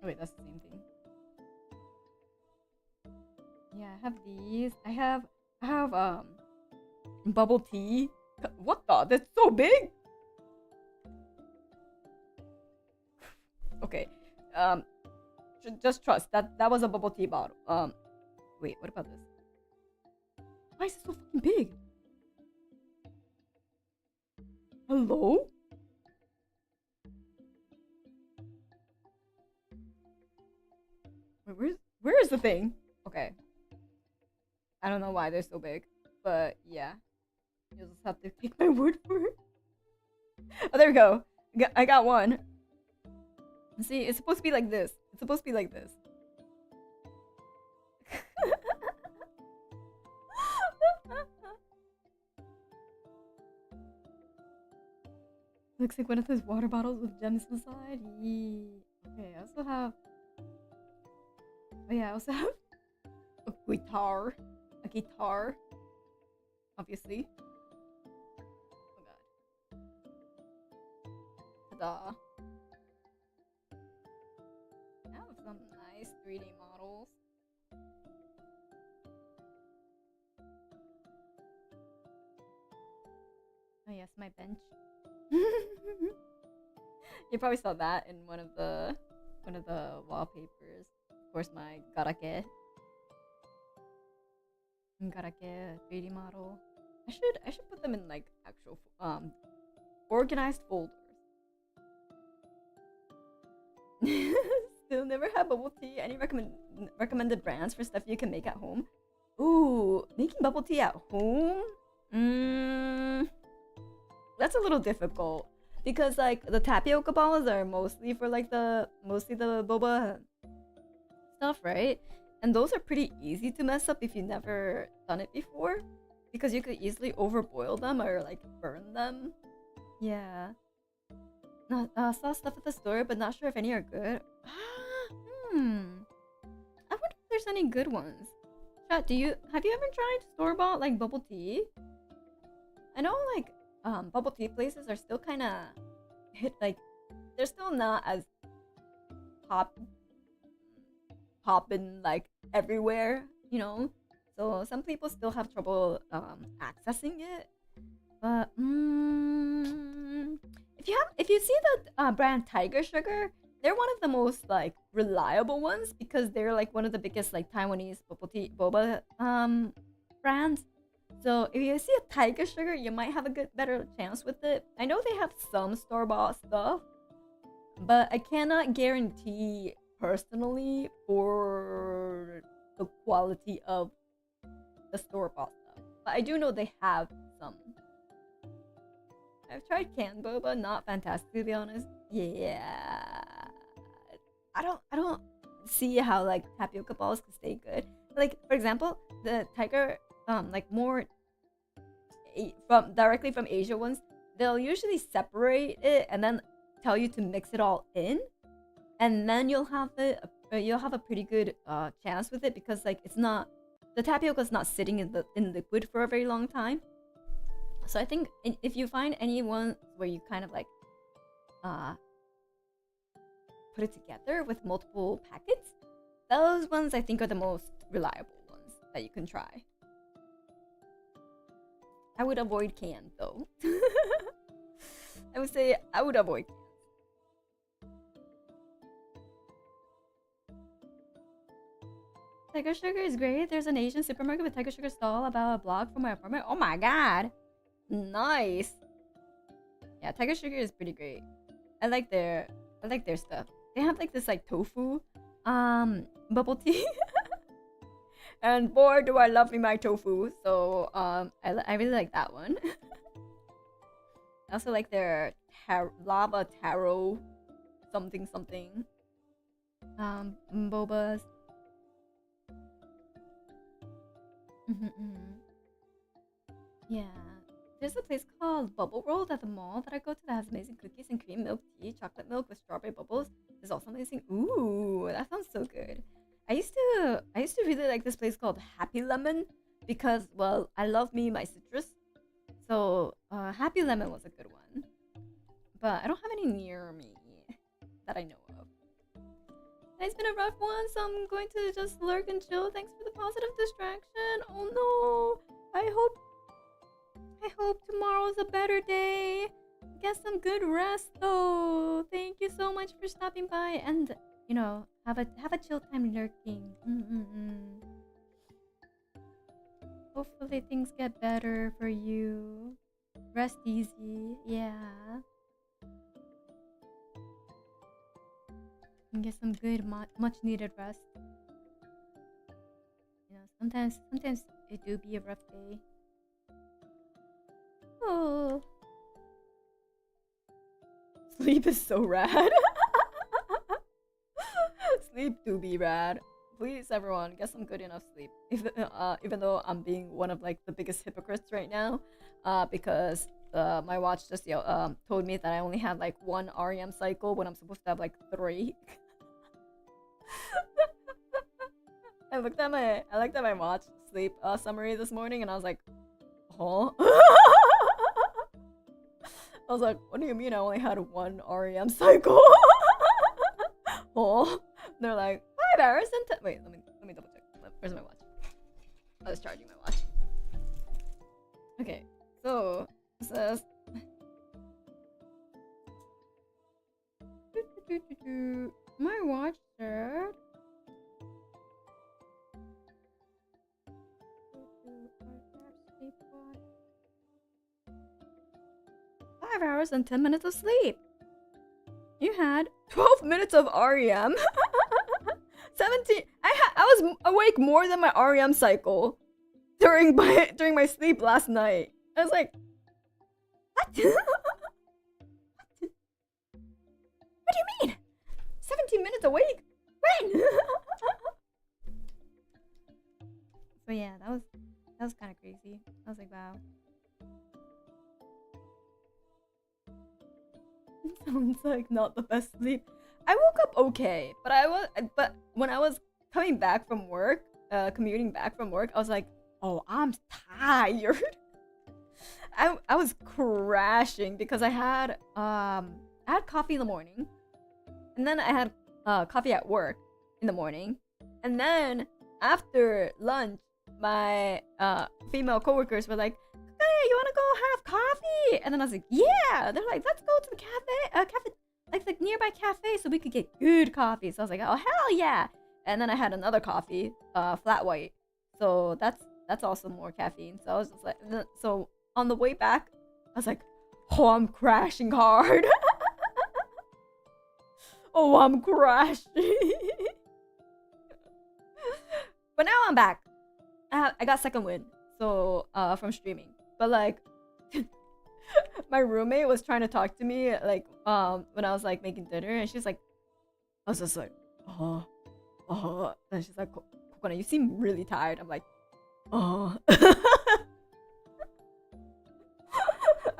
Oh, wait, that's the same thing. Yeah, I have these. I have bubble tea. What the? That's so big. Okay. Just trust that was a bubble tea bottle. Wait, what about this? Why is it so fucking big? Hello? Wait, where is the thing? Okay. I don't know why they're so big, but yeah. You'll just have to take my word for it. Oh, there we go. I got one. See, it's supposed to be like this. It's supposed to be like this. Looks like one of those water bottles with gems inside. Yee. Okay, I also have... Oh yeah, I also have a guitar. A guitar. Obviously. Oh god. Ta-da. I have some nice 3D models. Oh yes, my bench. You probably saw that in one of the wallpapers. Of course, my Gacha 3D model. I should put them in like actual organized folders. Still never had bubble tea. Any recommended brands for stuff you can make at home? Ooh, making bubble tea at home? That's a little difficult because like the tapioca balls are mostly for like mostly the boba stuff, right? And those are pretty easy to mess up if you've never done it before, because you could easily overboil them or like burn them. Yeah. Saw stuff at the store, but not sure if any are good. I wonder if there's any good ones. Chat, have you ever tried store-bought like bubble tea? I know like bubble tea places are still kind of like they're still not as poppin' like everywhere, you know. So some people still have trouble accessing it. But if you see the brand Tiger Sugar, they're one of the most like reliable ones because they're like one of the biggest like Taiwanese boba brands. So if you see a Tiger Sugar, you might have a better chance with it. I know they have some store-bought stuff, but I cannot guarantee personally for the quality of the store-bought stuff. But I do know they have some. I've tried canned boba, not fantastic to be honest. Yeah, I don't see how like tapioca balls can stay good. Like for example, the Tiger like more directly from Asia ones, they'll usually separate it and then tell you to mix it all in, and then you'll have a pretty good chance with it because like the tapioca is not sitting in liquid for a very long time. So I think if you find any one where you kind of like put it together with multiple packets, those ones I think are the most reliable ones that you can try. I would avoid canned though. I would say I would avoid canned. Tiger Sugar is great. There's an Asian supermarket with Tiger Sugar stall about a block from my apartment. Oh my god. Nice. Yeah, Tiger Sugar is pretty great. I like their stuff. They have like this like tofu bubble tea. And boy do I love me my tofu. So I really like that one. I also like their lava taro something bobas. Yeah. There's a place called Bubble World at the mall that I go to that has amazing cookies and cream milk tea, chocolate milk with strawberry bubbles. It's also amazing. Ooh, that sounds so good. I used to really like this place called Happy Lemon because, well, I love me my citrus. So Happy Lemon was a good one, but I don't have any near me that I know of. It's been a rough one, so I'm going to just lurk and chill. Thanks for the positive distraction. Oh no, I hope tomorrow's a better day. Get some good rest though. Thank you so much for stopping by and, you know, have a chill time lurking. Hopefully things get better for you. Rest easy. Yeah. And get some good much needed rest. You know, sometimes it do be a rough day. Oh. Sleep is so rad. Sleep do be rad. Please, everyone, get some good enough sleep. Even though I'm being one of like the biggest hypocrites right now, because my watch just told me that I only had like 1 REM cycle when I'm supposed to have like 3. I looked at my watch sleep summary this morning and I was like, huh? I was like, what do you mean I only had 1 REM cycle? Huh? They're like, 5 hours and wait, let me double check. Where's my watch? I was charging my watch. Okay, so it says my watch said 5 5 hours and 10 minutes of sleep. You had 12 minutes of REM. 17. I was awake more than my REM cycle during my sleep last night. I was like, what? What do you mean? 17 minutes awake? When? So yeah, that was kind of crazy. I was like, wow. Sounds like not the best sleep. I woke up okay, but when I was coming back from work, commuting back from work, I was like, oh, I'm tired. I was crashing because I had coffee in the morning, and then I had coffee at work in the morning, and then after lunch, my female coworkers were like, "Hey, you wanna go have coffee?" And then I was like, "Yeah." They're like, "Let's go to the cafe, like nearby cafe, so we could get good coffee." So I was like, "Oh hell yeah!" And then I had another coffee, flat white. So that's also more caffeine. So I was just like, so on the way back, I was like, "Oh, I'm crashing hard." Oh, I'm crashing. But now I'm back. I got second win, so from streaming. But like, my roommate was trying to talk to me like when I was like making dinner, and she's like, I was just like, and she's like, Kokone, you seem really tired. I'm like, I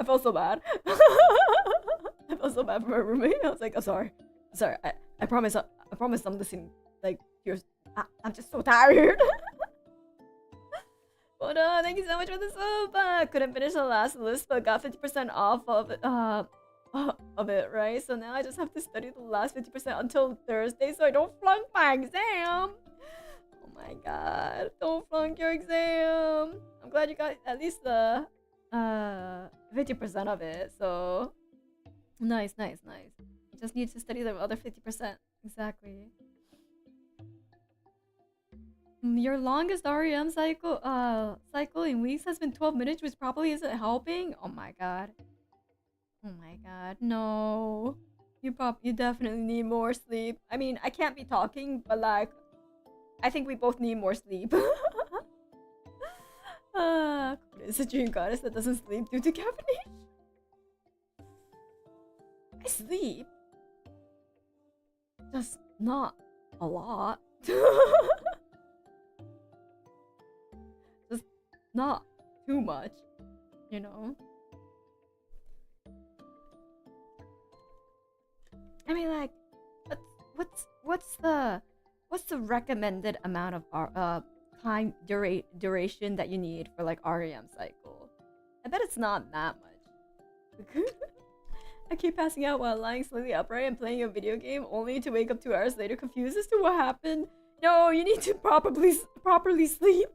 felt so bad. I felt so bad for my roommate. I was like, I'm sorry. I promise I'm listening. Like, I'm just so tired. Hold on, thank you so much for the sub. Couldn't finish the last list, but got 50% off of it, right? So now I just have to study the last 50% until Thursday, so I don't flunk my exam. Oh my god, don't flunk your exam. I'm glad you got at least the 50% of it. So nice. You just need to study the other 50%. Exactly. Your longest REM cycle in weeks has been 12 minutes, which probably isn't helping. Oh my god. No. You definitely need more sleep. I mean, I can't be talking, but like, I think we both need more sleep. It's a dream goddess that doesn't sleep due to caffeination. I sleep. Just not a lot. Just not too much, you know? I mean, like, what's the recommended amount of time duration that you need for like REM cycle? I bet it's not that much. I keep passing out while lying slightly upright and playing a video game, only to wake up 2 hours later confused as to what happened. No, you need to properly sleep.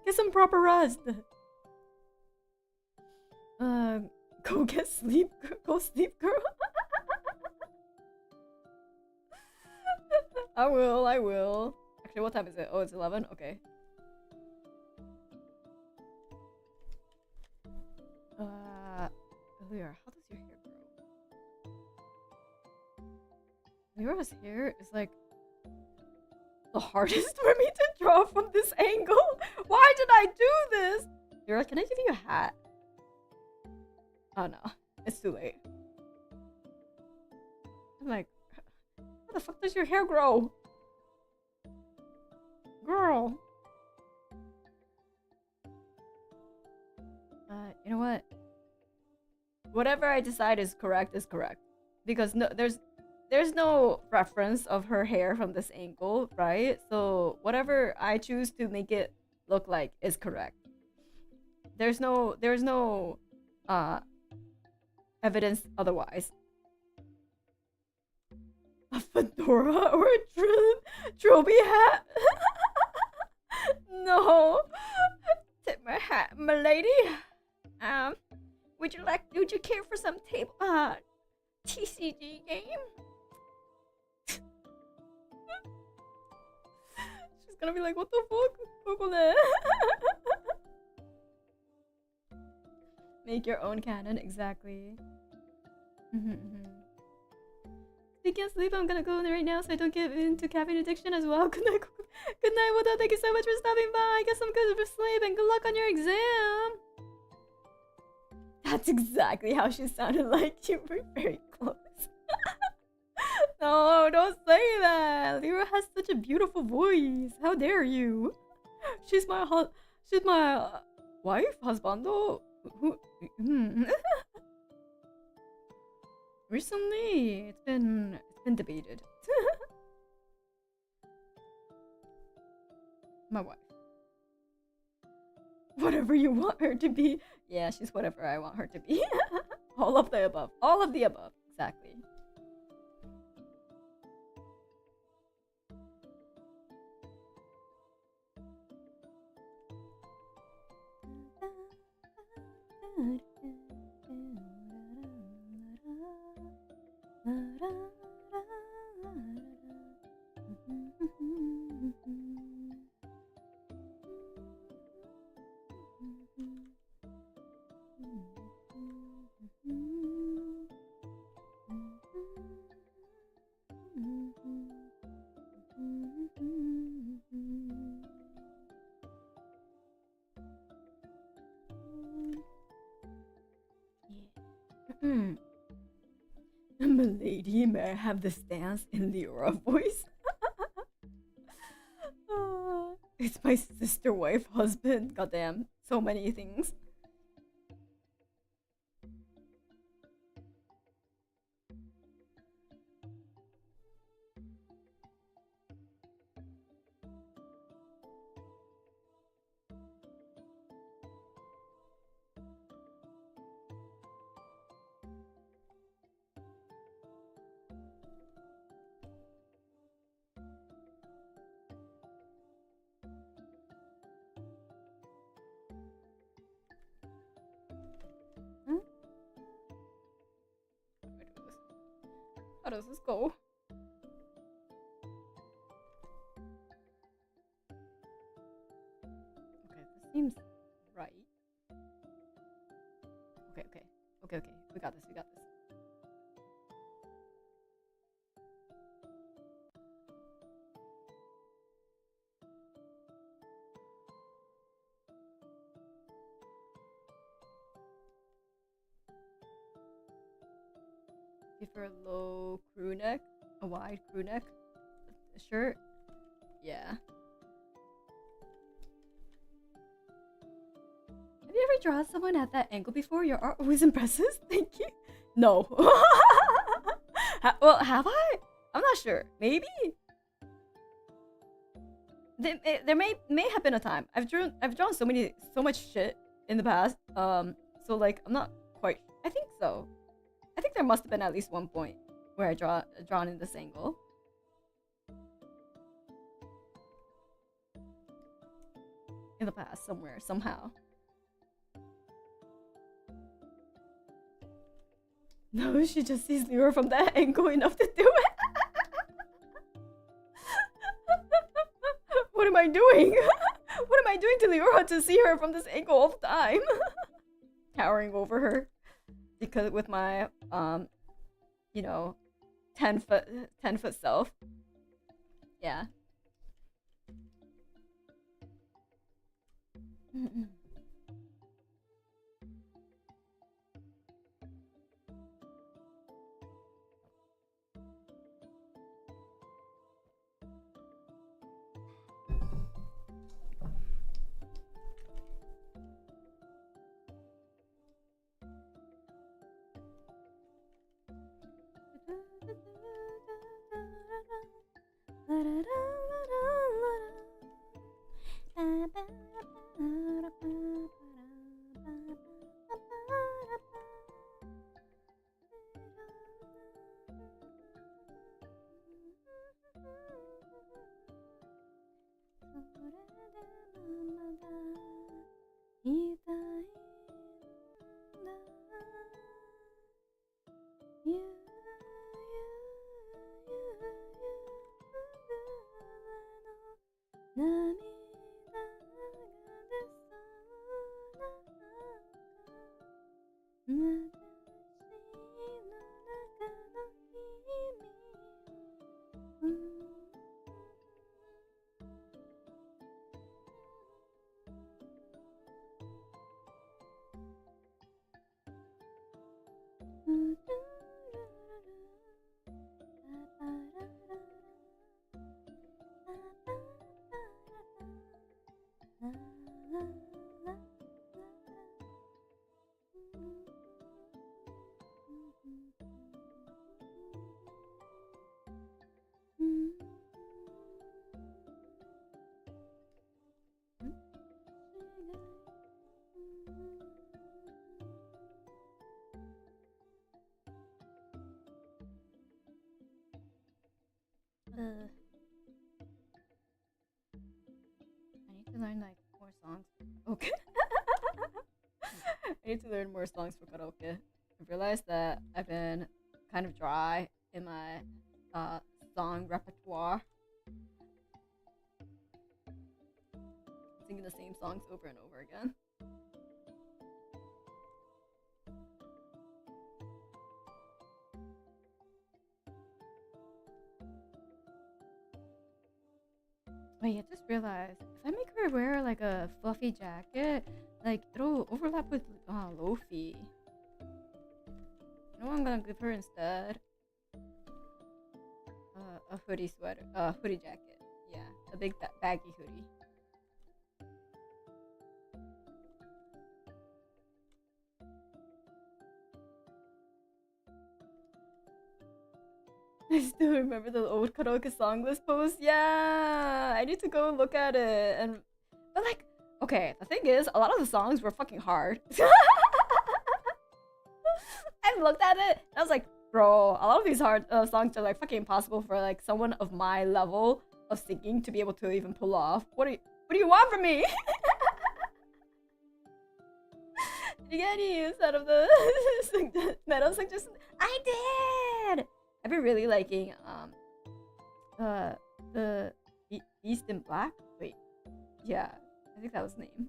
Get some proper rest. Go get sleep. Go sleep, girl. I will. Actually, what time is it? Oh, it's 11? Okay. Earlier, how does your hair grow? Mira's hair is like the hardest for me to draw from this angle. Why did I do this? Mira, can I give you a hat? Oh no, it's too late. I'm like, how the fuck does your hair grow? Girl. You know what? Whatever I decide is correct is correct. Because no, there's no reference of her hair from this angle, right? So whatever I choose to make it look like is correct. There's no evidence otherwise. A fedora or a trilby hat? No. Tip my hat, my lady. Would you care for some TCG game? She's gonna be like, what the fuck? Make your own canon, exactly. Speaking of sleep, I'm gonna go right now so I don't get into caffeine addiction as well. Good night, good night, Wada. Thank you so much for stopping by. I guess I'm good for sleep and good luck on your exam. That's exactly how she sounded like. You were very close. No, don't say that. Lyra has such a beautiful voice. How dare you? She's my wife, husbando. Who? Recently, it's been debated. My wife. Whatever you want her to be. Yeah, she's whatever I want her to be. All of the above. All of the above. Exactly. Milady, may I have the stance in the aura voice? It's my sister, wife, husband. Goddamn, so many things. How does this go? Okay, this seems right. Okay. We got this. Give her a low crew neck, a wide crew neck shirt. Yeah. Have you ever drawn someone at that angle before? Your art always impresses. Thank you. No. Well, have I? I'm not sure. Maybe. There may have been a time. I've drawn so much shit in the past. So like I'm not quite. I think so. I think there must have been at least one point where I drawn in this angle. In the past, somewhere, somehow. No, she just sees Lyra from that angle enough to do it. What am I doing? What am I doing to Lyra to see her from this angle all the time? Towering over her. Because with my, 10 foot self. Yeah. learn like more songs. Okay. I need to learn more songs for karaoke. I realized that I've been kind of dry in my song repertoire. Singing the same songs over and over again. Wait, I just realized if I make her wear like a fluffy jacket, like it'll overlap with Lofi. You know what I'm gonna give her instead? A hoodie sweater, hoodie jacket. Yeah, a big baggy hoodie. I still remember the old karaoke song list post. Yeah, I need to go look at it. But like, okay, the thing is, a lot of the songs were fucking hard. I looked at it and I was like, bro, a lot of these hard songs are like fucking impossible for like someone of my level of singing to be able to even pull off. What do you want from me? Did you get any use out of the metal suggestion? I did. I've been really liking the Beast in Black. Wait, yeah, I think that was the name.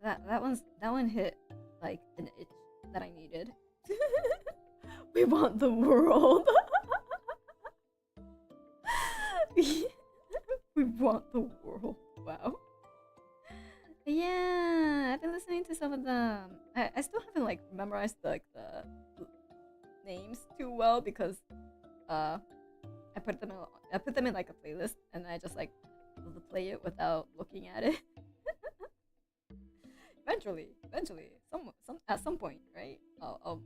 That one hit like an itch that I needed. We want the world. We want the world. Wow. Yeah, I've been listening to some of them. I still haven't like memorized like the names too well because I put them in like a playlist and I just like play it without looking at it. Eventually, at some point, right? I'll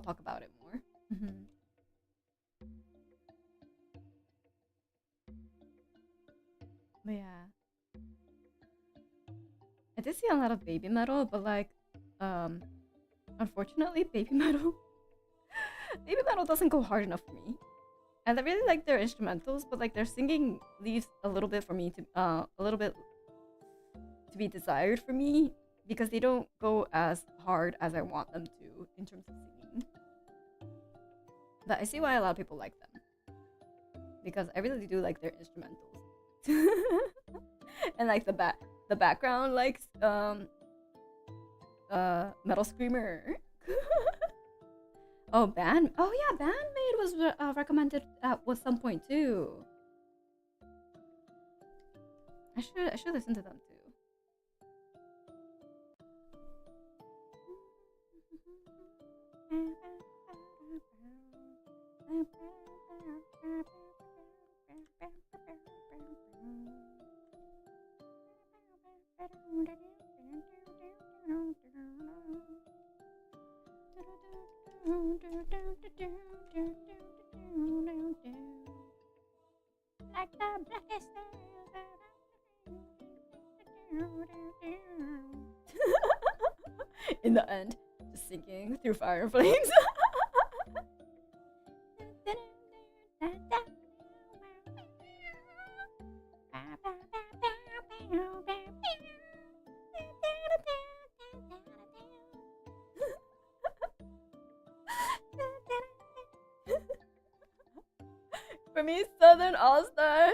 talk about it more. But yeah, I did see a lot of baby metal, but like, unfortunately, baby metal doesn't go hard enough for me. And I really like their instrumentals, but like their singing leaves a little bit for me to a little bit to be desired for me because they don't go as hard as I want them to in terms of singing. But I see why a lot of people like them because I really do like their instrumentals and like the background like metal screamer. Oh yeah, Bandmaid was recommended at some point too. I should listen to them too. Like the blackest in the end, just sinking through fire and flames. For me, Southern All-Star.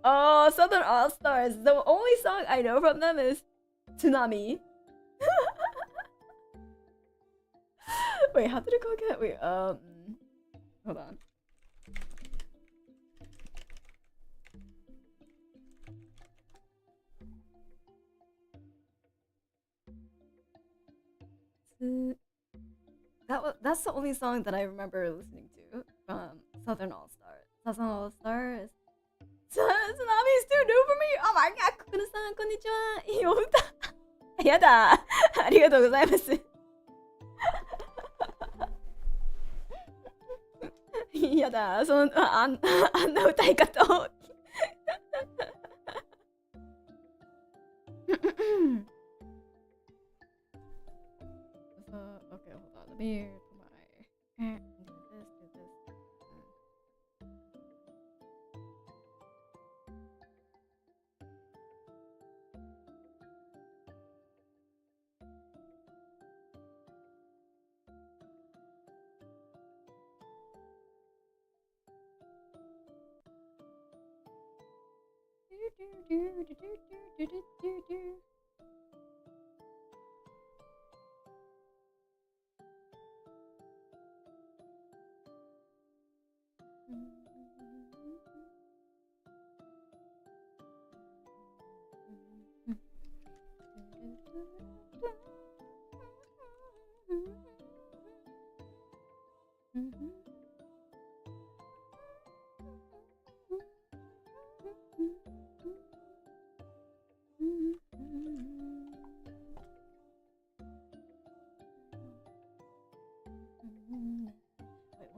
Oh, Southern All-Stars. The only song I know from them is Tsunami. Wait, how did it go again? Wait, hold on. That's the only song that I remember listening to from Southern All-Stars. Southern All-Stars. Tsunami is too new for me. Oh my god, Kokone-san, konnichiwa. いいお歌。やだ。ありがとうございます。やだ、あんな歌い方を。Okay, hold on. Let me put my do this.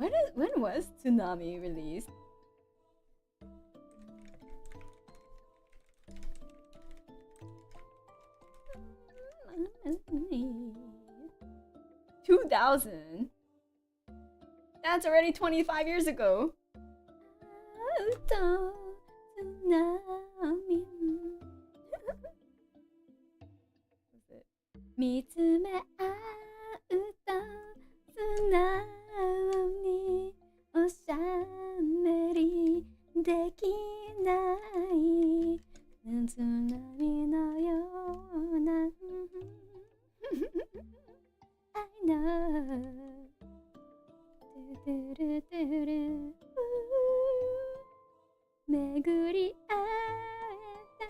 Wait, when was Tsunami released? $2,000? That's already 25 years ago. What's it? 見つめ合うと素直におしゃべりできない津波のようなI know トゥルトゥル巡り合えた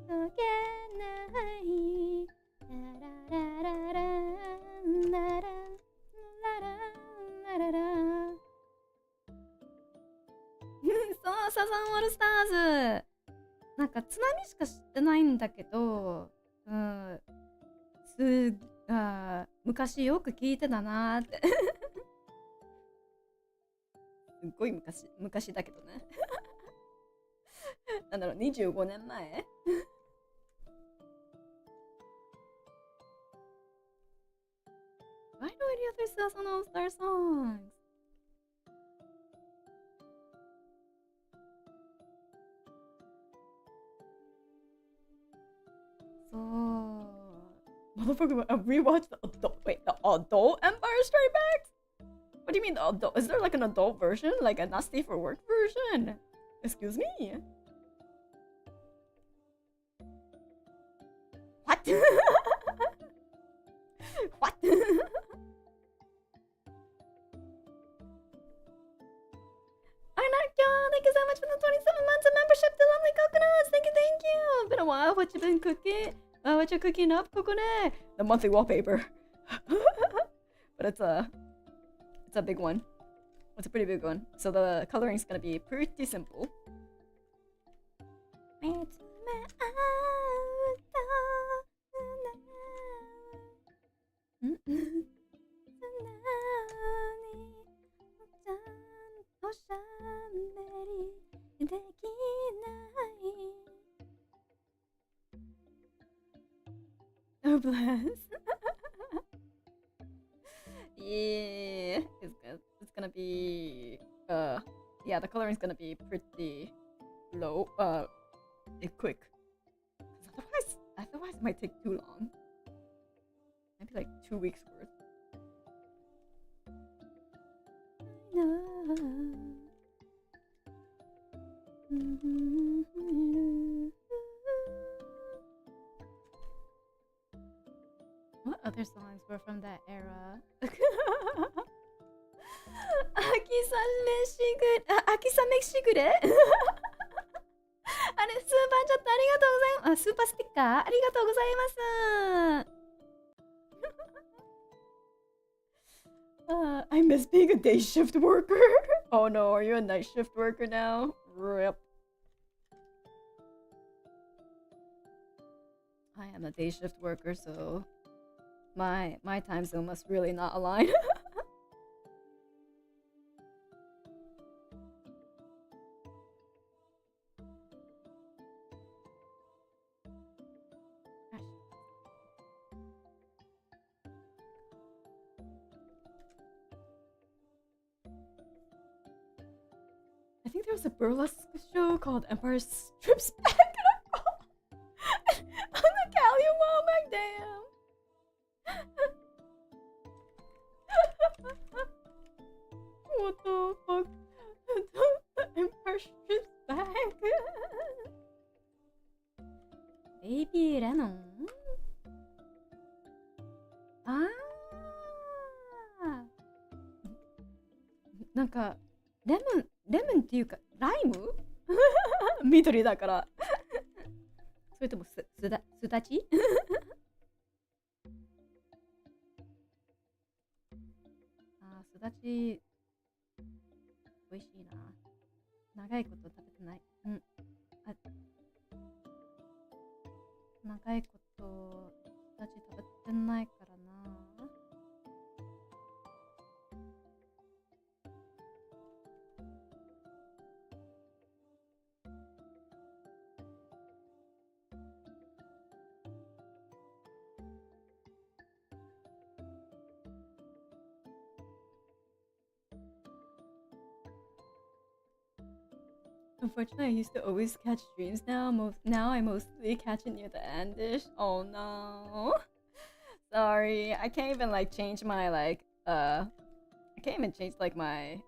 溶けないララララララララララそうサザンオールスターズなんか津波しか知ってないんだけど昔よく聞いてたなーってすっごい昔だけどねなんだろう25年前Why do any other Sasan All-Star songs? Motherfucker, I rewatched the adult. Wait, the adult Empire Strikes Back? What do you mean the adult? Is there like an adult version? Like a not safe for work version? Excuse me? What? What? Thank you so much for the 27 months of membership to Lovely Coconuts. Thank you. Been a while. What you been cooking? What you cooking up, Kokone? The monthly wallpaper. But it's a big one. It's a pretty big one. So the coloring's gonna be pretty simple. Oh bless. Yeah, it's gonna be yeah, the coloring's gonna be pretty low quick. Otherwise it might take too long. Maybe like 2 weeks worth. What other songs were from that era? Aki-san makes shigure? あれ、スーパーチャットありがとうございます。スーパースティッカーありがとうございます。I miss being a day shift worker. Oh no, are you a night shift worker now? RIP. I am a day shift worker, so my time zone must really not align. I think there was a burlesque show called Empire Strips Back on the Callium wall back, damn. ベイビーレノンあなんかレモンっていうかライム緑だからそれともすだちすだち美味しいな。長いこと食べてない。長いことすだち食べてないからな。Unfortunately, I used to always catch dreams now. Now I mostly catch it near the end-ish. Oh no. Sorry. I can't even like change my I can't even change like my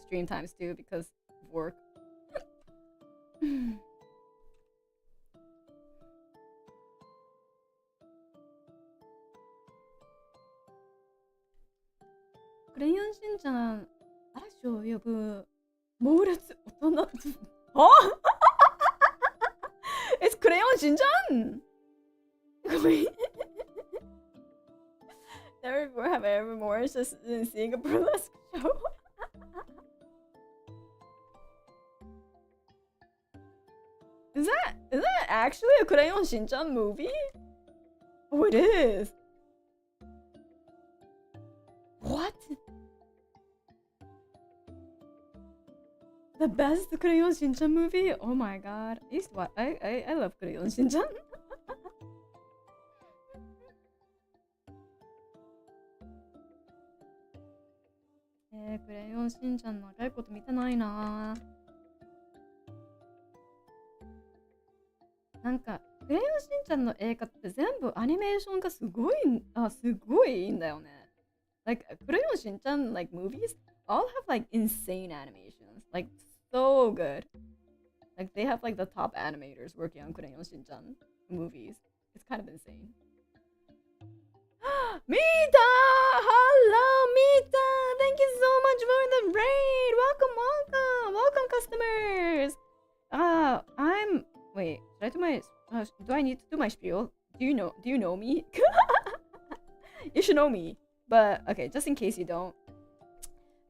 stream times too because of work. 크레용 신장 알았죠, 여보. 모르츠 어떠나? 어? It's 크레용 신장. Never before have I ever more interested in seeing a burlesque show. Is that actually a 크레용 신장 movie? Oh, it is. What? The best 크레용 신장 movie? Oh my god. I love 크레용 신장. 크레용 신장 長いこと見てないな。なんかクレヨンしんちゃんの映画って全部アニメーションがすごいいいんだよね。Like クレヨンしんちゃん like movies all have like insane animations, like so good. Like they have like the top animators working on クレヨンしんちゃん movies. It's kind of insane. Mita! Hello, Mita! Thank you so much for the raid! Welcome, customers! Wait, should I do my... do I need to do my spiel? Do you know me? You should know me. But, okay, just in case you don't.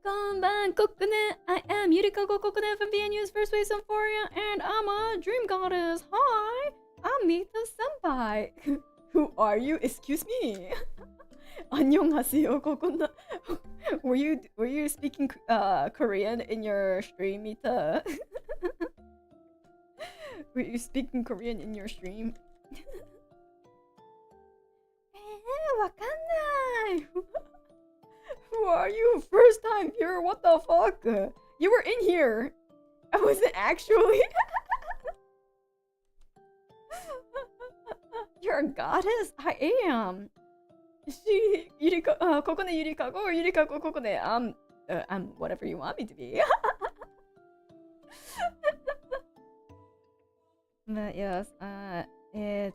Konban, Kokone! I am Yurikago Kokone from V&U's First V&U Symphoria, and I'm a dream goddess! Hi! I'm Mita Senpai! Who are you? Excuse me! 안녕하세요, Kokone. Were you speaking Korean in your stream, Mita? Were you speaking Korean in your stream? わかんない Who are you? First time here? What the fuck? You were in here. I wasn't actually. You're a goddess? I am. Kokone Yurikago or Yurikago Kokone? I'm whatever you want me to be. But yes, yeah,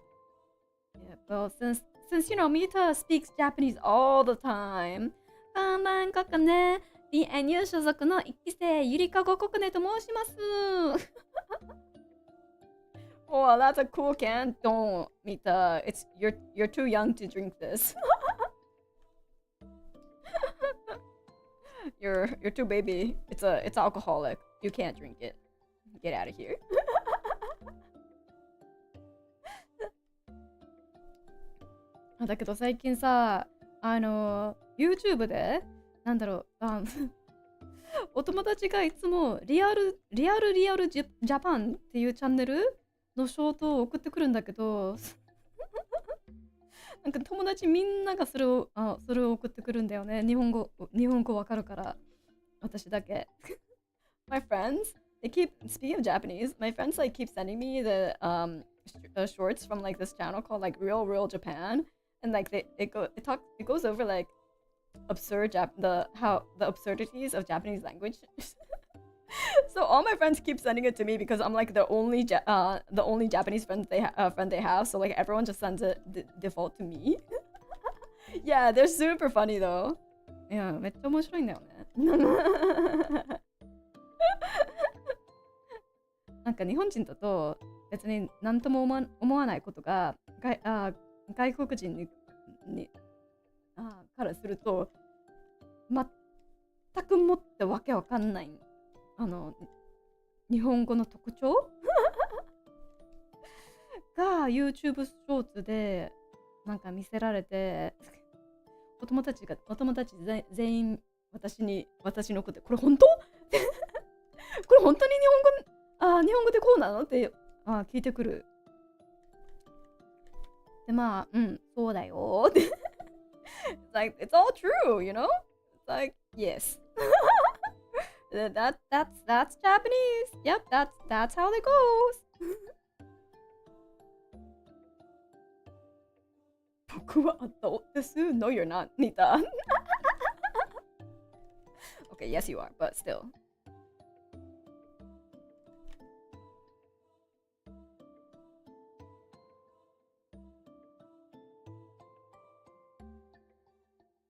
well, since you know Mita speaks Japanese all the time. Konban Kokone, V&U 所属の1期生ゆりかごここねと申します。Oh, that's a cool can. Don't, Mita. You're too young to drink this. You're too baby. It's alcoholic. You can't drink it. Get out of here. だけど最近さ、YouTube でなんだろう、お友達がいつもリアルジャパンっていうチャンネルのショートを送ってくるんだけど、なんか友達みんながそれを送ってくるんだよね。日本語わかるから私だけ。My friends, speaking of Japanese, my friends like keep sending me the shorts from like this channel called like Real Japan, and like it goes over like the absurdities of Japanese language. So all my friends keep sending it to me because I'm like the only Japanese friend they have. So like everyone just sends it default to me. Yeah, they're super funny though. いや、めっちゃ面白いんだよね。なんか日本人だと別に何とも思わないことが外国人にからすると全くもってわけわかんない日本語の特徴が YouTube ショーツでなんか見せられて、お友達全員私のことこれ本当これ本当に日本語でこうなのって聞いてくる。でまあそうだよって。It's like it's all true, you know? It's like yes. That's Japanese. Yep, that's how it goes. 僕はadultです。No, you're not, Nita. Okay, yes you are, but still.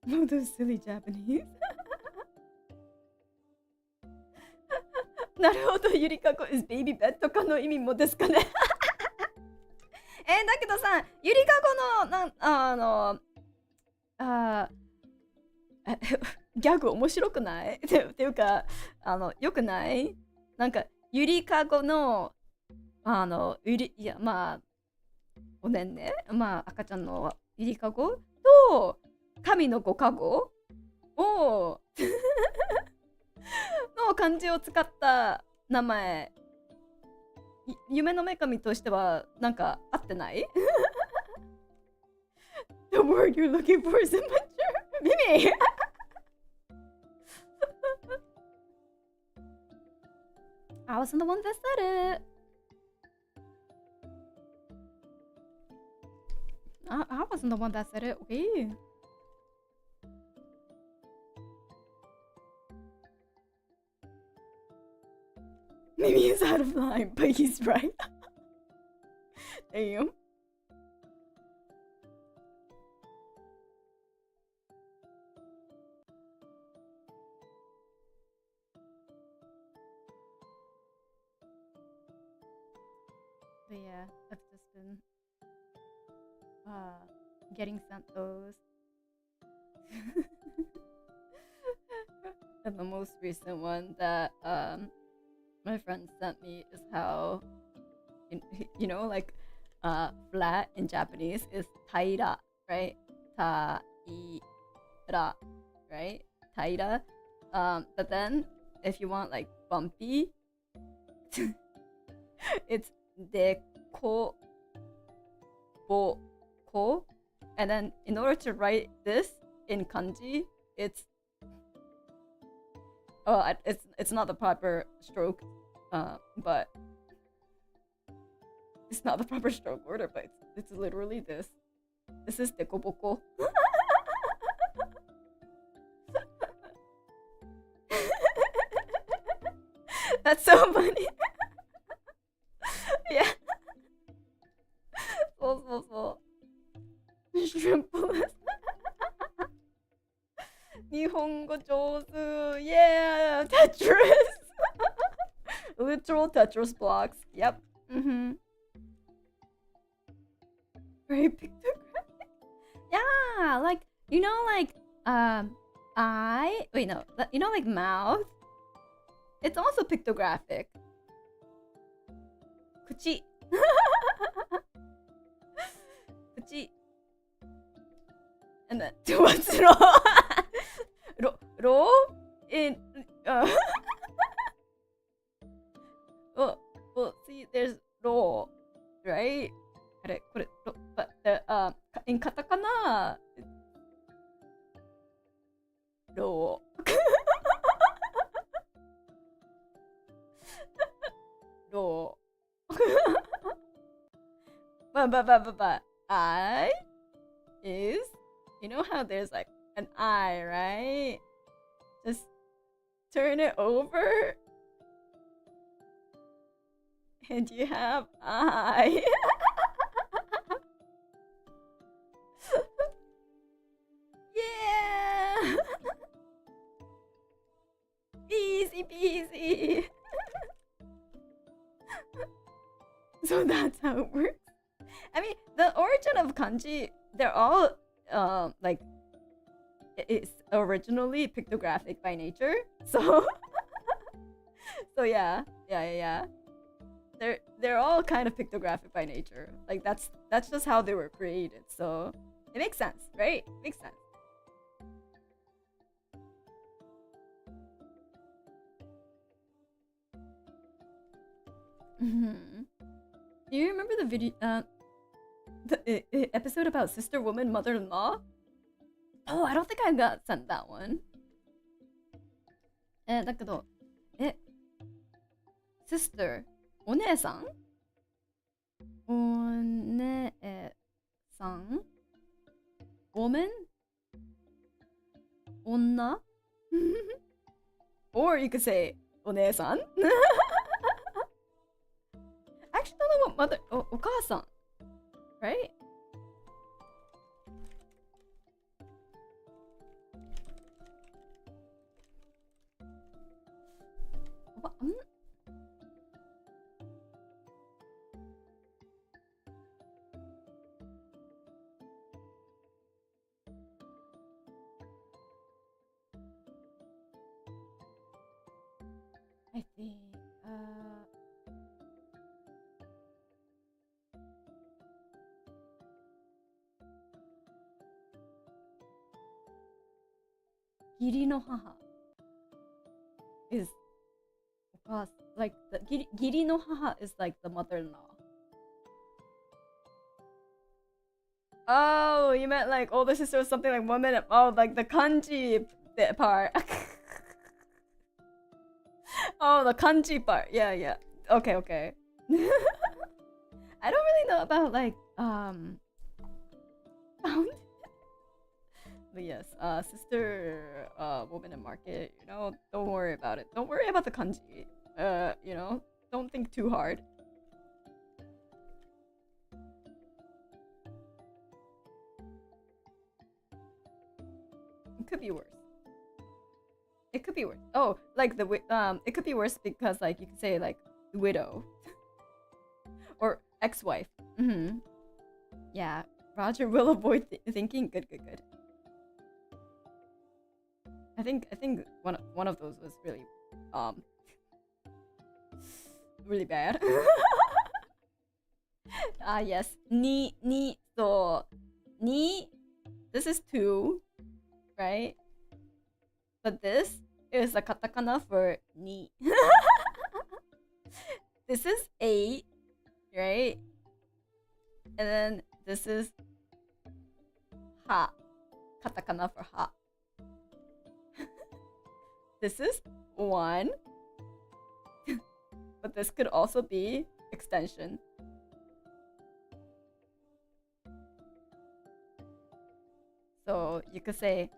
No, those silly Japanese. なるほど、ゆりかこ is baby bed とかの意味もですかね。だけどさ、ゆりかこのギャグ面白くないっていうか、よくない？なんか、ゆりかごの、いや、まあ、おねんね、まあ、赤ちゃんのゆりかごと、神のご加護をの漢字を使った名前、夢の女神としてはなんか合ってない？ The word you're looking for is immature. Mimi! I wasn't the one that said it. I wasn't the one that said it. Okay. Maybe he's out of line, but he's right. Damn. But yeah, I've just been getting sent those. And the most recent one that my friend sent me is how, you know, like flat in Japanese is taira, right? Taira, right? Taira. But then if you want like bumpy, it's deko ko. And then in order to write this in kanji, it's not the proper stroke, but it's not the proper stroke order, but it's literally this. This is dekoboko. That's so funny. Yeah. So. Shrimpless. 日本語上手. Yeah, Tetris. Literal Tetris blocks. Yep. Very pictographic. Yeah, like you know, like you know, like mouth. It's also pictographic. Kuchi. Kuchi. And then what's wrong? Ro in well, see, there's ro, right? But in katakana, ro. Ro. But I is, you know how there's like an eye, right? Just turn it over And you have I. Yeah. Easy peasy. So that's how it works. I mean, the origin of kanji, they're all like it's originally pictographic by nature. So so yeah. They're all kind of pictographic by nature. Like that's just how they were created. So it makes sense, right? Makes sense. Do you remember the video, the episode about sister, woman, mother-in-law? Oh, I don't think I got sent that one. だけど、sister, お姉さんwoman, 女 or you could say お姉さん Actually, don't know what mother. お母さん right? What? I think. Giri no haha is like the Giri no haha is like the mother-in-law. Oh, you meant like older sister or something like woman. Oh, like the kanji bit part. Oh, the kanji part. Yeah. Okay. I don't really know about like found. But yes, sister, woman in market. You know, don't worry about it. Don't worry about the kanji. You know, don't think too hard. It could be worse. It could be worse. Oh, like it could be worse because like you could say like widow or ex-wife. Yeah, Roger will avoid thinking. Good. I think one of those was really really bad. Yes. So ni. This is 2, right? But this is a katakana for ni. This is 8, right? And then this is ha. Katakana for ha. This is 1. But this could also be extension. So you could say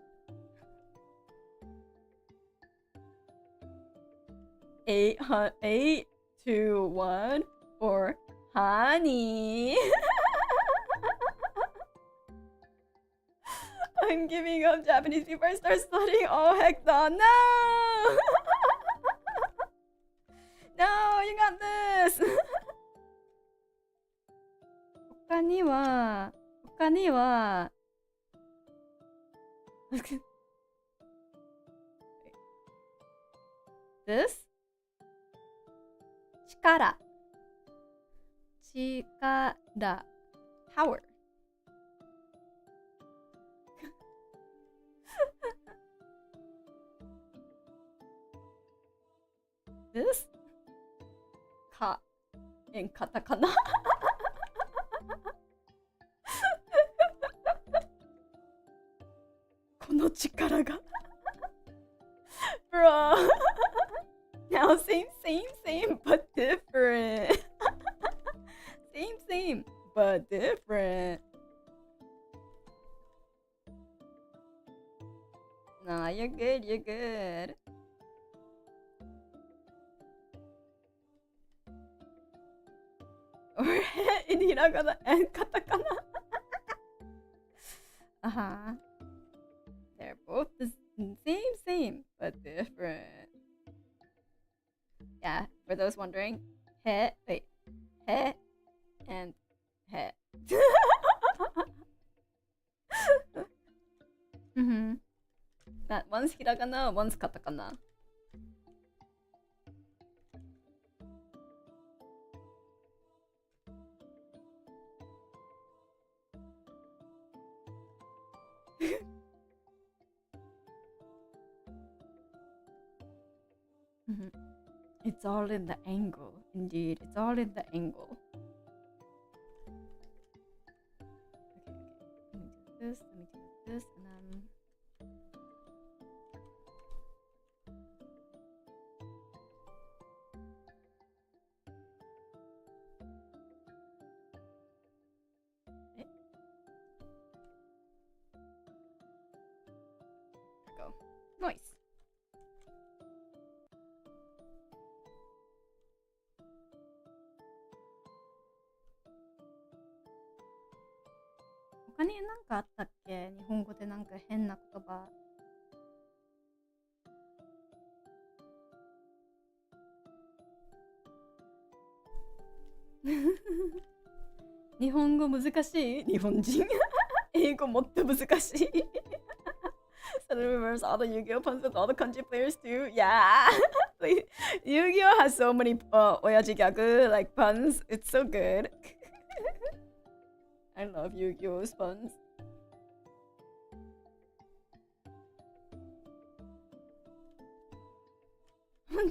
8, 2, 1 or honey. I'm giving up Japanese before I start studying. Oh heck no! No, you got this. 他には this 力 power. This ka in katakana. Kono chikara ga. Bro. Now same but different. Same but different. Nah, you're good. or in hiragana and katakana. They're both the same, but different. Yeah, for those wondering, he and he. That one's hiragana, one's katakana. It's all in the angle. Indeed, it's all in the angle. Okay. Let me do this, and then... Okay. There we go. Nice.他に何かあったっけ？日本語でなんか変な言葉。日本語難しい？日本人。英語もっと難しい。So it remembers all the Yu-Gi-Oh puns with all the country players too. Yeah. Like, Yu-Gi-Oh has so many oyaji gyagu like puns. It's so good. I love Yu-Gi-Oh's puns.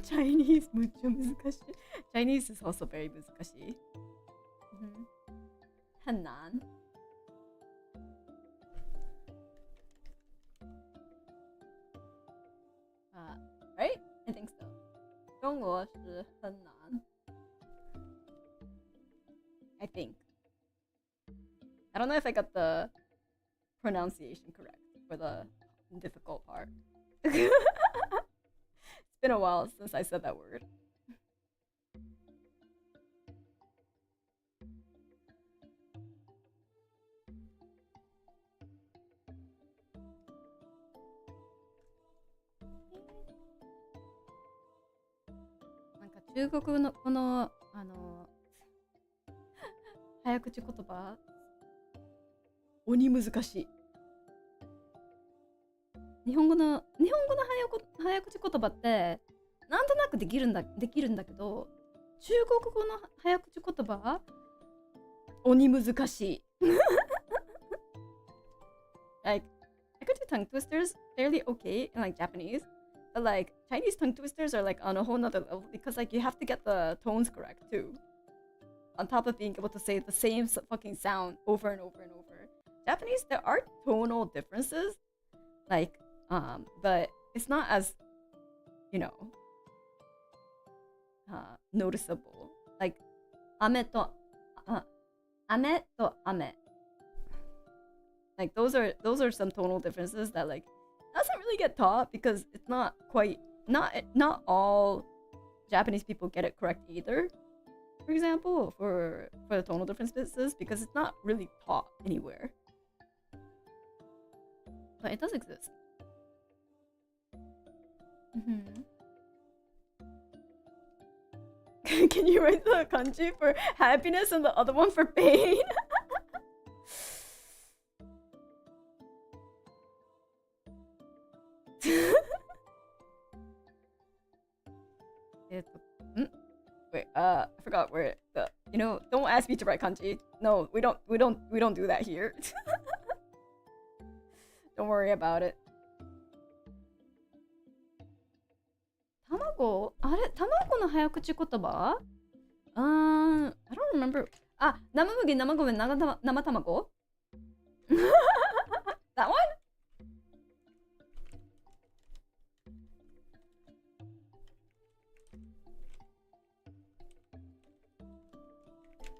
Chinese むっちゃ難しい。Chinese is also very 難しい。很難。Right? I think so. 中国是很難。I think. I don't know if I got the pronunciation correct for the difficult part. It's been a while since I said that word. Like 中国のこの早口言葉鬼難しい。日本語の早口言葉ってなんとなくできるんだけど、中国語の早口言葉鬼難しい。Like I could do tongue twisters fairly okay in like Japanese, but like Chinese tongue twisters are like on a whole nother level because like you have to get the tones correct too. On top of being able to say the same fucking sound over and over and over. Japanese, there are tonal differences, like, but it's not as, you know, noticeable. Like, ame to ame. Like those are some tonal differences that like doesn't really get taught because it's not all Japanese people get it correct either. For example, for the tonal differences, because it's not really taught anywhere. But it does exist. Can you write the kanji for happiness and the other one for pain? Wait, I forgot where don't ask me to write kanji. No, we don't do that here. Don't worry about it. Tamago? あれ、卵の早口言葉? I don't remember. あ、生麦、生米、生卵? That one?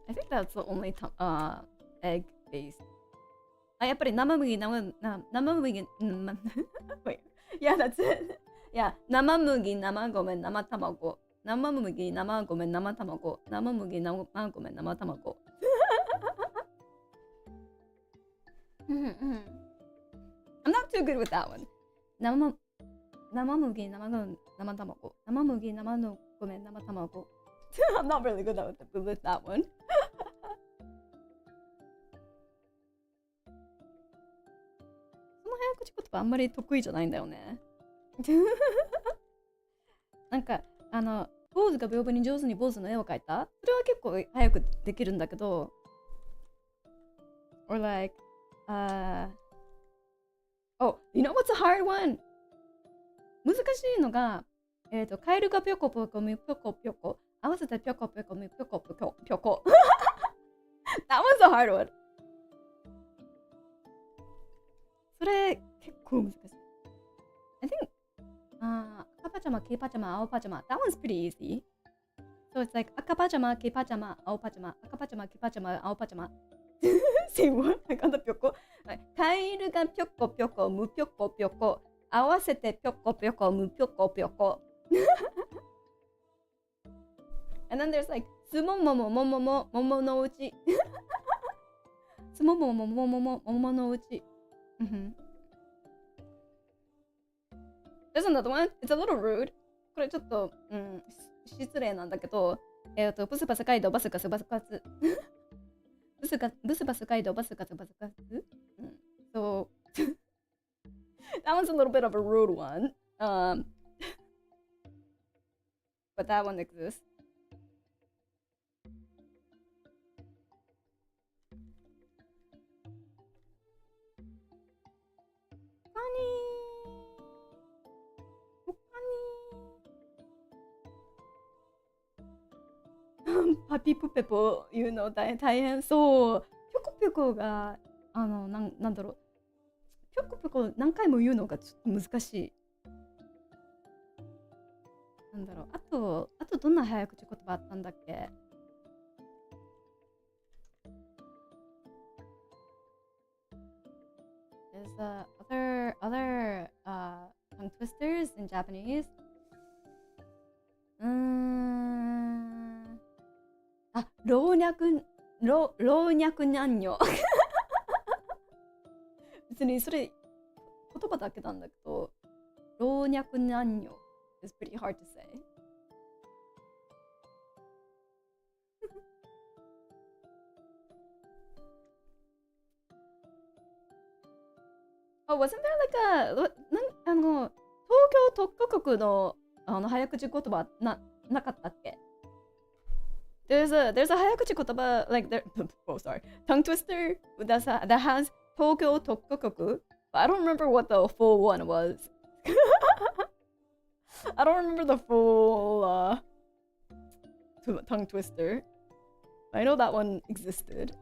I think that's the only egg based. あ、やっぱり生麦、生麦、Wait. Yeah, that's it. Yeah, 生麦、生米、生卵。生麦、生米、生卵。生麦、生米、生卵。I'm not too good with that one. 生麦、生麦、生卵。生麦、生米、生卵。I'm not really good with that one. その早口言葉あんまり得意じゃないんだよね。なんか坊主が屏風に上手に坊主の絵を描いた。それは結構早くできるんだけど、or like oh, you know what's a hard one? 難しいのが、カエルがぴょこぴょこみぴょこぴょこ合わせてぴょこぴょこみぴょこぴょこぴょこ。That was a hard one. それ結構難しい。I think赤パジャマ、黄パジャマ、青パジャマ。That one's pretty easy. So it's like 赤パジャマ、黄パジャマ、青パジャマ。赤パジャマ、黄パジャマ、青パジャマ。See what? なんだぴょこ。カエルがぴょこぴょこ、むぴょこぴょこ。合わせてぴょこぴょこ、むぴょこぴょこ。And then there's like すもももももももものうち。すもももももももものうち。There's another one. It's a little rude. これちょっと、失礼なんだけど、ブスバスガイドバスガスバスガス。ブスバスガイドバスガスバスガス。So, that one's a little bit of a rude one. But that one exists. Funny. パピプペポ言うの大変そう。ぴょこぴょこがなんだろう。ぴょこぴょこ何回も言うのがちょっと難しい。なんだろう。あとどんな早口言葉あったんだっけ。There's other tongue twisters in Japanese. 老若男女。別にそれ言葉だけなんだけど、老若男女 is pretty hard to say. Oh, wasn't there like a 東京特許局の早口言葉なかったっけ？ There's a 早口言葉 like there, oh sorry, tongue twister that has 東京特許局. But I don't remember what the full one was. I don't remember the full tongue twister. I know that one existed.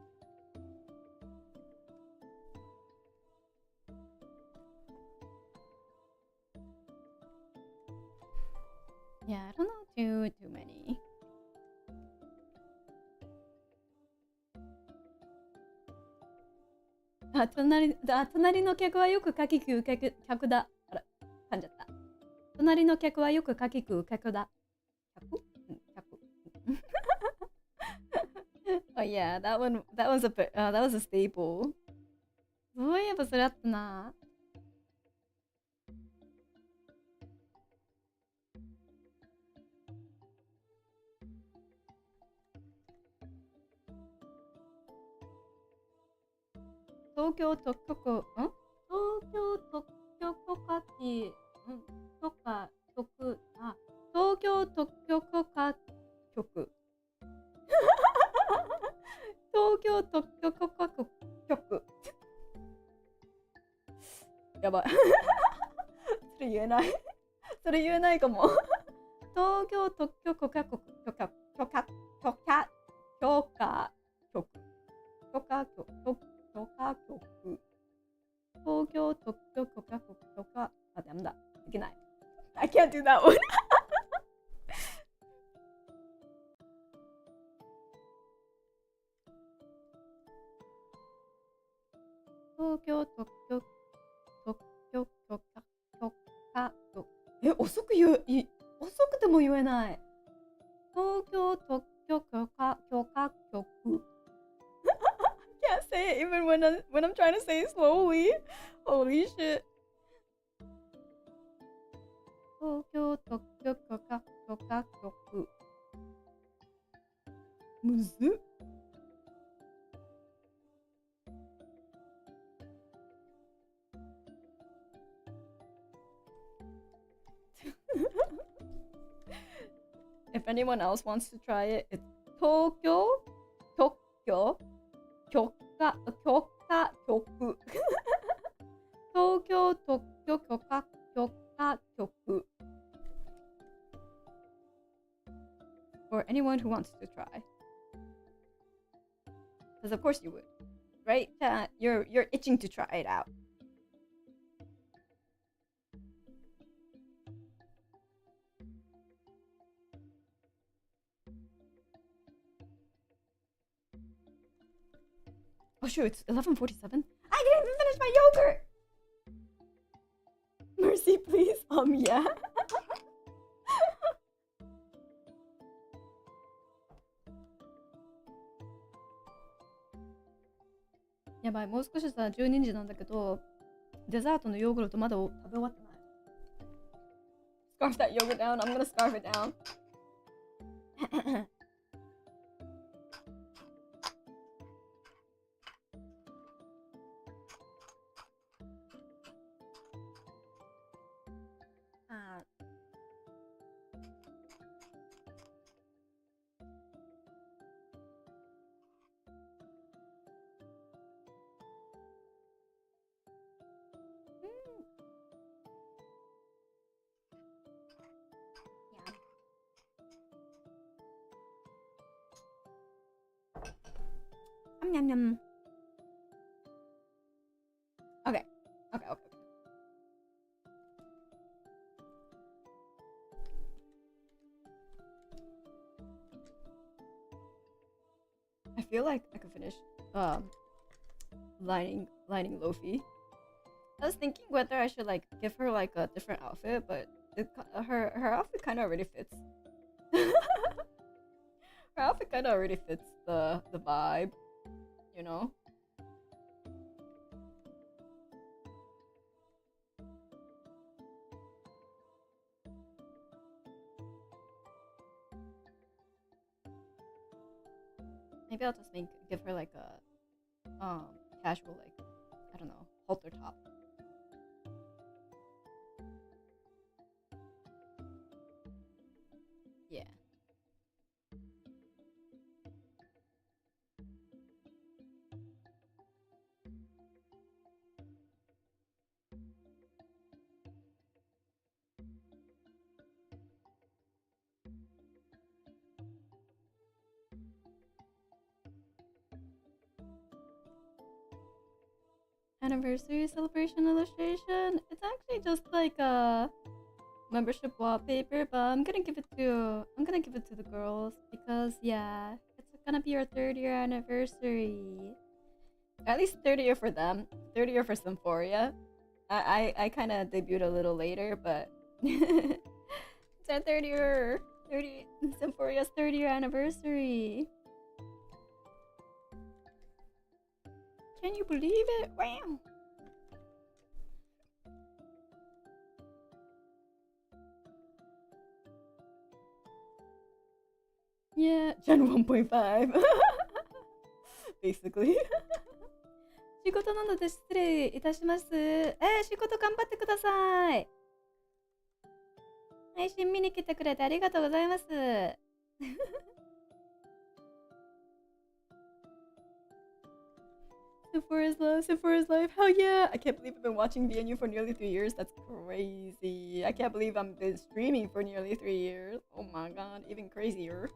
Yeah, I don't know too many. 隣の客はよくかき食う客だ。あら、噛んじゃった。隣の客はよくかき食う客だ。客Oh yeah, that was a staple. そういえばそれあったな。東京特許許可機許可局東京特許許可局東京特許許可局やばいそれ言えないかも東京特許許可局許可局東京特許許可局許可ダメだできない I can't do that one 東京特許許可遅くても言えない Tokyo Tokyo Kyokaku. I can't say it even when I'm trying to say it slowly. Holy shit. Tokyo Tokyo Kyokaku. Muzu. If anyone else wants to try it, it's Tokyo Kyoku. Tokyo Kyoku. For anyone who wants to try. Because of course you would. Right? You're itching to try it out. Oh shoot, it's 11:47. I didn't even finish my yogurt. Mercy, please. Yeah. やばい、もう少しさ、12時なんだけど、デザートのヨーグルトまだ食べ終わってない。Scarf that yogurt down. I'm gonna scarf it down. Yum, yum. Okay. I feel like I could finish lining Lofi. I was thinking whether I should like give her like a different outfit, but her outfit kind of already fits. Her outfit kind of already fits the vibe, you know. Maybe I'll just give her like a casual, like, I don't know, halter top. Yeah. Anniversary celebration illustration. It's actually just like a membership wallpaper, but I'm gonna give it to the girls because yeah, it's gonna be our 3rd-year anniversary. At least 3rd year for them, 3rd year for Symphoria. I kind of debuted a little later, but it's our 3rd year, Symphoria's 3rd-year anniversary. Can you believe it? Wow. Yeah, Gen 1.5. Basically. 仕事なので失礼いたします。仕事頑張ってください。配信見に来てくれてありがとうございます。Sephora's life, hell yeah! I can't believe I've been watching V&U for nearly 3 years. That's crazy. I can't believe I've been streaming for nearly 3 years. Oh my god, even crazier.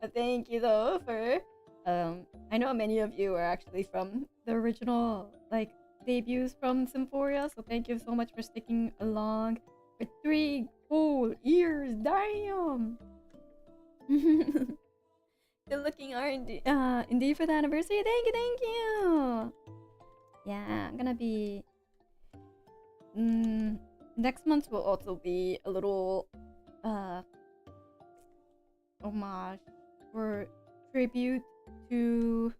But thank you though for I know many of you are actually from the original like debuts from Symphoria, so thank you so much for sticking along for 3 whole years. Damn. Good looking R&D, indeed for the anniversary. Thank you. Yeah, I'm gonna be. Next month will also be a little homage or tribute to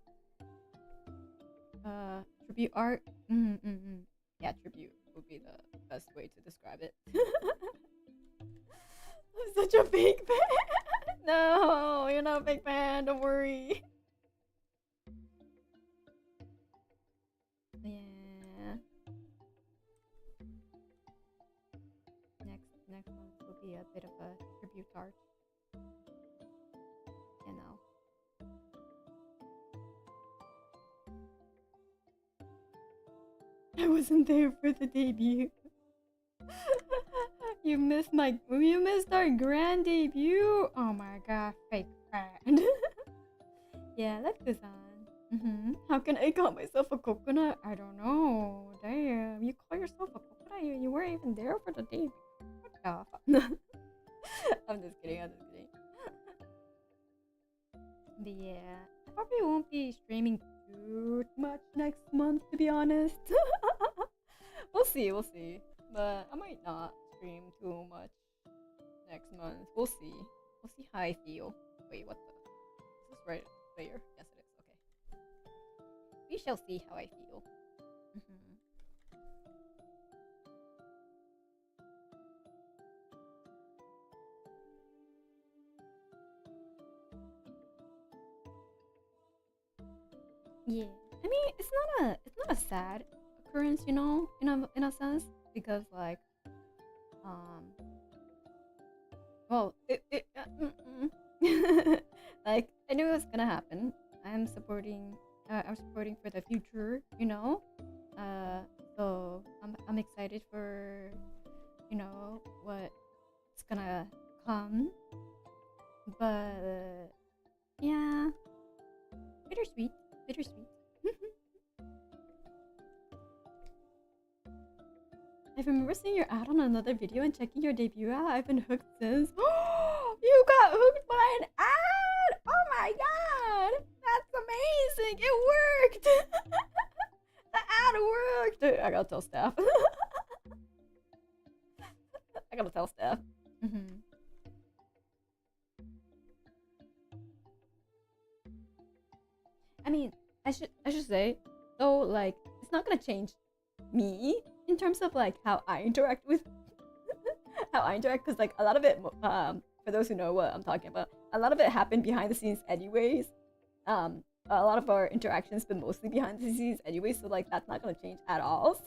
tribute art. Yeah, tribute would be the best way to describe it. I'm such a big fan. No, you're not a big fan. Don't worry. Yeah. Next month will be a bit of a tribute art. You know. I wasn't there for the debut. You missed our grand debut. Oh my god, fake fan. Yeah, life goes on. How can I call myself a coconut? I don't know. Damn, you call yourself a coconut? You weren't even there for the debut. What the fuck? I'm just kidding. But yeah, I probably won't be streaming too much next month, to be honest. We'll see. But I might not stream too much next month. We'll see how I feel. Wait, what the? Is this right there? Yes, it is. Okay. We shall see how I feel. Yeah, I mean, it's not a sad occurrence, you know, in a sense, because like, well, like I knew it was gonna happen. I'm supporting for the future, you know. So I'm excited for, you know, what's gonna come. But yeah, bittersweet. I remember seeing your ad on another video and checking your debut out. I've been hooked since. You got hooked by an ad! Oh my god! That's amazing! It worked! The ad worked! I gotta tell staff. I mean, I should say, though, like, it's not gonna change me in terms of like how I interact with because like a lot of it for those who know what I'm talking about, a lot of it happened behind the scenes anyways. A lot of our interactions been mostly behind the scenes anyway, so like that's not gonna change at all.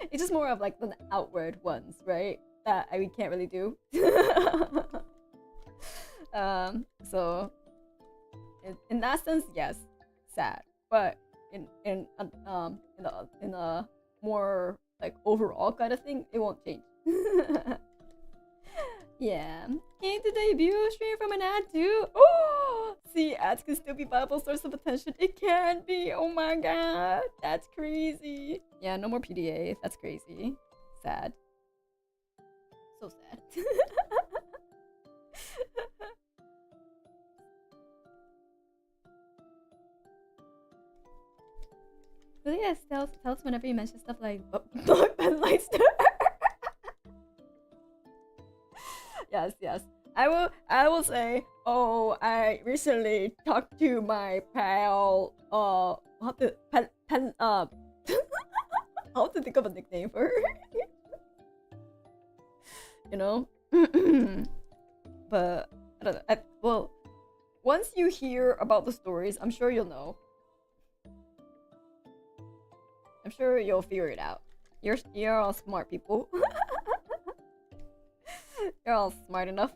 It's just more of like the outward ones, right, that we can't really do. So in that sense, yes, sad, but in a more like overall kind of thing, it won't change. Yeah, came to debut stream from an ad too. Oh, see, ads can still be viable source of attention. It can be. Oh my god, that's crazy. Yeah, no more PDA. That's crazy. Sad. So sad. But yeah, tell us whenever you mention stuff like Ben likes to. Yes. I will say, oh, I recently talked to my pal, how to how to think of a nickname for her. You know? But I don't know. Well, once you hear about the stories, I'm sure you'll know. I'm sure you'll figure it out. You're all smart people. You're all smart enough.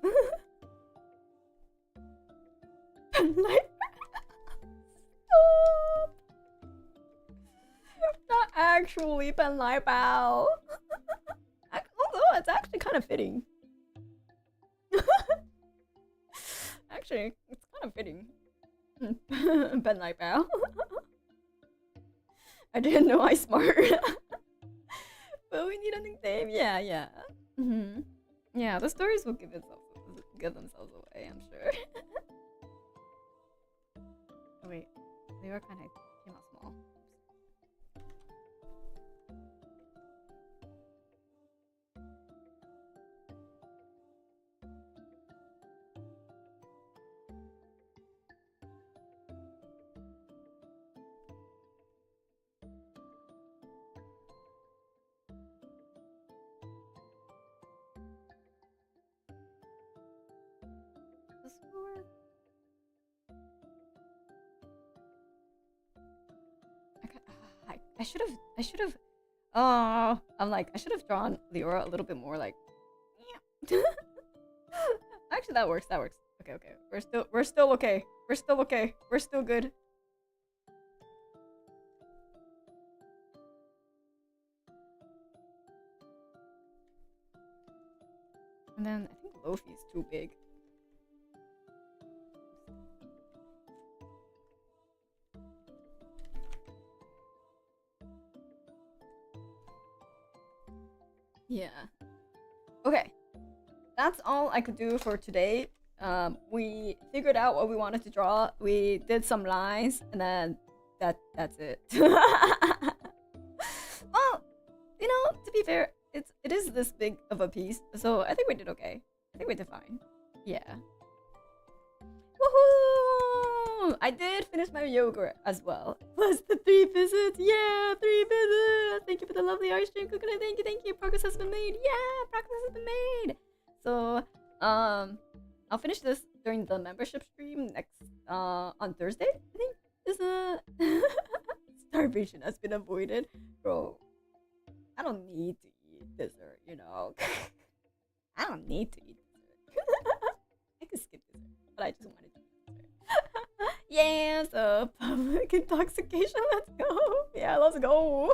Like, not actually pen lai bao. Although it's actually kind of fitting. Actually, it's kind of fitting. Pen lai bao. I didn't know I smart. But we need a nickname. Yeah. Yeah, the stories will give themselves away, I'm sure. Oh wait, they were kind of came out small. I should have. Oh, I'm like, I should have drawn Leora a little bit more like. Actually, that works. That works. Okay, okay. We're still okay. We're still okay. We're still good. And then I think Lofi's too big. Yeah. Okay. That's all I could do for today. We figured out what we wanted to draw. We did some lines, and then that's it. Well, you know, to be fair, it is this big of a piece, so I think we did okay. I think we did fine. Yeah. Woohoo! I did finish my yogurt as well. Plus the 3 visits. Yeah, 3 visits. Thank you for the lovely art stream, Kokone. Thank you, thank you. Progress has been made. Yeah, progress has been made. So, I'll finish this during the membership stream next on Thursday. I think is a starvation has been avoided, bro. I don't need to eat dessert, you know. I don't need to eat dessert. I could skip dessert, but I just wanted to eat dessert. Yeah, so public intoxication. Let's go. Yeah, let's go.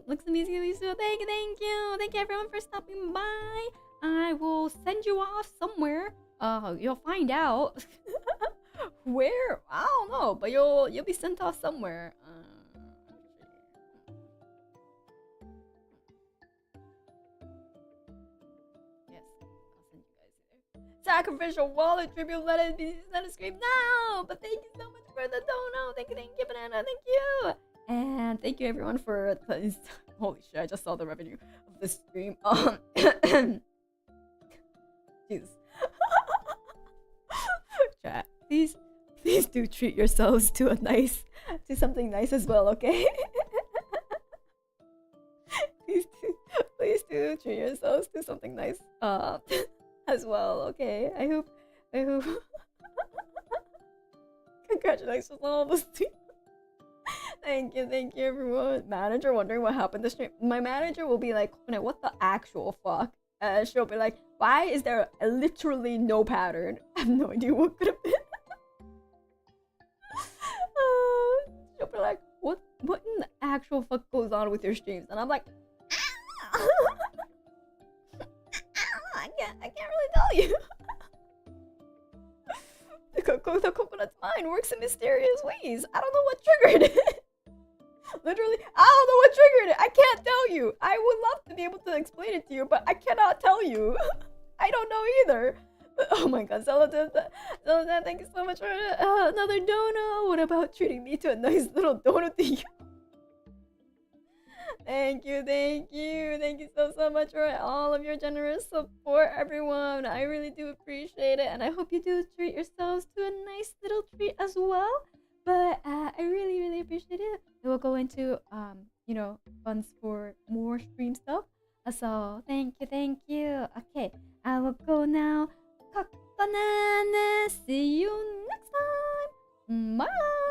Looks amazing, so thank you everyone for stopping by. I will send you off somewhere. You'll find out where. I don't know, but you'll be sent off somewhere. Yes, I'll send you guys there. Sacrificial wallet tribute. Let it scream now. But thank you so much for the dono. Thank you, banana. Thank you. And thank you everyone for the holy shit, I just saw the revenue of this stream. Jesus. Chat, please do treat yourselves to something nice as well, okay? please do treat yourselves to something nice as well, okay? I hope congratulations on all the stream. Thank you everyone. Manager wondering what happened to stream. My manager will be like, what the actual fuck? She'll be like, why is there literally no pattern? I have no idea what could have been. She'll be like, what in the actual fuck goes on with your streams? And I'm like, I can't really tell you. The coconut's mind works in mysterious ways. I don't know what triggered it. Literally, I don't know what triggered it. I can't tell you. I would love to be able to explain it to you, but I cannot tell you. I don't know either. Oh my god, Zelda, thank you so much for another dono. What about treating me to a nice little donut to you? Thank you so much for all of your generous support, everyone. I really do appreciate it, and I hope you do treat yourselves to a nice little treat as well. But I really appreciate it. It will go into funds for more stream stuff. So thank you. Okay, I will go now. Kokone. See you next time. Bye.